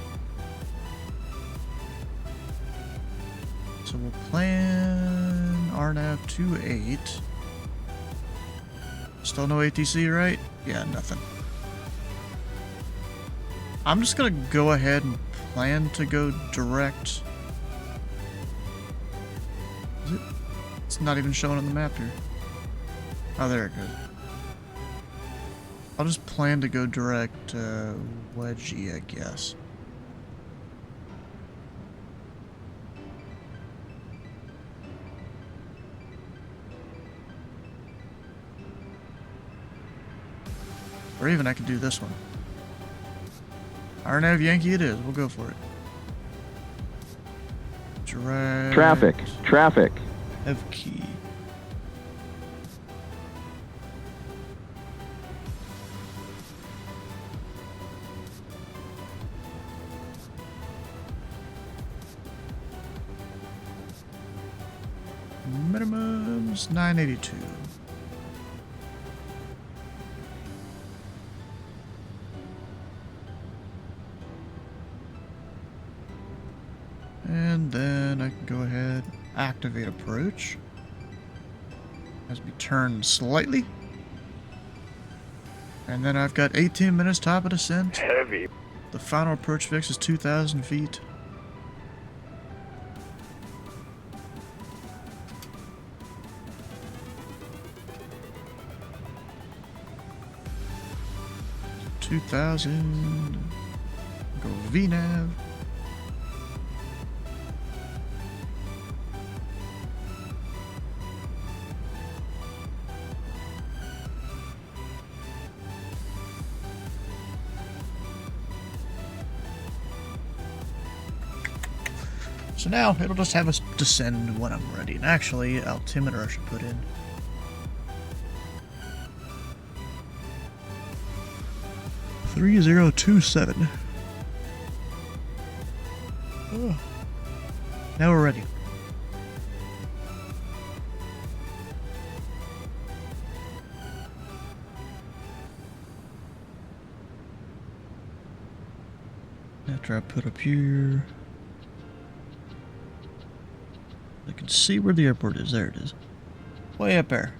Speaker 1: So we'll plan RNAV 28. Still no ATC, right? Yeah, nothing. I'm just gonna go ahead and plan to go direct. Is it? It's not even showing on the map here. Oh, there it goes. I'll just plan to go direct Wedgie, I guess. Or even I could do this one. RNAV Yankee it is. We'll go for it. Direct.
Speaker 10: Traffic.
Speaker 1: F key. Minimum's 982. And then I can go ahead, activate approach. Has to be turned slightly. And then I've got 18 minutes top of descent.
Speaker 9: Heavy.
Speaker 1: The final approach fix is 2,000 feet. Go VNAV. So now it'll just have us descend when I'm ready. And actually, altimeter I should put in. $3027. Oh. Now we're ready. After I put up here, I can see where the airport is. There it is. Way up there.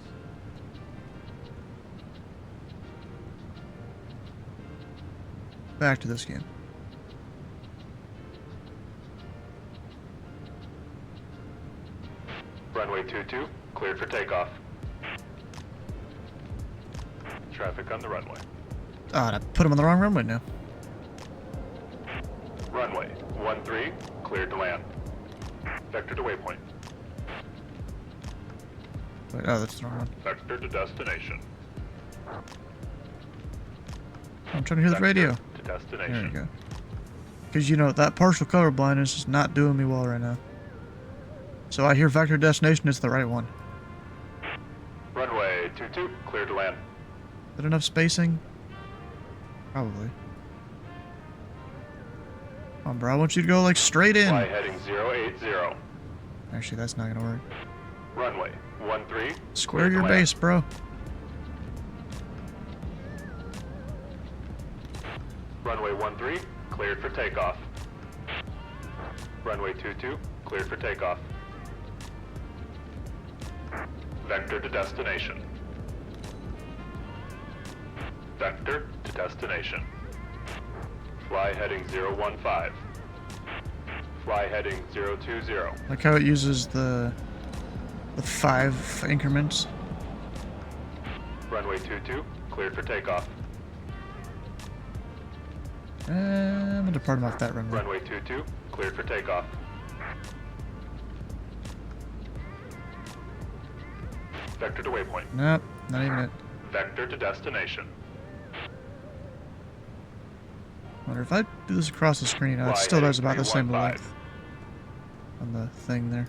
Speaker 1: Back to this game.
Speaker 9: Runway 22, cleared for takeoff. Traffic on the runway.
Speaker 1: Oh, I put him on the wrong runway now.
Speaker 9: Runway 13, cleared to land. Vector to waypoint.
Speaker 1: Wait, oh, that's the wrong one.
Speaker 9: Vector to destination.
Speaker 1: I'm trying to hear the radio.
Speaker 9: To destination.
Speaker 1: There we go. Because, you know, that partial color blindness is not doing me well right now. So I hear vector destination is the right one.
Speaker 9: Runway 22, cleared to land.
Speaker 1: Is that enough spacing? Probably. Come on, bro. I want you to go, like, straight in.
Speaker 9: Fly heading 080.
Speaker 1: Actually, that's not going to work.
Speaker 9: Runway 13.
Speaker 1: Square your base, bro.
Speaker 9: Runway 13, cleared for takeoff. Runway 22, cleared for takeoff. Vector to destination. Vector to destination. Fly heading 015. Fly heading 020.
Speaker 1: Like how it uses the 5 increments.
Speaker 9: Runway 22, cleared for takeoff.
Speaker 1: I'm gonna depart him off that runway.
Speaker 9: Runway 22, cleared for takeoff. Vector to waypoint.
Speaker 1: Nope, not even it.
Speaker 9: Vector to destination.
Speaker 1: Wonder if I do this across the screen, it still does about the same
Speaker 9: 315.
Speaker 1: length on the thing there.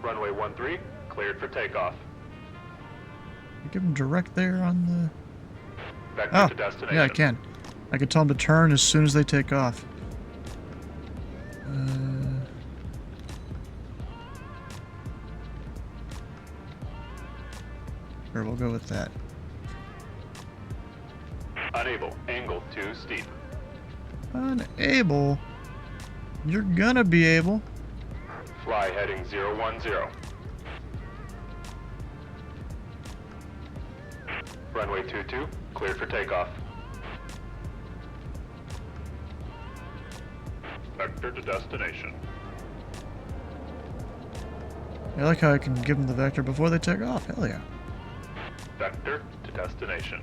Speaker 9: Runway 13, cleared for takeoff.
Speaker 1: You give him direct there on the...
Speaker 9: Vector to destination.
Speaker 1: Yeah, I can. I can tell them to turn as soon as they take off. Sure, we'll go with that.
Speaker 9: Unable. Angle too steep.
Speaker 1: Unable. You're gonna be able.
Speaker 9: Fly heading 010. Runway 22, cleared for takeoff. Vector to destination.
Speaker 1: I like how I can give them the vector before they take off. Hell yeah.
Speaker 9: Vector to destination.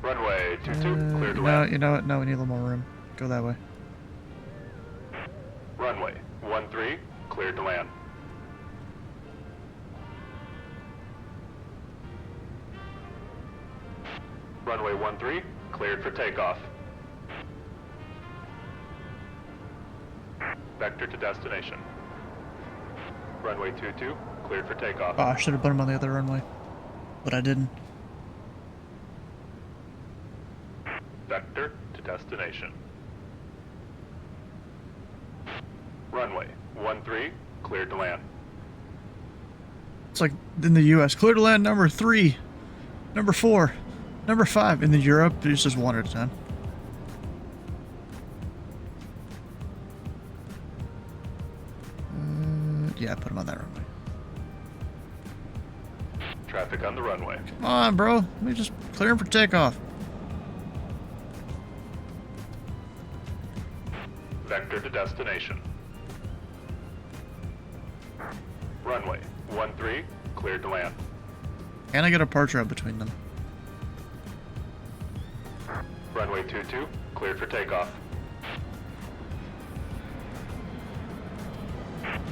Speaker 9: Runway 22, cleared to
Speaker 1: No,
Speaker 9: land.
Speaker 1: you know what? No, we need a little more room. Go that way.
Speaker 9: Runway 13, cleared to land. Runway 13, cleared for takeoff. Vector to destination. Runway 22, cleared for takeoff.
Speaker 1: Oh, I should have put him on the other runway. But I didn't.
Speaker 9: Vector to destination. Runway 13, cleared to land.
Speaker 1: It's like in the US. Clear to land number 3. Number 4. Number 5. In the Europe, it's just one at a time. Yeah, put him on that runway.
Speaker 9: Traffic on the runway.
Speaker 1: Come on, bro. Let me just clear him for takeoff.
Speaker 9: Vector to destination. Runway 13, cleared to land.
Speaker 1: Can I get a parts route between them?
Speaker 9: Runway 22, cleared for takeoff.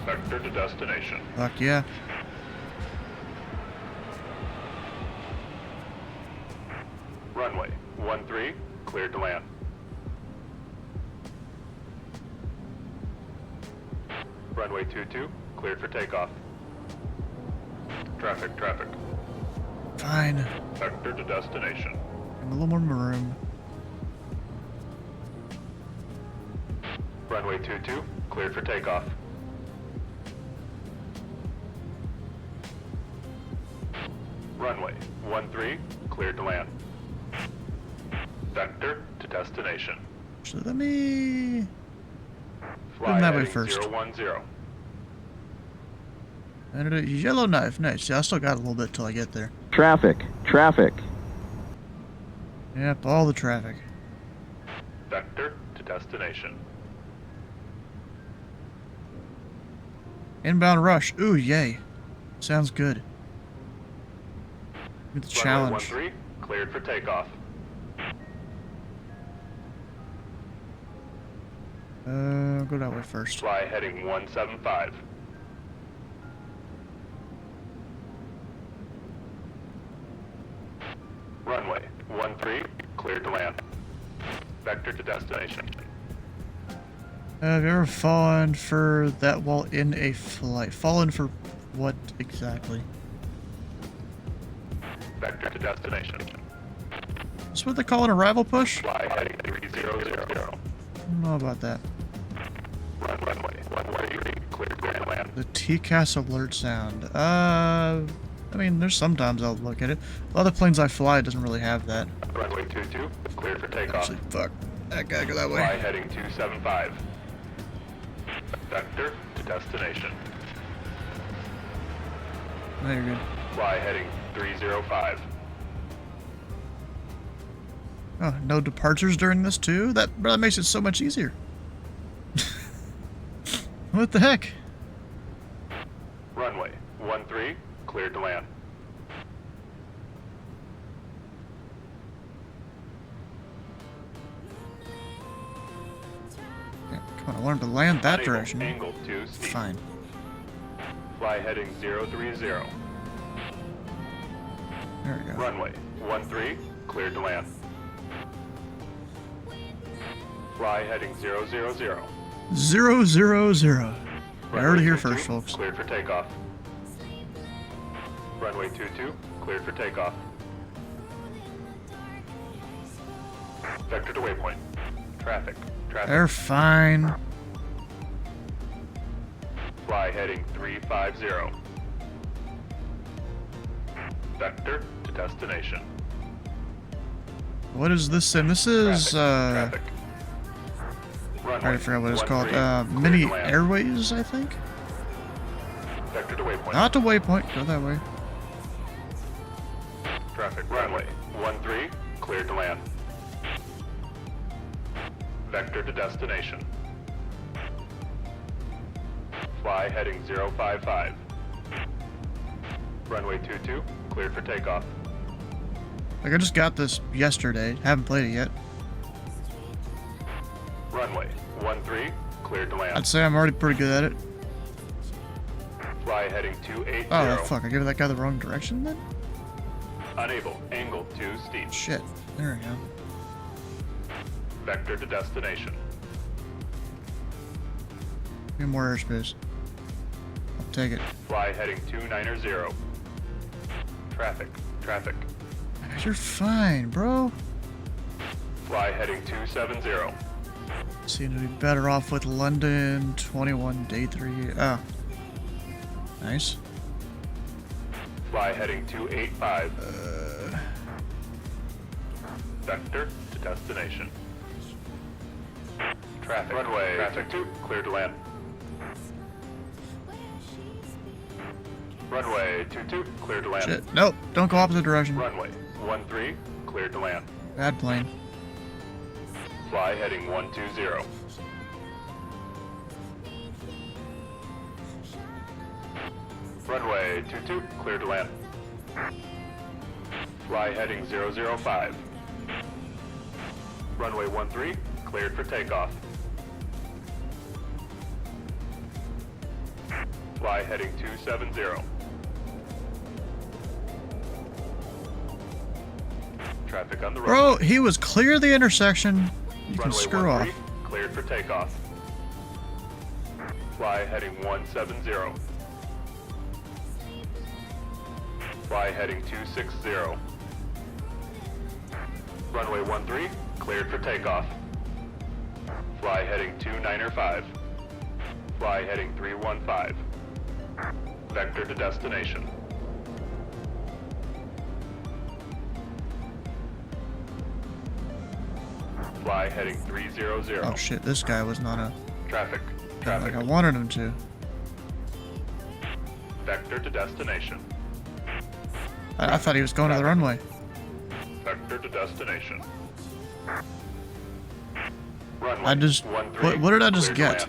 Speaker 9: Vector to destination.
Speaker 1: Fuck yeah.
Speaker 9: Runway 13, cleared to land. Runway 22, cleared for takeoff. Traffic, traffic.
Speaker 1: Fine.
Speaker 9: Vector to destination.
Speaker 1: Give him a little more room.
Speaker 9: Runway 22, cleared for takeoff. Runway 13, cleared to land. Vector to destination.
Speaker 1: So let me...
Speaker 9: Fly
Speaker 1: that way
Speaker 9: heading
Speaker 1: first.
Speaker 9: 010.
Speaker 1: And a Yellowknife. Nice. Yeah, I still got a little bit till I get there.
Speaker 10: Traffic, traffic.
Speaker 1: Yep, all the traffic.
Speaker 9: Vector to destination.
Speaker 1: Inbound rush. Ooh, yay. Sounds good. Give me the challenge.
Speaker 9: Runway 13, cleared for takeoff.
Speaker 1: Go that way first.
Speaker 9: Fly heading 175. Runway 13, cleared to land. Vector to destination.
Speaker 1: Have you ever fallen for that while in a flight? Fallen for what exactly?
Speaker 9: Vector to destination.
Speaker 1: That's what they call an arrival push?
Speaker 9: Fly heading 300.
Speaker 1: I don't know about that.
Speaker 9: Runway 13, cleared to land.
Speaker 1: The TCAS alert sound. I mean, there's sometimes I'll look at it. A lot of the planes I fly doesn't really have that.
Speaker 9: Runway 22, cleared for takeoff.
Speaker 1: Actually, fuck. I gotta go that
Speaker 9: Fly
Speaker 1: way.
Speaker 9: heading 275. Vector to destination.
Speaker 1: No, you're good.
Speaker 9: Fly heading 305.
Speaker 1: Oh, no departures during this too? That makes it so much easier. What the heck?
Speaker 9: Runway 13, cleared to land.
Speaker 1: Okay, come on, I wanted to land that
Speaker 9: Unable.
Speaker 1: direction.
Speaker 9: Angle too steep.
Speaker 1: Fine.
Speaker 9: Fly heading 030.
Speaker 1: There we go.
Speaker 9: Runway 13, cleared to land. Fly heading 000.
Speaker 1: 000. I heard it here first, folks.
Speaker 9: Cleared for takeoff. Runway 22, cleared for takeoff. Vector to waypoint. Traffic. Traffic.
Speaker 1: They're fine.
Speaker 9: Fly heading 350. Vector to destination.
Speaker 1: What is this sim? This is,
Speaker 9: Traffic.
Speaker 1: I already forgot what it's called.
Speaker 9: 13,
Speaker 1: Mini
Speaker 9: clear to land.
Speaker 1: Airways, I think?
Speaker 9: Vector to waypoint.
Speaker 1: Not to waypoint, go that way.
Speaker 9: Traffic runway 13, cleared to land. Vector to destination. Fly heading 055. Runway 22, cleared for takeoff.
Speaker 1: Like, I just got this yesterday. Haven't played it yet.
Speaker 9: Runway 13, cleared to land.
Speaker 1: I'd say I'm already pretty good at it.
Speaker 9: Fly heading 280.
Speaker 1: Oh, fuck. I gave that guy the wrong direction then?
Speaker 9: Unable, angle too steep.
Speaker 1: Shit. There we go.
Speaker 9: Vector to destination.
Speaker 1: Give me more airspace. I'll take it.
Speaker 9: Fly heading 290. Traffic.
Speaker 1: You're fine, bro.
Speaker 9: Fly heading 270.
Speaker 1: Seem to be better off with London 21 day 3. Oh. Nice.
Speaker 9: Fly heading 285. Vector to destination. Traffic. Runway. Traffic 2, cleared to land. Runway 22, cleared to land.
Speaker 1: Shit. Nope. Don't go opposite direction.
Speaker 9: Runway 13, cleared to land.
Speaker 1: Bad plane.
Speaker 9: Fly heading 120. Runway 22, cleared to land. Fly heading 005. Runway 13, cleared for takeoff. Fly heading 270. Traffic on the road.
Speaker 1: Bro, he was clear the intersection. You can
Speaker 9: Runway
Speaker 1: screw off.
Speaker 9: 13, cleared for takeoff. Fly heading 170. Fly heading 260. Runway 13, cleared for takeoff. Fly heading 295. Fly heading 315. Vector to destination. Fly heading 300.
Speaker 1: Oh shit, this guy was not a...
Speaker 9: Traffic.
Speaker 1: like I wanted him to.
Speaker 9: Vector to destination.
Speaker 1: I thought he was going to the runway.
Speaker 9: Vector to destination. Runway.
Speaker 1: I just...
Speaker 9: 13,
Speaker 1: What did I just
Speaker 9: cleared
Speaker 1: get?
Speaker 9: to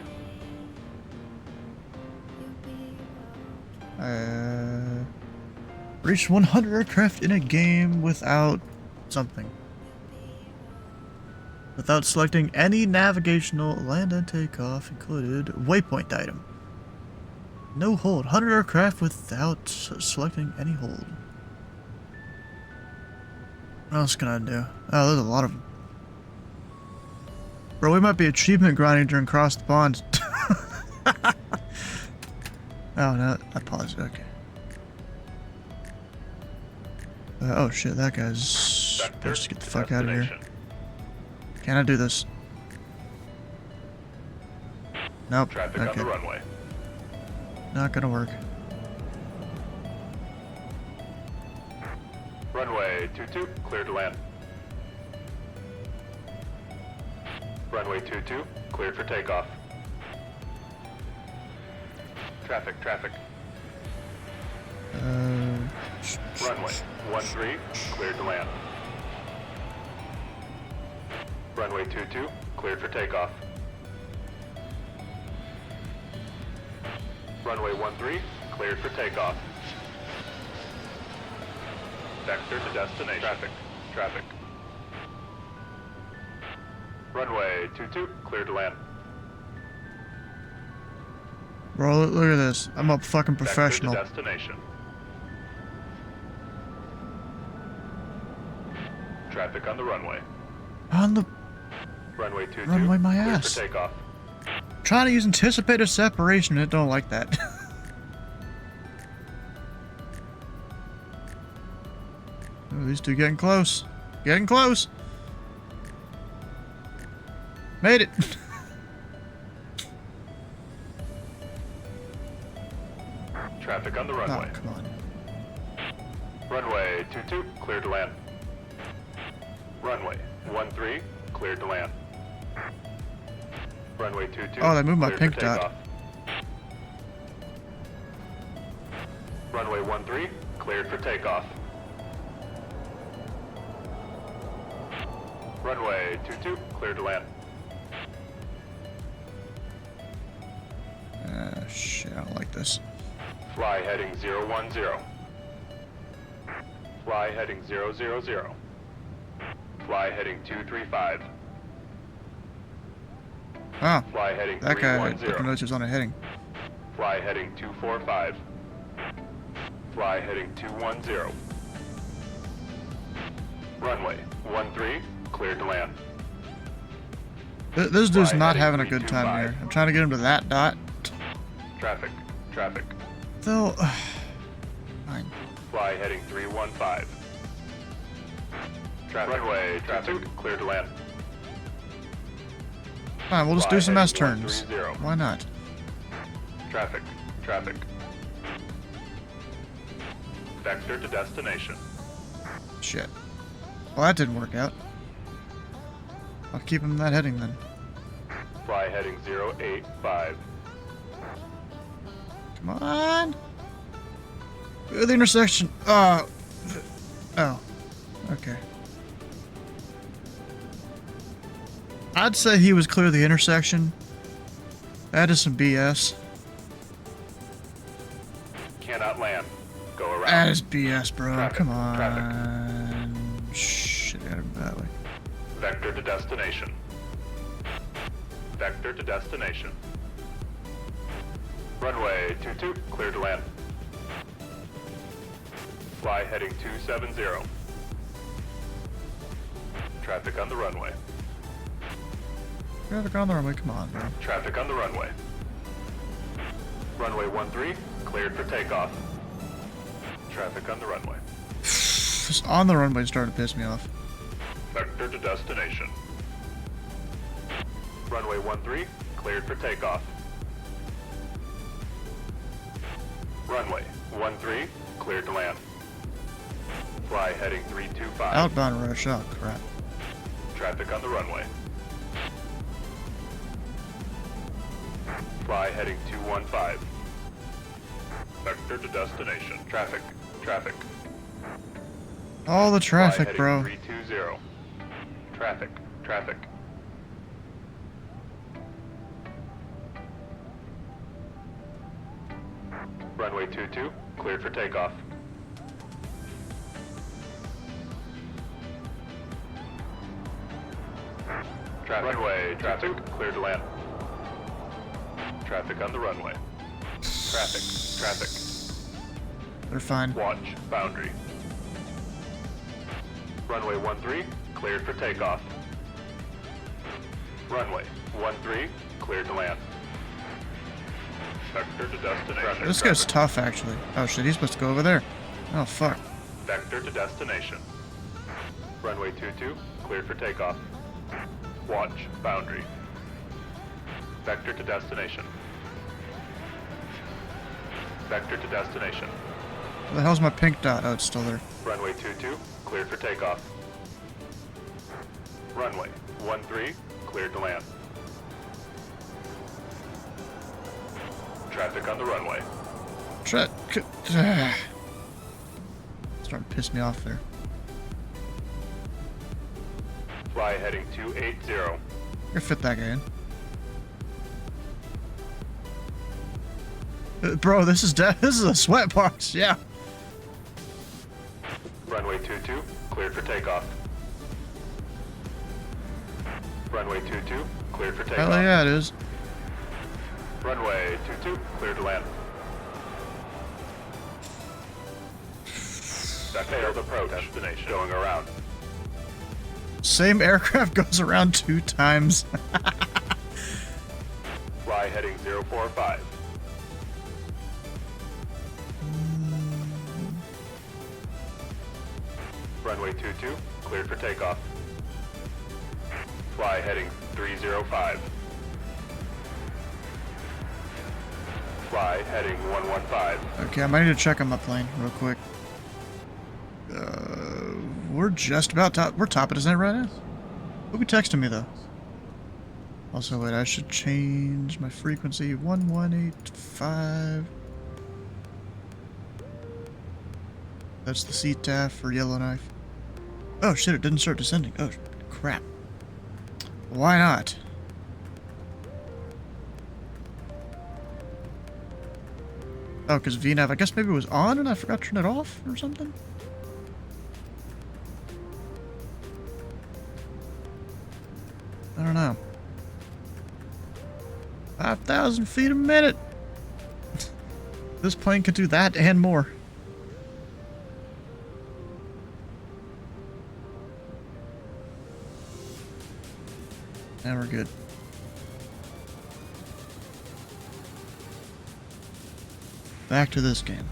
Speaker 1: Reached 100 aircraft in a game without something. Without selecting any navigational land and takeoff included waypoint item. No hold. 100 aircraft without selecting any hold. What else can I do? Oh, there's a lot of them. Bro, we might be achievement grinding during cross the pond. Oh, no. I paused. Okay. Oh, shit. That guy's supposed to get the fuck out of here. Can I do this? Nope.
Speaker 9: Traffic on
Speaker 1: Okay.
Speaker 9: the runway.
Speaker 1: Not gonna work.
Speaker 9: Runway 22, cleared to land. Runway 22, cleared for takeoff. Traffic. Runway 13, cleared to land. Runway 22, cleared for takeoff. Runway 13, cleared for takeoff. Vector to destination. Traffic. Runway 22, cleared to land.
Speaker 1: Bro, look at this. I'm a fucking professional.
Speaker 9: Vector to destination. Traffic on the runway.
Speaker 1: On the
Speaker 9: Runway 22,
Speaker 1: runway, my
Speaker 9: cleared
Speaker 1: ass.
Speaker 9: for takeoff.
Speaker 1: Trying to use anticipated separation, it don't like that. Oh, these two getting close. Getting close. Made it.
Speaker 9: Traffic on the
Speaker 1: Oh,
Speaker 9: runway.
Speaker 1: come on.
Speaker 9: Runway 22, cleared to land. Runway 13, cleared to land. Runway 22.
Speaker 1: Oh, they moved my
Speaker 9: cleared
Speaker 1: pink
Speaker 9: for
Speaker 1: dot.
Speaker 9: takeoff. Runway 13, cleared for takeoff. Runway 22, cleared to land.
Speaker 1: Shit, I don't like this.
Speaker 9: Fly heading 010. Fly heading 000. Fly heading 235.
Speaker 1: Oh,
Speaker 9: Fly heading
Speaker 1: that guy didn't
Speaker 9: 310.
Speaker 1: notice he was on a heading.
Speaker 9: Fly heading 245. Fly heading 210. Runway 13, cleared to land.
Speaker 1: This dude's
Speaker 9: Fly
Speaker 1: not
Speaker 9: heading
Speaker 1: having a good time
Speaker 9: 325.
Speaker 1: here. I'm trying to get him to that dot.
Speaker 9: Traffic, traffic.
Speaker 1: Though, fine.
Speaker 9: Fly heading 315. Traffic. Runway traffic, cleared to land.
Speaker 1: Fine, we'll just
Speaker 9: Fly
Speaker 1: do some
Speaker 9: heading
Speaker 1: S turns.
Speaker 9: 130.
Speaker 1: Why not?
Speaker 9: Traffic, traffic. Vector to destination.
Speaker 1: Shit. Well, that didn't work out. I'll keep him in that heading then.
Speaker 9: Fly heading 085.
Speaker 1: Come on. The intersection. Oh. Okay. I'd say he was clear of the intersection. That is some BS.
Speaker 9: Cannot land. Go around.
Speaker 1: That is BS, bro.
Speaker 9: Traffic,
Speaker 1: Come on.
Speaker 9: traffic.
Speaker 1: Shit, I gotta go that way.
Speaker 9: Vector to destination. Vector to destination. Runway 22, clear to land. Fly heading 270. Traffic on the runway.
Speaker 1: Traffic on the runway, come on, bro.
Speaker 9: Traffic on the runway. Runway 13, cleared for takeoff. Traffic on the runway.
Speaker 1: Just on the runway started to piss me off.
Speaker 9: Vector to destination. Runway 13, cleared for takeoff. Runway 13, cleared to land. Fly heading 325.
Speaker 1: Outbound rush, oh crap.
Speaker 9: Traffic on the runway. Fly heading 215. Vector to destination. Traffic, traffic.
Speaker 1: All the traffic,
Speaker 9: Fly
Speaker 1: bro.
Speaker 9: heading 320. Traffic, traffic. Runway 22, cleared for takeoff. Traffic. Runway traffic, cleared to land. Traffic on the runway. Traffic, traffic.
Speaker 1: They're fine.
Speaker 9: Watch, boundary. Runway 13, cleared for takeoff. Runway 13, cleared to land. Vector to destination.
Speaker 1: This gets tough, actually. Oh shit, he's supposed to go over there. Oh fuck.
Speaker 9: Vector to destination. Runway 22, cleared for takeoff. Watch, boundary. Vector to destination. Vector to destination.
Speaker 1: Where the hell's my pink dot? Oh, it's still there.
Speaker 9: Runway 22, cleared for takeoff. Runway 13, cleared to land. Traffic on the runway.
Speaker 1: Starting to piss me off there.
Speaker 9: Fly heading 280.
Speaker 1: I fit that guy in. Bro, this is this is a sweat box, yeah.
Speaker 9: Runway 22, cleared for takeoff. Runway 22, cleared for takeoff.
Speaker 1: Hell yeah, it is.
Speaker 9: Runway 22, cleared to land. That failed approach. Destination. Going around.
Speaker 1: Same aircraft goes around 2 times.
Speaker 9: Fly heading 045. Runway 22, cleared for takeoff. Fly heading 305. Fly heading 115.
Speaker 1: Okay, I might need to check on my plane real quick. We're just about top. We're top of descent right now. Who be texting me though? Also, wait, I should change my frequency. 1185. That's the CTAF for Yellowknife. Oh shit! It didn't start descending. Oh crap! Why not? Oh, because VNAV. I guess maybe it was on and I forgot to turn it off or something. I don't know. 5,000 feet a minute. This plane could do that and more. Now we're good. Back to this game.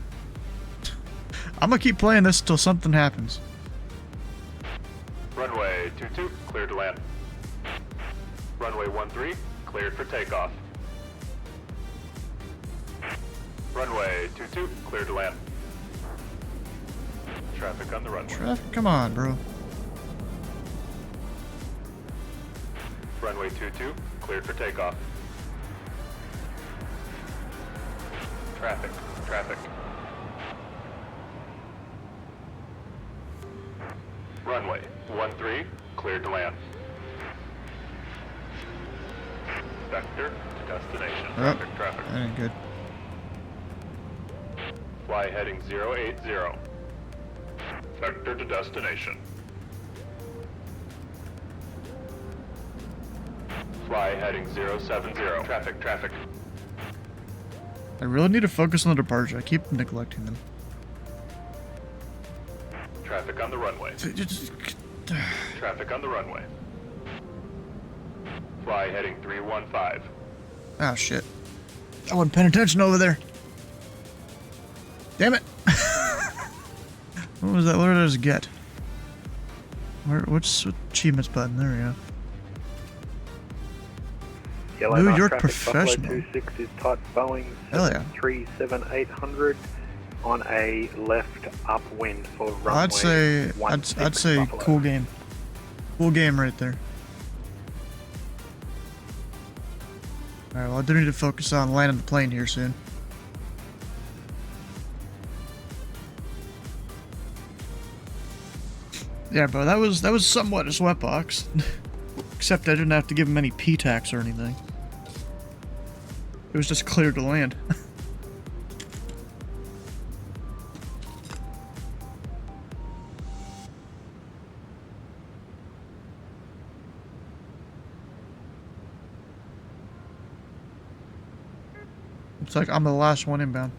Speaker 1: I'm gonna keep playing this until something happens.
Speaker 9: Runway 22, cleared to land. Runway 13, cleared for takeoff. Runway 22, cleared to land. Traffic on the runway.
Speaker 1: Traffic, come on, bro.
Speaker 9: Runway 22, cleared for takeoff. Traffic, traffic. Runway 13, cleared to land. Vector to destination. Traffic, traffic.
Speaker 1: That ain't good.
Speaker 9: Fly heading 080. Vector to destination. Fly heading 070. Traffic, traffic.
Speaker 1: I really need to focus on the departure. I keep neglecting them.
Speaker 9: Traffic on the runway. Traffic on the runway. Fly heading 315.
Speaker 1: Oh shit. I wasn't paying attention over there. Damn it. What was that? What did I just get? What's achievements button? There we go. New York Professional.
Speaker 11: 26 is type Boeing
Speaker 1: Hell yeah.
Speaker 11: 737-800 on a left upwind for runway.
Speaker 1: I'd say
Speaker 11: Buffalo.
Speaker 1: cool game. Cool game right there. Alright, well I do need to focus on landing the plane here soon. Yeah, bro, that was somewhat a sweatbox. Except I didn't have to give him any P-tax or anything. It was just cleared to land. Looks like I'm the last one inbound.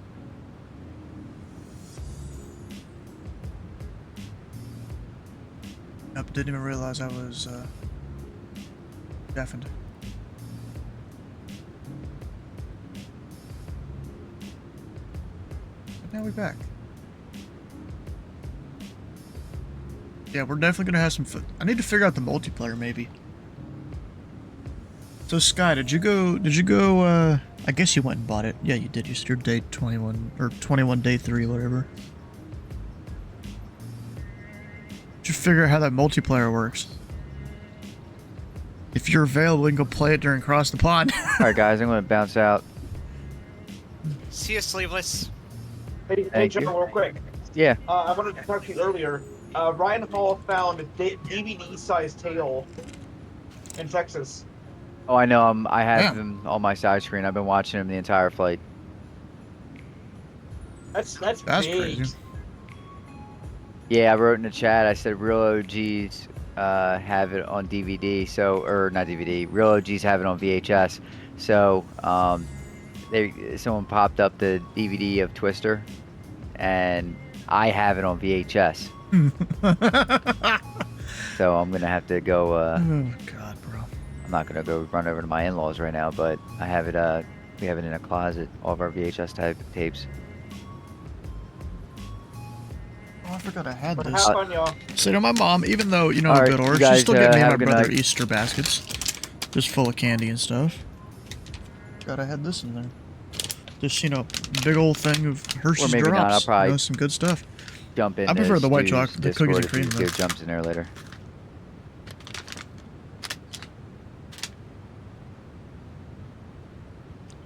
Speaker 1: Nope, didn't even realize I was deafened. But now we're back. Yeah, we're definitely gonna have some fun. I need to figure out the multiplayer maybe. So Sky, did you go, I guess you went and bought it. Yeah, you did. You said your day 21, or 21 day 3, whatever. Did you figure out how that multiplayer works? If you're available, you can go play it during Cross the Pond.
Speaker 3: Alright guys, I'm gonna bounce out.
Speaker 5: See you, Sleeveless.
Speaker 8: Hey, John, real quick.
Speaker 3: Yeah.
Speaker 8: I wanted to talk to you earlier. Ryan Hall found a DVD-sized tail in Texas.
Speaker 3: Oh, I know. I have him on my side screen. I've been watching him the entire flight.
Speaker 8: That's big.
Speaker 1: Crazy.
Speaker 3: Yeah, I wrote in the chat. I said real OGs have it on DVD. So, or not DVD. Real OGs have it on VHS. So, someone popped up the DVD of Twister, and I have it on VHS. So I'm gonna have to go.
Speaker 1: Oh God, bro.
Speaker 3: I'm not gonna go run over to my in-laws right now, but I have it. We have it in a closet. All of our VHS type tapes.
Speaker 1: Oh, I forgot I had
Speaker 8: But
Speaker 1: this.
Speaker 8: have fun, y'all.
Speaker 1: So, my mom, even though, I'm a
Speaker 3: Alright,
Speaker 1: good order,
Speaker 3: you guys,
Speaker 1: she still get me and
Speaker 3: have
Speaker 1: my
Speaker 3: a good
Speaker 1: brother
Speaker 3: night.
Speaker 1: Easter baskets. Just full of candy and stuff. God, I had this in there. Just, big old thing of Hershey's
Speaker 3: maybe not,
Speaker 1: Drops.
Speaker 3: I'll probably-
Speaker 1: Some good stuff.
Speaker 3: jump in.
Speaker 1: I prefer the white
Speaker 3: Stu's
Speaker 1: chocolate, the cookies and
Speaker 3: Discord
Speaker 1: cream.
Speaker 3: if
Speaker 1: Though.
Speaker 3: Stu jumps in there later.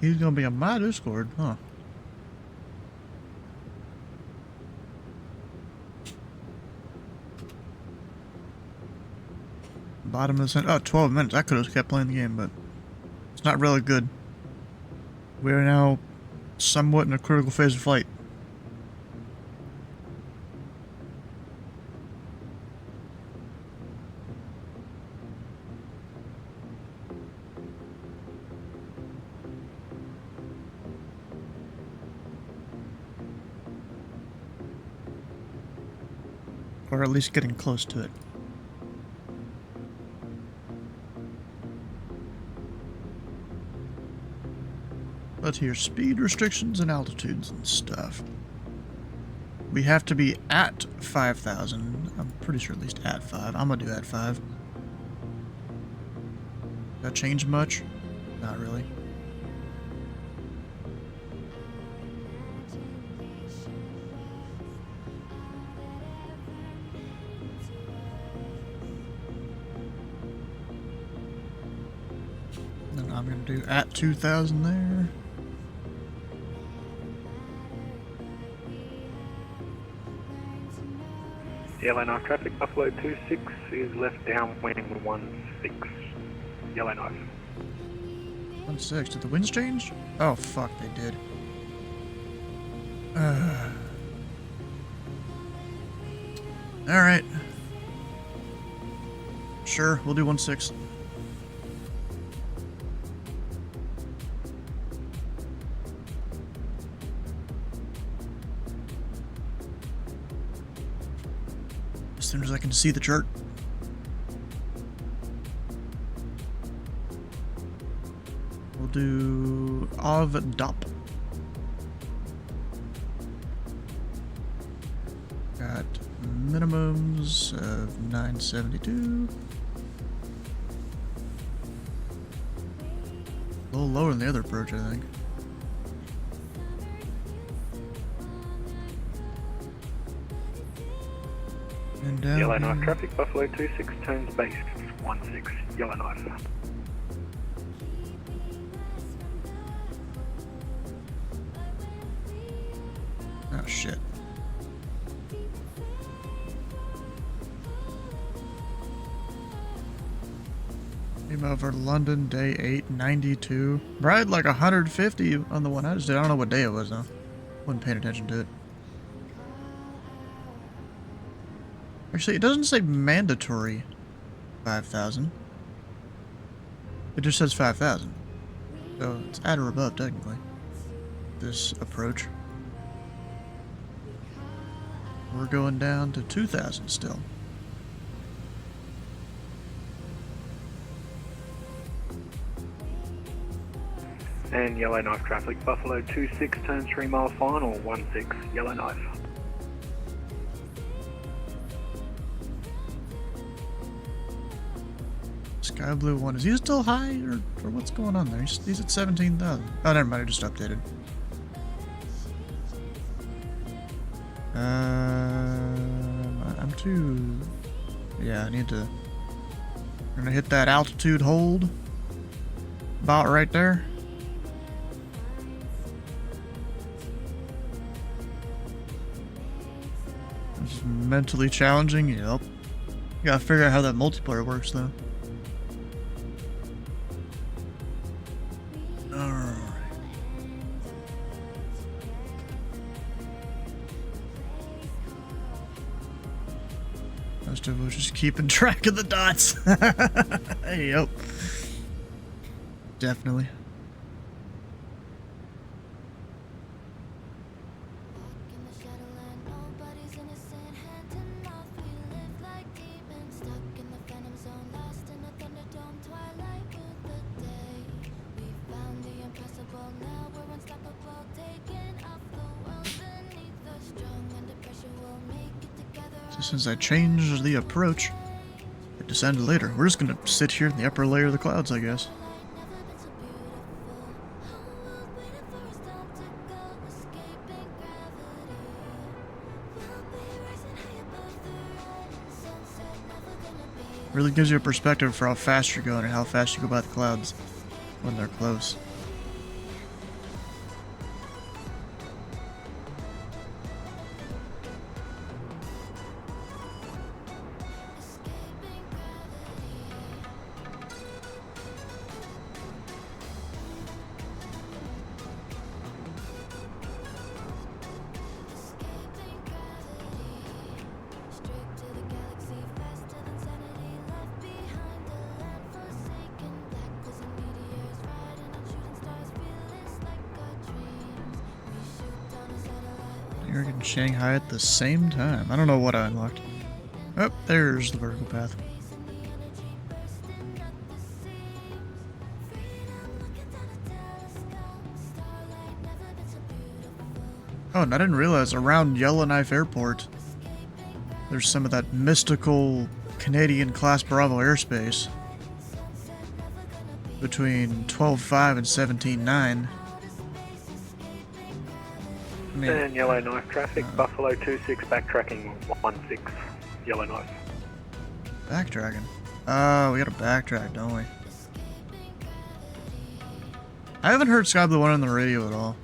Speaker 1: He's gonna be on my Discord, huh? Bottom of the center. Oh, 12 minutes. I could have kept playing the game, but it's not really good. We are now somewhat in a critical phase of flight. Or at least getting close to it. But here's speed restrictions and altitudes and stuff. We have to be at 5,000. I'm pretty sure at least at 5. I'm gonna do at 5. That change much? Not really. Then I'm gonna do at 2,000 there.
Speaker 11: Yellowknife traffic, Buffalo 26 is left downwind 16. Yellowknife.
Speaker 1: 1-6. Did the winds change? Oh, fuck, they did. Alright. Sure, we'll do 1-6. As soon as I can see the chart. We'll do Dop. Got minimums of 972. A little lower than the other approach, I think. And down
Speaker 11: Yellowknife
Speaker 1: here.
Speaker 11: traffic, Buffalo 26 turns base 16. Yellowknife.
Speaker 1: Oh shit. Came over London, day 8, 92. Right, like 150 on the one I just did. I don't know what day it was though. Wasn't paying attention to it. Actually, it doesn't say mandatory 5,000. It just says 5,000. So it's at or above technically. This approach. We're going down to 2,000 still.
Speaker 11: And Yellowknife traffic, Buffalo 26 turns 3 mile final 16. Yellowknife.
Speaker 1: Sky Blue 1. Is he still high or what's going on there? He's at 17,000. Oh, never mind. I just updated. I'm too... Yeah, I need to... I'm gonna hit that altitude hold. About right there. This is mentally challenging. Yep. You gotta figure out how that multiplayer works, though. Alright. Most of us just keeping track of the dots. Yep. Definitely. Since I changed the approach, it descended later. We're just gonna sit here in the upper layer of the clouds, I guess. Really gives you a perspective for how fast you're going and how fast you go by the clouds when they're close. New York and Shanghai at the same time. I don't know what I unlocked. Oh, there's the vertical path. Oh, and I didn't realize around Yellowknife Airport, there's some of that mystical Canadian Class Bravo airspace between 12.5 and 17.9.
Speaker 11: And Yellowknife traffic, Buffalo 26 backtracking 16, Yellowknife.
Speaker 1: Backtracking? Oh, we gotta backtrack, don't we? I haven't heard Sky Blue 1 on the radio at all.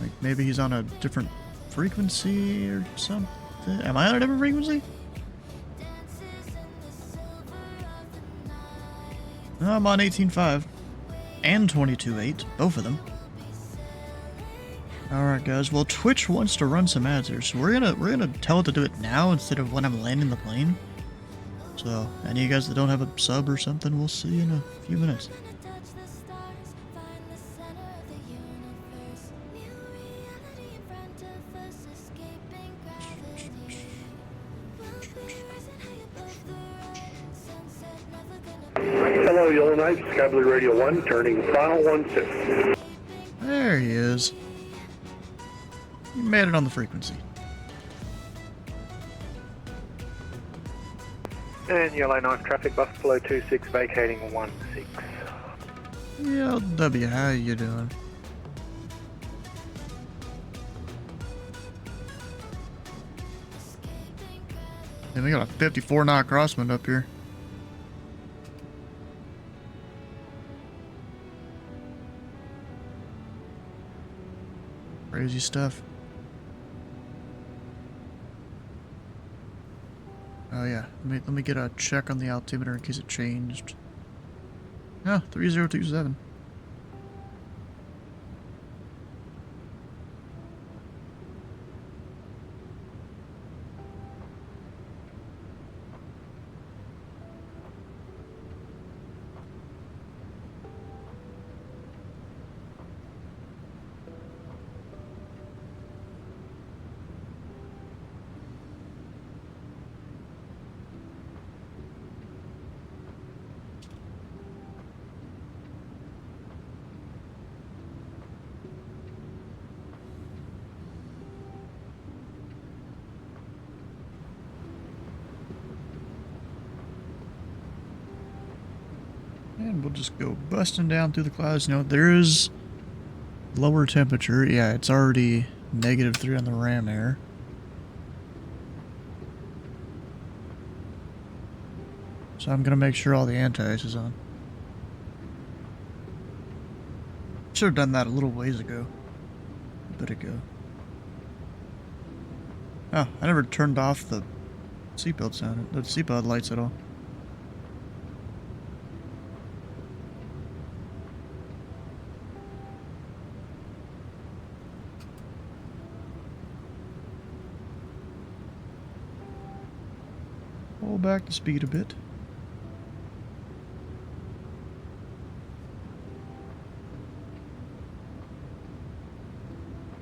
Speaker 1: Like, maybe he's on a different frequency or something? Am I on a different frequency? No, I'm on 18.5. And 22.8, both of them. Alright guys, well Twitch wants to run some ads here, so we're gonna tell it to do it now instead of when I'm landing the plane. So, any of you guys that don't have a sub or something, we'll see you in a few minutes.
Speaker 11: Hello, Yellowknife, Sky Blue Radio 1, turning final 16.
Speaker 1: There he is. You made it on the frequency.
Speaker 11: And Yellowknife traffic, Buffalo 26 vacating 16.
Speaker 1: LW, how you doing? And we got a 54 knot crosswind up here. Crazy stuff. Oh yeah, let me get a check on the altimeter in case it changed. Oh, 3027. And we'll just go busting down through the clouds. You know, there is lower temperature. Yeah, it's already -3 on the RAM air. So I'm gonna make sure all the anti-ice is on. Should have done that a little ways ago. A bit ago. Oh, I never turned off the seatbelt sound, the seatbelt lights at all. Pull back the speed a bit.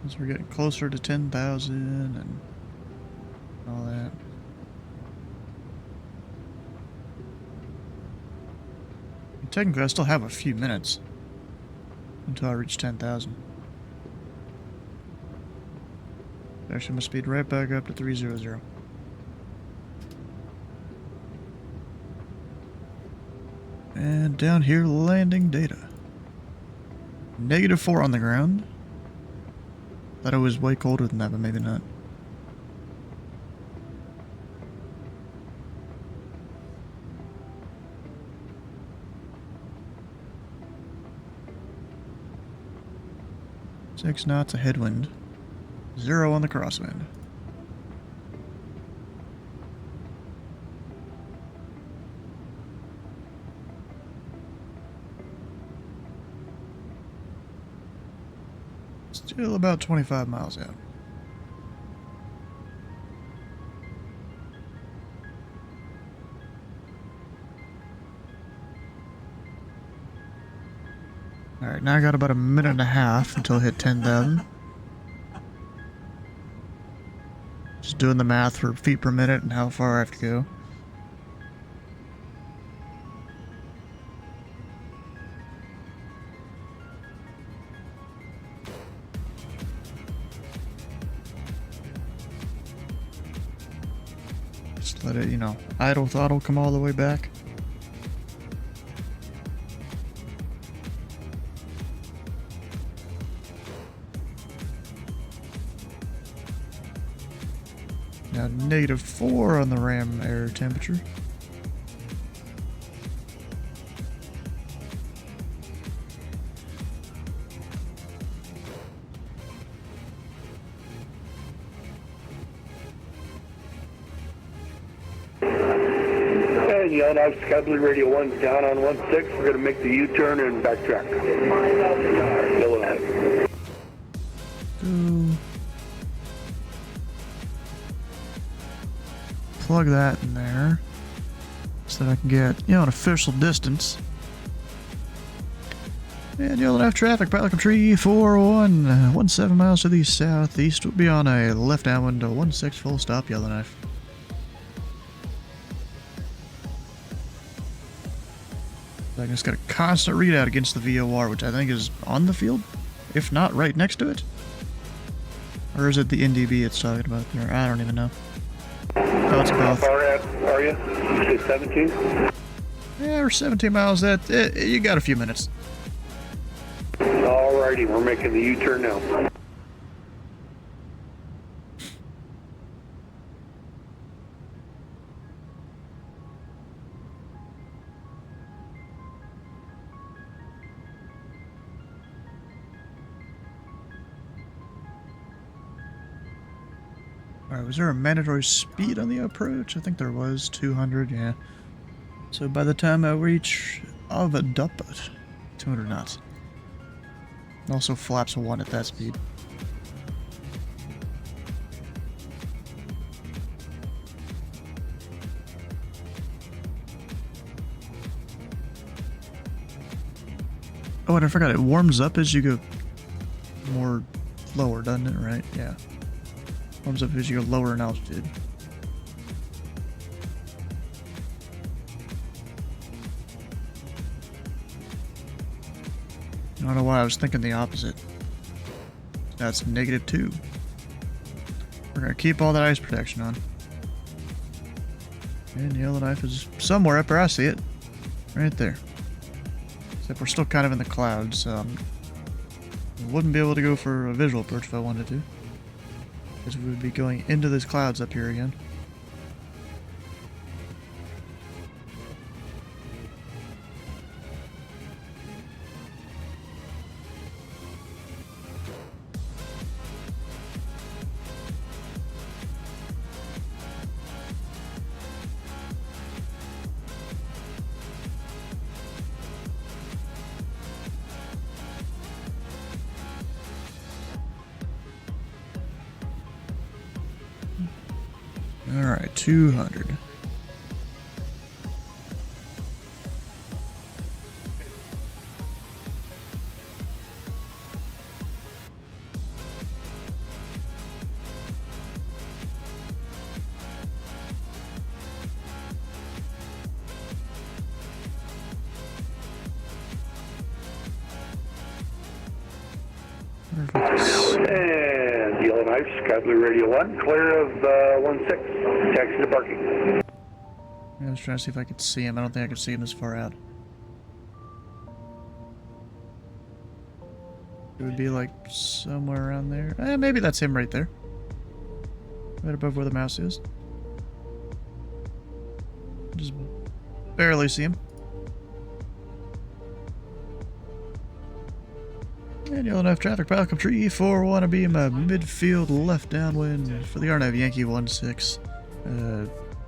Speaker 1: As we're getting closer to 10,000 and all that. And technically, I still have a few minutes until I reach 10,000. Actually, my speed right back up to 300. And down here, landing data. -4 on the ground. Thought it was way colder than that, but maybe not. 6 knots a headwind. 0 on the crosswind. Still about 25 miles out. Alright, now I got about a minute and a half until I hit 10,000. Just doing the math for feet per minute and how far I have to go. Just let it, you know, idle throttle come all the way back. Now -4 on the RAM air temperature.
Speaker 11: And Yellowknife, Skyblue Radio 1's down on 16. We're going to make the U-turn and backtrack. Yellowknife.
Speaker 1: Go. Plug that in there so that I can get, you know, an official distance. And Yellowknife traffic, pilot tree 401, 17 miles to the southeast. Will be on a left downwind to 16 full stop Yellowknife. So I just got a constant readout against the VOR, which I think is on the field, if not right next to it. Or is it the NDB it's talking about there? I don't even know. Oh, it's both.
Speaker 11: How far out are you? You say 17?
Speaker 1: Yeah, we're 17 miles. You got a few minutes.
Speaker 11: Alrighty, we're making the U-turn now.
Speaker 1: Alright, was there a mandatory speed on the approach? I think there was, 200, yeah. So by the time I reach Avaduput, 200 knots. Also flaps 1 at that speed. Oh, and I forgot, it warms up as you go more lower, doesn't it? Right? Yeah. Warms up as you go lower in altitude. I don't know why I was thinking the opposite. That's -2. We're gonna keep all that ice protection on. And Yellowknife is somewhere up there. I see it. Right there. Except we're still kind of in the clouds, so I wouldn't be able to go for a visual approach if I wanted to. Because we would be going into these clouds up here again. Alright, 200.
Speaker 11: And Yellowknife, Skyblue Radio 1, clear of 16. Taxi to parking.
Speaker 1: I was trying to see if I could see him. I don't think I could see him this far out. It would be like somewhere around there. Maybe that's him right there. Right above where the mouse is. Just barely see him. And Yellowknife traffic, Falcon Tree 41 to be in my midfield left downwind for the Yellowknife Yankee 16.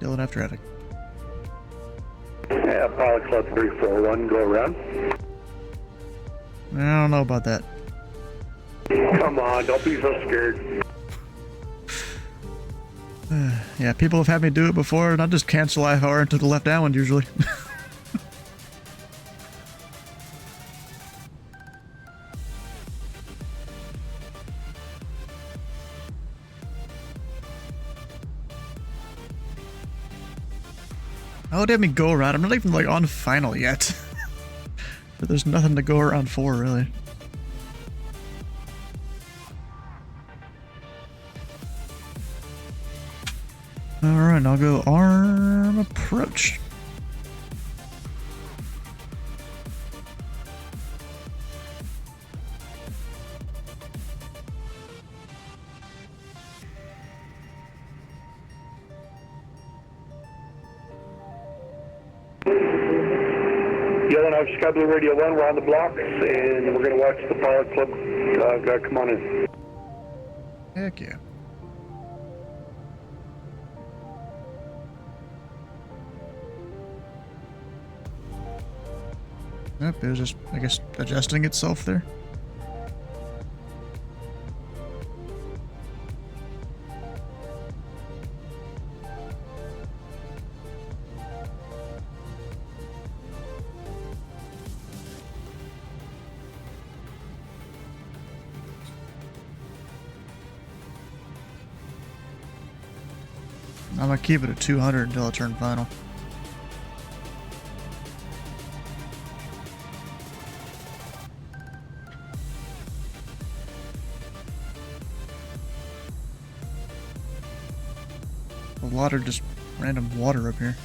Speaker 1: Yellowknife traffic.
Speaker 11: Yeah, Pilot Club 341, go around.
Speaker 1: I don't know about that.
Speaker 11: Come on, don't be so scared.
Speaker 1: Yeah, people have had me do it before, and I just cancel IFR into the left downwind usually. Oh, they had me go around. I'm not even like on final yet. But there's nothing to go around for, really. Alright, I'll go arm approach.
Speaker 11: Yellowknife Sky Blue Radio 1, we're on the blocks, and we're going to watch the Pilot Club guy come on in.
Speaker 1: Heck yeah. Yep, it was just, I guess, adjusting itself there. I'm gonna keep it at 200 until I turn final. A lot of just random water up here.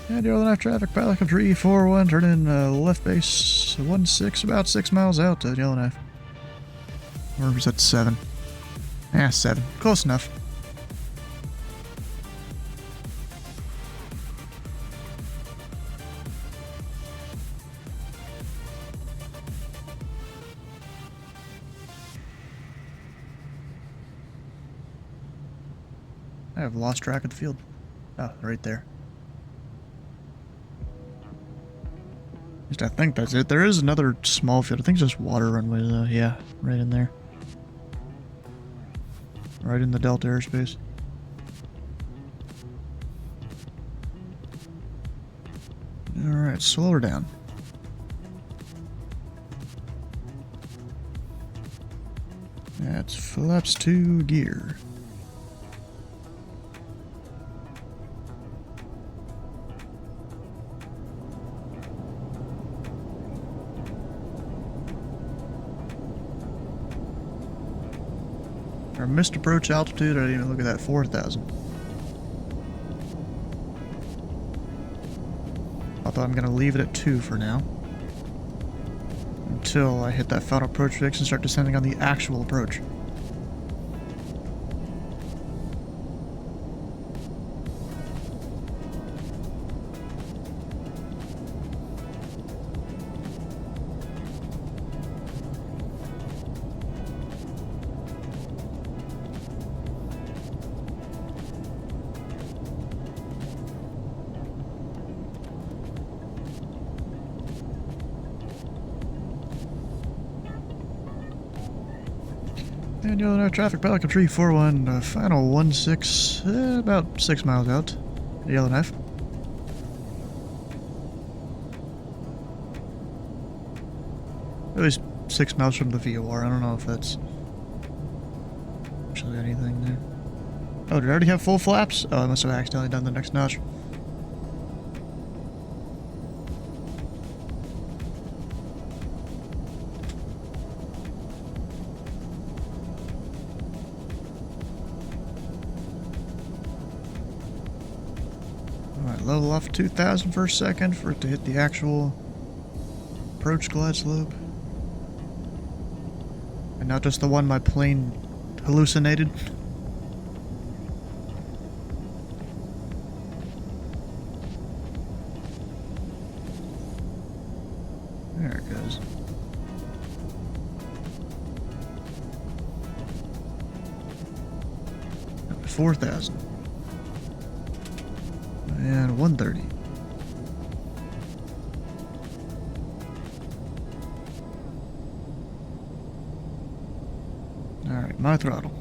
Speaker 1: And Yellowknife traffic, Pilot 341, turn in left base 16, about 6 miles out to Yellowknife. Or was that 7? Yeah, 7. Close enough. I have lost track of the field. Oh, right there. At least I think that's it. There is another small field. I think it's just water runway though. Yeah, right in there. Right in the Delta airspace. Alright, slow her down. That's flaps to gear. Our missed approach altitude, I didn't even look at that, 4,000. I thought I'm going to leave it at 2 for now. Until I hit that final approach fix and start descending on the actual approach. And Yellowknife traffic, Pelican Tree 41, final 16, about 6 miles out. Yellowknife. At least 6 miles from the VOR. I don't know if that's actually anything there. Oh, did I already have full flaps? Oh, I must have accidentally done the next notch. Level off 2,000 for a second for it to hit the actual approach glide slope. And not just the one my plane hallucinated. 4,000. And 130. Alright, my throttle.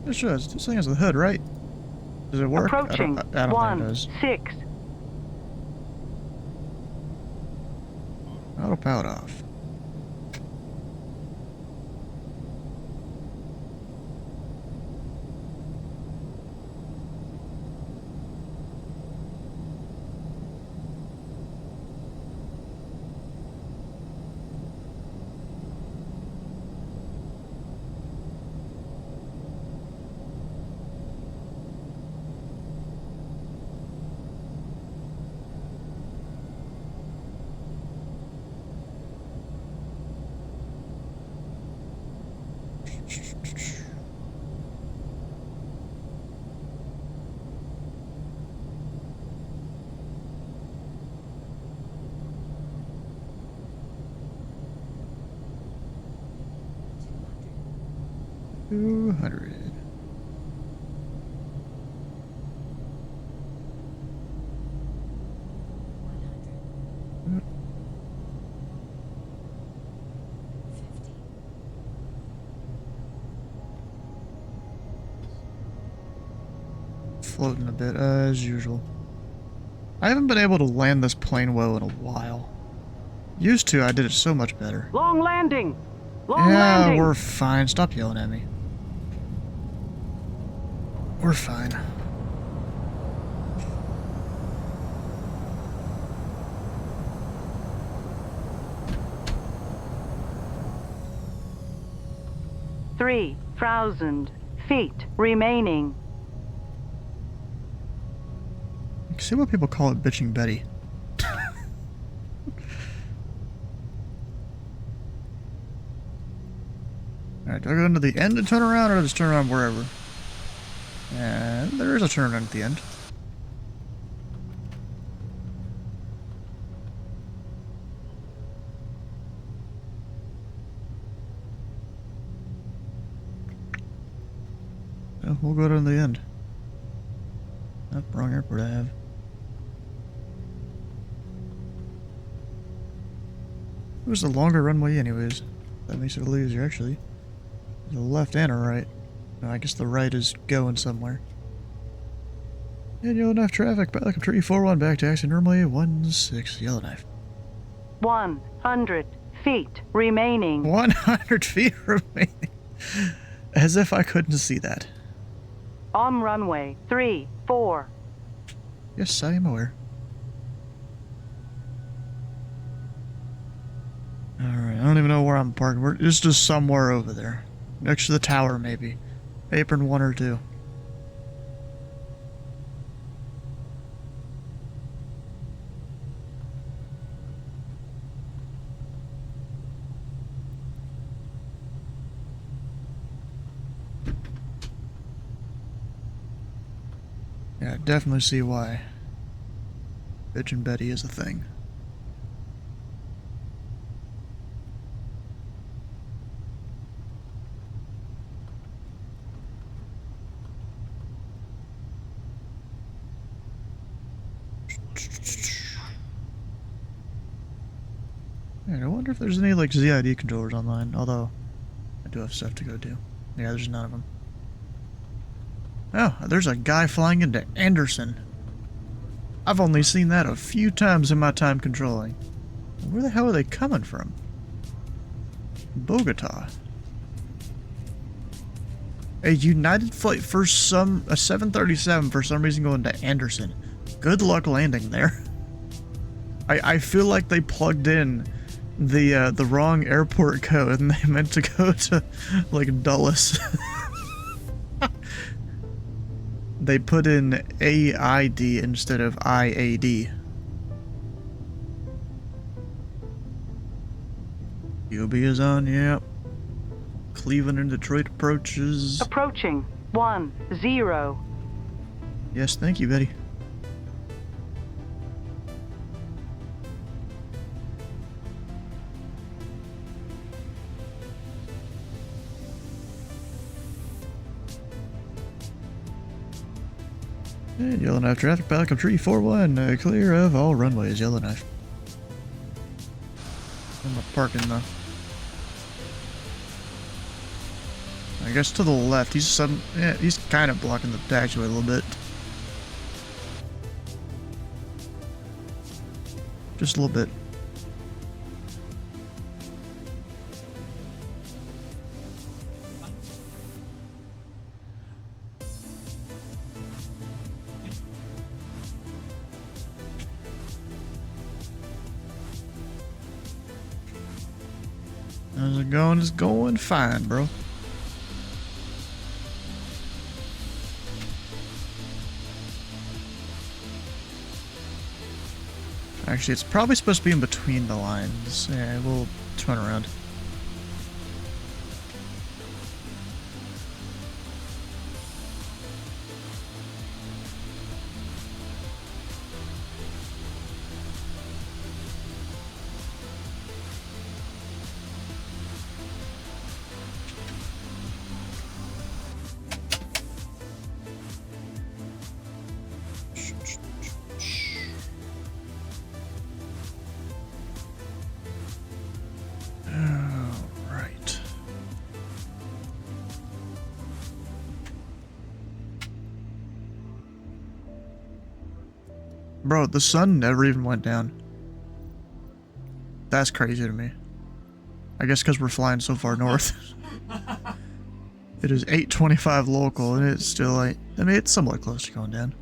Speaker 1: This thing has a hood, right? Does it work?
Speaker 2: Approaching.
Speaker 1: I don't think it does.
Speaker 2: 6.
Speaker 1: Autopilot off. $200. Floating a bit, as usual. I haven't been able to land this plane well in a while. Used to, I did it so much better.
Speaker 2: Long landing. Long
Speaker 1: Yeah,
Speaker 2: landing.
Speaker 1: we're fine. Stop yelling at me. We're fine.
Speaker 2: Three 3,000 feet remaining.
Speaker 1: See what people call it bitching Betty. Alright, do I go into the end and turn around, or just turn around wherever? And there is a turnaround at the end. Yeah, we'll go to the end. Nope, wrong airport I have. It was the longer runway anyways. That makes it a little easier actually. The left and a right. No, I guess the right is going somewhere. And Yellowknife traffic, Pelican Tree 41 back taxi, normally 16 Yellowknife.
Speaker 2: 100 feet remaining.
Speaker 1: 100 feet remaining. As if I couldn't see that.
Speaker 2: On runway 34.
Speaker 1: Yes, I am aware. Alright, I don't even know where I'm parking. It's just somewhere over there. Next to the tower, maybe. Apron 1 or 2. Yeah, I definitely see why Bitchin' Betty is a thing. Yeah, I wonder if there's any, like, ZID controllers online, although I do have stuff to go do. Yeah, there's none of them. Oh, there's a guy flying into Anderson. I've only seen that a few times in my time controlling. Where the hell are they coming from? Bogota. A United flight for a 737 for some reason going to Anderson. Good luck landing there. I feel like they plugged in the wrong airport code and they meant to go to like Dulles. They put in AID instead of IAD. UB is on, yep. Cleveland and Detroit approaches.
Speaker 2: Approaching 10.
Speaker 1: Yes, thank you, Betty. And Yellowknife traffic pilot, tree 4-1, clear of all runways, Yellowknife. I'm parking though. I guess to the left, he's kind of blocking the taxiway a little bit. Just a little bit. How's it going? It's going fine, bro. Actually, it's probably supposed to be in between the lines. Yeah, we'll turn around. Bro, the sun never even went down. That's crazy to me. I guess because we're flying so far north. It is 8:25 local, and it's still like, I mean, it's somewhat close to going down.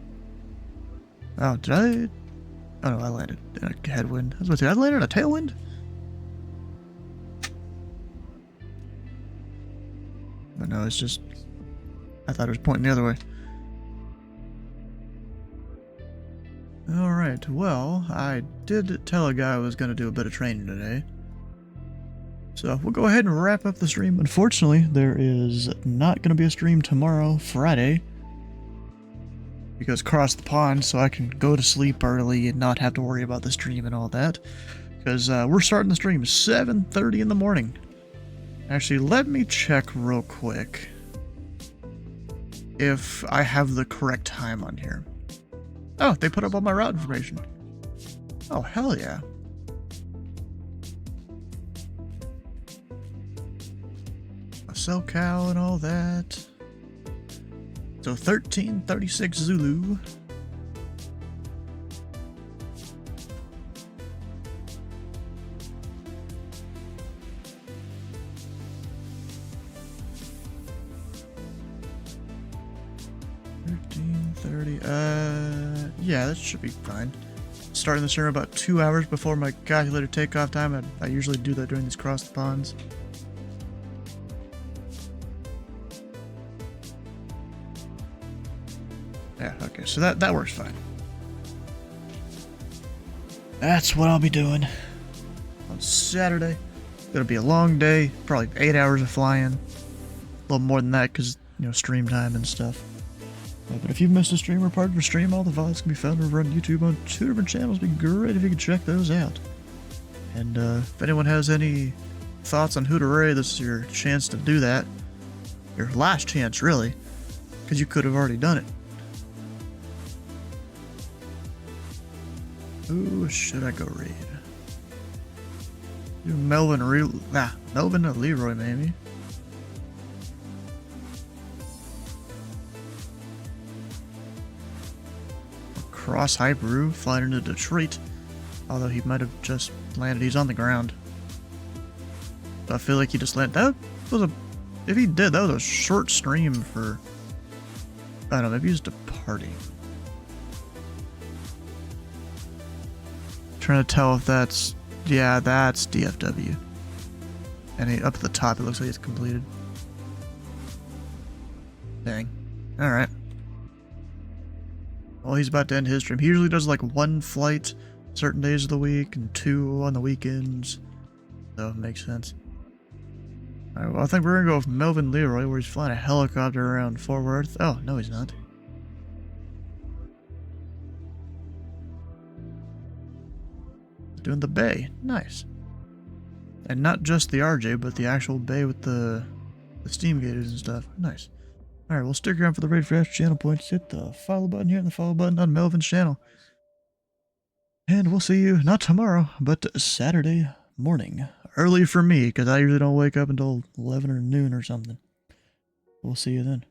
Speaker 1: Oh, did I? Oh no, I landed in a headwind. I was about to say, I landed in a tailwind? But no, it's just, I thought it was pointing the other way. Alright, well, I did tell a guy I was going to do a bit of training today. So we'll go ahead and wrap up the stream. Unfortunately, there is not going to be a stream tomorrow, Friday. Because across the pond, so I can go to sleep early and not have to worry about the stream and all that. Because we're starting the stream 7:30 in the morning. Actually, let me check real quick if I have the correct time on here. Oh, they put up all my route information. Oh, hell yeah. A SoCal and all that. So 1336 Zulu. Yeah, that should be fine. Starting the stream about 2 hours before my calculated takeoff time. I usually do that during these cross the ponds. Yeah, okay, so that works fine. That's what I'll be doing on Saturday. It's gonna be a long day, probably 8 hours of flying. A little more than that because, you know, stream time and stuff. But if you've missed a stream or part of a stream, all the VODs can be found over on YouTube on 2 different channels. It'd be great if you could check those out. And if anyone has any thoughts on Hooterary, this is your chance to do that. Your last chance, really. Because you could have already done it. Who should I go raid? Do Melvin or Leroy, maybe. Cross Hyperu, flying into Detroit. Although he might have just landed. He's on the ground. So I feel like he just landed. That was a... If he did, that was a short stream for... I don't know, maybe he's departing. Trying to tell if that's... Yeah, that's DFW. And up at the top, it looks like it's completed. Dang. Alright. Well, he's about to end his stream. He usually does like 1 flight certain days of the week and 2 on the weekends. So it makes sense. Alright, well, I think we're gonna go with Melvin Leroy, where he's flying a helicopter around Fort Worth. Oh, no, he's not. He's doing the bay. Nice. And not just the RJ, but the actual bay with the steam gators and stuff. Nice. Alright, well, stick around for the raid for extra channel points. Hit the follow button here and the follow button on Melvin's channel. And we'll see you, not tomorrow, but Saturday morning. Early for me, because I usually don't wake up until 11 or noon or something. We'll see you then.